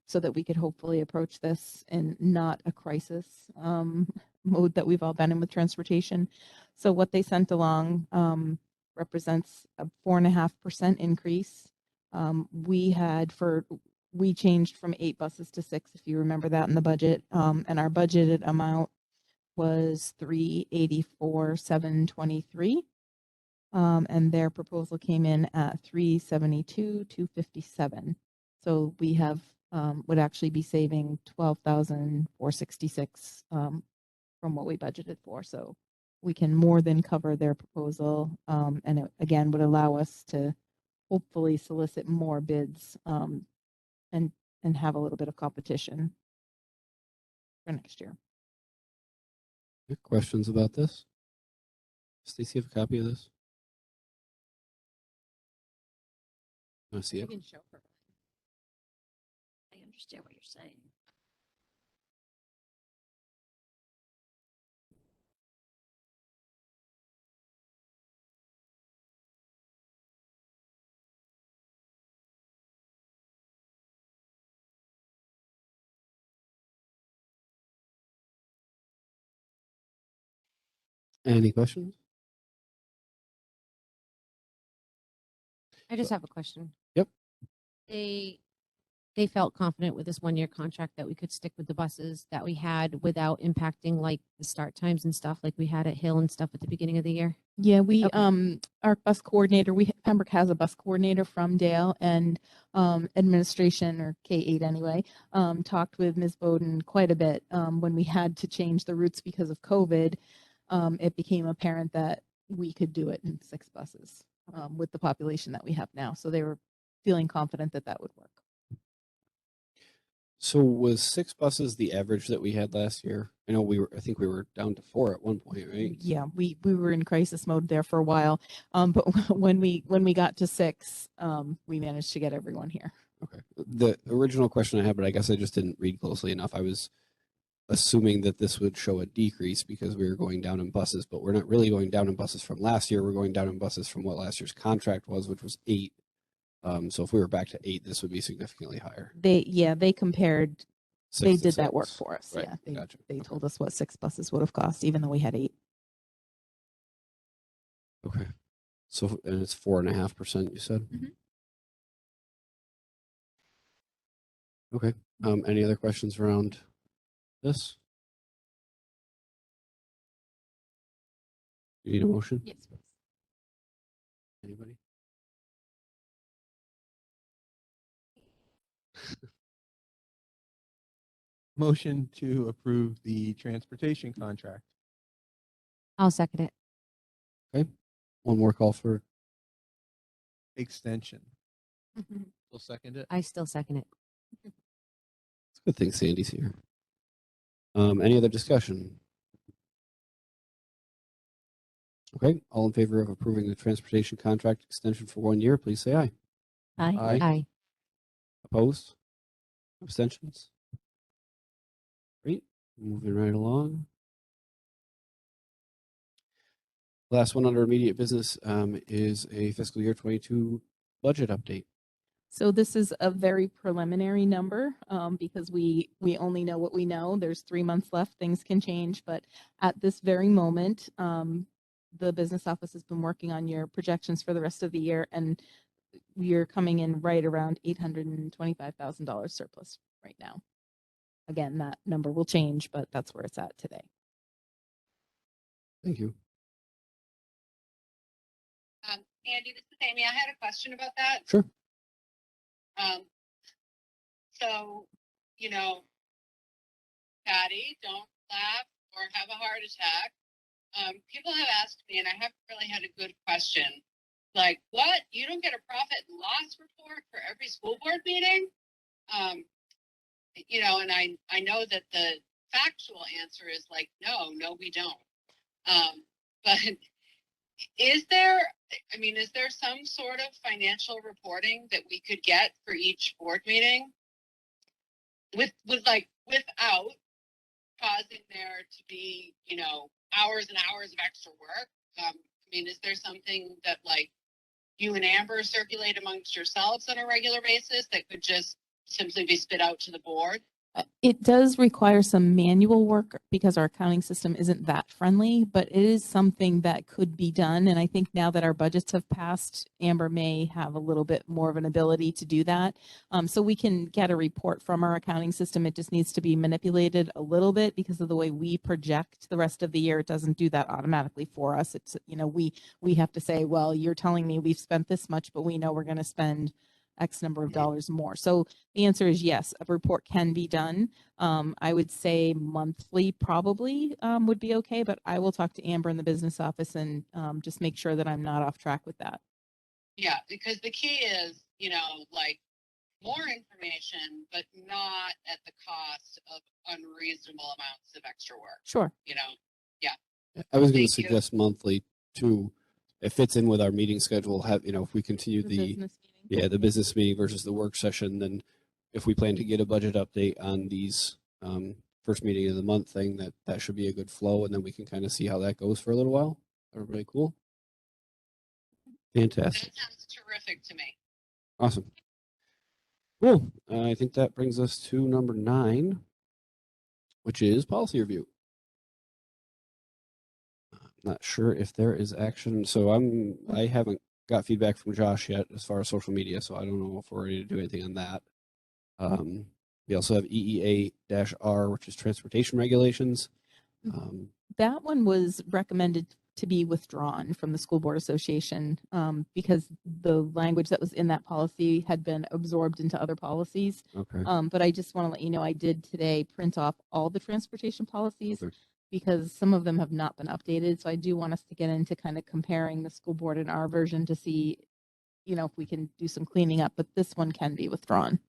so that we could hopefully approach this in not a crisis mode that we've all been in with transportation. So what they sent along represents a 4.5% increase. We changed from 8 buses to 6, if you remember that in the budget. And our budgeted amount was $384,723. And their proposal came in at $372,257. So we have would actually be saving $12,466 from what we budgeted for. So we can more than cover their proposal, and it again would allow us to hopefully solicit more bids and have a little bit of competition for next year.
Questions about this? Stacy, have a copy of this? Want to see
You
it?
can show her. I understand what you're saying.
Any questions?
I just have a question.
Yep.
They felt confident with this 1-year contract that we could stick with the buses that we had without impacting like the start times and stuff like we had at Hill and stuff at the beginning of the year.
Yeah, we
Okay.
our bus coordinator, Pembroke has a bus coordinator from Dale, and administration, or K8 anyway, talked with Ms. Bowden quite a bit when we had to change the routes because of COVID. It became apparent that we could do it in 6 buses with the population that we have now. So they were feeling confident that that would work.
So was 6 buses the average that we had last year? I know I think we were down to 4 at one point, right?
Yeah, we were in crisis mode there for a while. But when we got to 6, we managed to get everyone here.
Okay. The original question I had, but I guess I just didn't read closely enough. I was assuming that this would show a decrease because we were going down in buses, but we're not really going down in buses from last year. We're going down in buses from what last year's contract was, which was 8. So if we were back to 8, this would be significantly higher.
They compared.
6
They
to
did that work
6.
for us.
Right.
Yeah,
Gotcha.
they told us what 6 buses would have cost, even though we had 8.
Okay. So, and it's 4.5%, you said?
Mhm.
Okay. Any other questions around this? You need a motion?
Yes, please.
Anybody?
Motion to approve the transportation contract.
I'll second it.
Okay. One more call for
Extension. We'll second it.
I still second it.
It's a good thing Sandy's here. Any other discussion? Okay. All in favor of approving the transportation contract extension for 1 year, please say aye.
Aye.
Aye.
Opposed? Abstentions? Great. Moving right along. Last one under immediate business is a fiscal year 22 budget update.
So this is a very preliminary number because we only know what we know. There's 3 months left. Things can change, but at this very moment, the business office has been working on your projections for the rest of the year, and we're coming in right around $825,000 surplus right now. Again, that number will change, but that's where it's at today.
Thank you.
Andy, this is Amy. I had a question about that.
Sure.
So, Patty, don't laugh or have a heart attack. People have asked me, and I haven't really had a good question. Like, what? You don't get a profit and loss report for every school board meeting? And I know that the factual answer is like, no, we don't. But is there some sort of financial reporting that we could get for each board meeting without causing there to be, hours and hours of extra work? Is there something that you and Amber circulate amongst yourselves on a regular basis that could just simply be spit out to the board?
It does require some manual work because our accounting system isn't that friendly, but it is something that could be done. And I think now that our budgets have passed, Amber may have a little bit more of an ability to do that. So we can get a report from our accounting system. It just needs to be manipulated a little bit because of the way we project the rest of the year. It doesn't do that automatically for us. It's, we have to say, well, you're telling me we've spent this much, but we know we're going to spend X number of dollars more. So the answer is yes, a report can be done. I would say monthly probably would be okay, but I will talk to Amber in the business office and just make sure that I'm not off track with that.
Yeah, because the key is, more information information, but not at the cost of unreasonable amounts of extra work.
Sure.
You know, yeah.
I was going to
Thank you.
suggest monthly too. It fits in with our meeting schedule. Have, if we continue
The
the
business meeting.
yeah, the business meeting versus the work session, then if we plan to get a budget update on these first meeting of the month thing, that should be a good flow, and then we can kind of see how that goes for a little while. Everybody cool? Fantastic.
That sounds terrific to me.
Awesome. Cool. I think that brings us to number 9, which is policy review. Not sure if there is action. So I haven't got feedback from Josh yet as far as social media, so I don't know if we're ready to do anything on that. We also have EEA-R, which is transportation regulations.
That one was recommended to be withdrawn from the School Board Association because the language that was in that policy had been absorbed into other policies.
Okay.
But I just want to let you know, I did today print off all the transportation policies
Okay.
because some of them have not been updated. So I do want us to get into kind of comparing the school board and our version to see, if we can do some cleaning up, but this one can be withdrawn.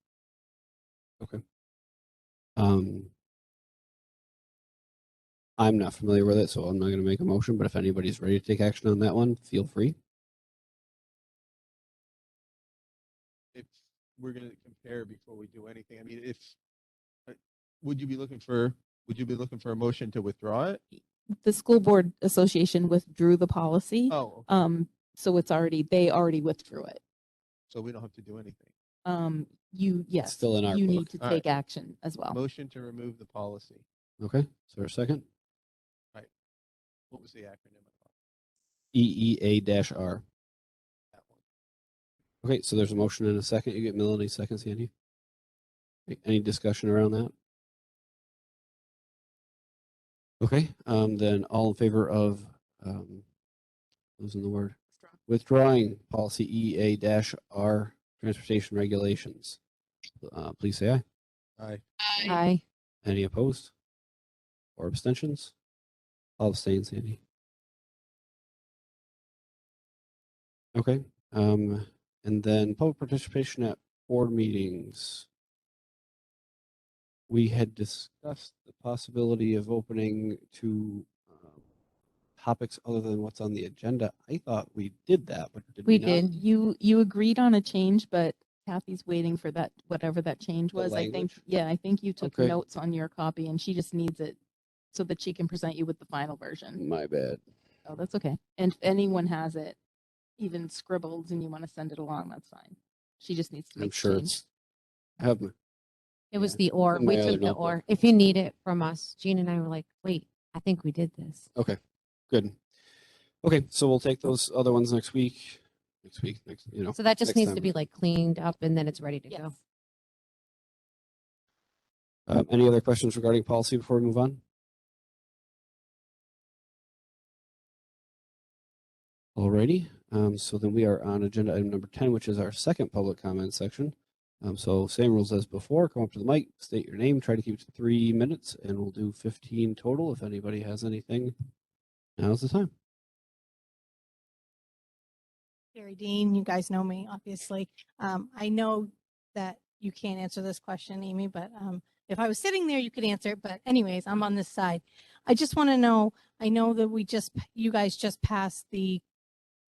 Okay. I'm not familiar with it, so I'm not going to make a motion, but if anybody's ready to take action on that one, feel free.
If we're going to compare before we do anything, I mean, would you be looking for a motion to withdraw it?
The School Board Association withdrew the policy.
Oh, okay.
So they already withdrew it.
So we don't have to do anything.
Yes,
still in our
you
book.
need to
All
take
right.
action as well.
Motion to remove the policy.
Okay. Is there a second?
Right. What was the acronym?
EEA-R.
That one.
Okay, so there's a motion and a second. You get Melanie second, Sandy. Any discussion around that? Okay, then all in favor of losing the word withdrawing policy EEA-R transportation regulations. Please say aye.
Aye.
Aye.
Any opposed or abstentions? I'll abstain, Sandy. Okay. And then public participation at board meetings. We had discussed the possibility of opening to topics other than what's on the agenda. I thought we did that, but did we not?
did.
You agreed on a change, but Kathy's waiting for that, whatever that change
The
was.
language?
I think you took
Okay.
notes on your copy and she just needs it so that she can present you with the final version.
My bad.
Oh, that's okay. And if anyone has it, even scribbled, and you want to send it along, that's fine. She just needs to make
I'm
the
sure
change.
it's. I have my,
It was
Yeah,
the or.
in my
We
other
took the
notebook.
or. If you need it from us, Jean and I were like, wait, I think we did this.
Okay, good. Okay, so we'll take those other ones next week. Next,
So that just
next
needs
time.
to be like cleaned up and then it's ready to go.
Yes.
Any other questions regarding policy before we move on? Alrighty, so then we are on agenda item number 10, which is our second public comment section. So same rules as before, come up to the mic, state your name, try to keep it to 3 minutes, and we'll do 15 total. If anybody has anything, now's the time.
Gary Dean, you guys know me, obviously. I know that you can't answer this question, Amy, but if I was sitting there, you could answer. But anyways, I'm on this side. I just want to know, I know that you guys just passed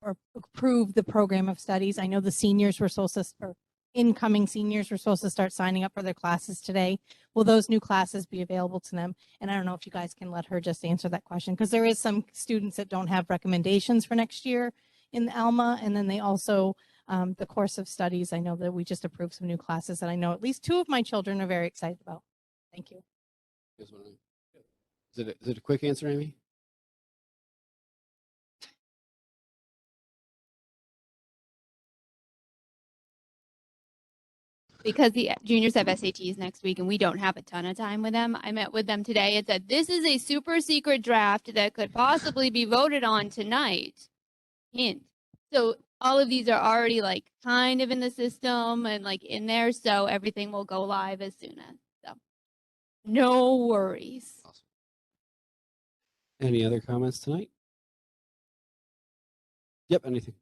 or approved the program of studies. I know the seniors were supposed to, or incoming seniors were supposed to start signing up for their classes today. Will those new classes be available to them? And I don't know if you guys can let her just answer that question, because there is some students that don't have recommendations for next year in the ALMA. And then they also, the course of studies, I know that we just approved some new classes that I know at least 2 of my children are very excited about. Thank you.
Is it a quick answer, Amy?
Because the juniors have SATs next week and we don't have a ton of time with them. I met with them today and said, this is a super secret draft that could possibly be voted on tonight. Hint. So all of these are already like kind of in the system and like in there. So everything will go live as soon as. So no worries.
Awesome. Any other comments tonight? Yep, anything.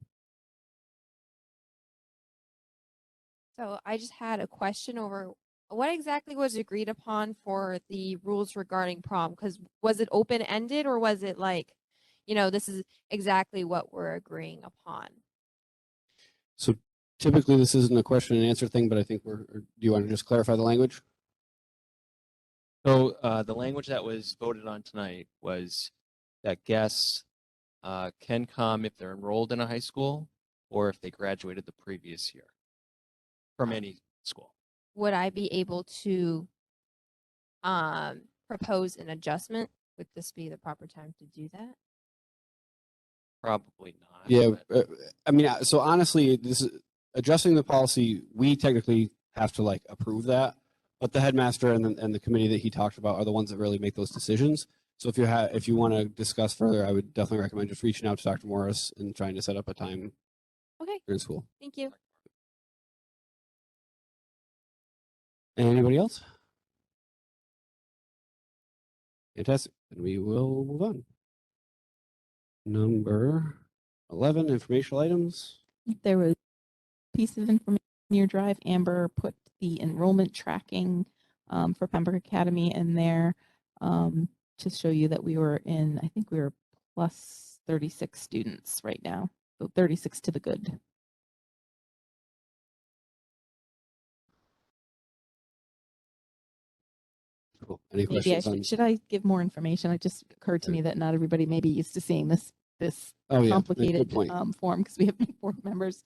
So I just had a question over what exactly was agreed upon for the rules regarding prom? Because was it open ended or was it like, this is exactly what we're agreeing upon?
So typically this isn't a question and answer thing, but I think do you want to just clarify the language?
So the language that was voted on tonight was that guests can come if they're enrolled in a high school or if they graduated the previous year from any school.
Would I be able to propose an adjustment? Would this be the proper time to do that?
Probably not.
Yeah, I mean, so honestly, this is adjusting the policy. We technically have to like approve that, but the headmaster and the committee that he talked about are the ones that really make those decisions. So if you want to discuss further, I would definitely recommend just reaching out to Dr. Morris and trying to set up a time.
Okay.
During school.
Thank you.
Anybody else? Fantastic. And we will move on. Number 11, informational items.
There was a piece of information in your drive. Amber put the enrollment tracking for Pembroke Academy in there to show you that I think we were plus 36 students right now. So 36 to the good.
Cool. Any
Maybe
questions?
should I give more information? It just occurred to me that not everybody may be used to seeing this
Oh, yeah.
complicated
Good point.
form because we have new board members.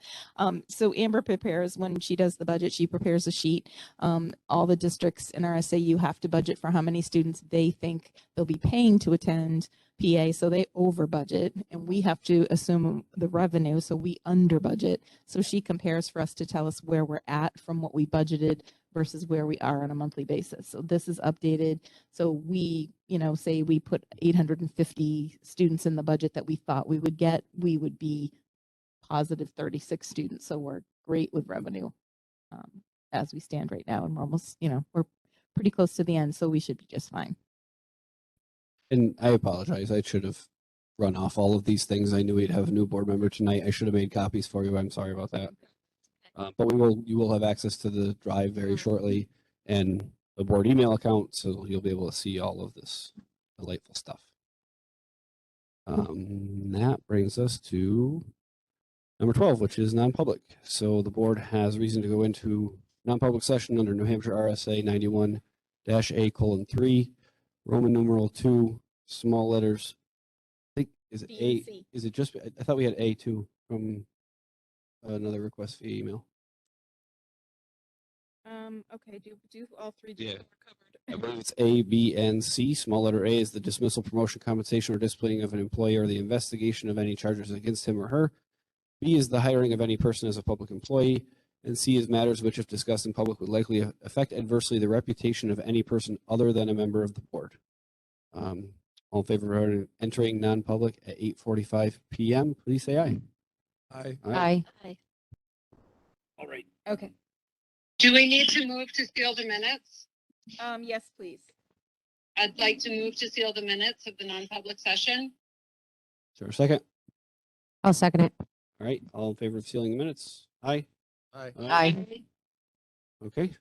So Amber prepares, when she does the budget, she prepares a sheet. All the districts in our SAU have to budget for how many students they think they'll be paying to attend PA. So they over budget and we have to assume the revenue. So we under budget. So she compares for us to tell us where we're at from what we budgeted versus where we are on a monthly basis. So this is updated. So we, say we put 850 students in the budget that we thought we would get, we would be positive 36 students. So we're great with revenue as we stand right now. And we're almost, we're pretty close to the end. So we should be just fine.
And I apologize. I should have run off all of these things. I knew we'd have a new board member tonight. I should have made copies for you. I'm sorry about that. But you will have access to the drive very shortly and the board email account, so you'll be able to see all of this delightful stuff. That brings us to number 12, which is non-public. So the board has reason to go into non-public session under New Hampshire RSA 91-A:3, Roman numeral 2, small letters. I think is it A?
C.
Is it just? I thought we had A2 from another request via email.
Okay, do all three
Yeah.
covered?
I believe it's A, B, and C. Small letter A is the dismissal, promotion, compensation, or disciplining of an employee or the investigation of any charges against him or her. B is the hiring of any person as a public employee. And C is matters which, if discussed in public, would likely affect adversely the reputation of any person other than a member of the board. All in favor of entering non-public at 8:45 p.m., please say aye.
Aye.
Aye.
All right.
Okay.
Do we need to move to seal the minutes?
Yes, please.
I'd like to move to seal the minutes of the non-public session.
Is there a second?
I'll second it.
All right. All in favor of sealing the minutes? Aye.
Aye.
Aye.
Okay.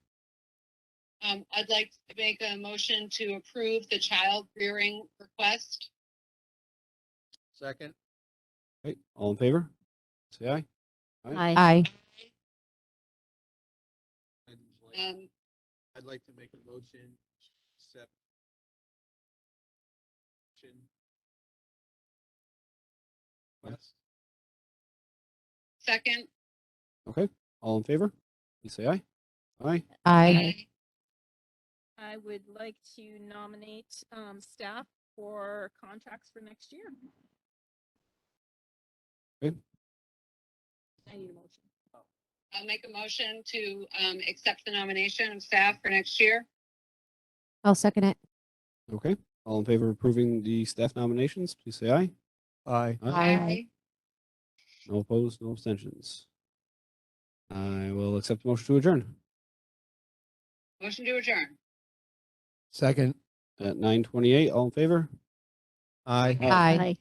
I'd like to make a motion to approve the child rearing request.
Second.
Okay. All in favor? Say aye.
Aye.
I'd like to make a motion to accept request.
Second.
Okay. All in favor? Please say aye. Aye.
Aye.
I would like to nominate staff for contracts for next year.
Okay.
I need a motion.
I'll make a motion to accept the nomination of staff for next year.
I'll second it.
Okay. All in favor of approving the staff nominations, please say aye.
Aye.
Aye.
No opposed, no abstentions. I will accept the motion to adjourn
Motion to adjourn.
Second.
at 9:28. All in favor?
Aye.
Aye.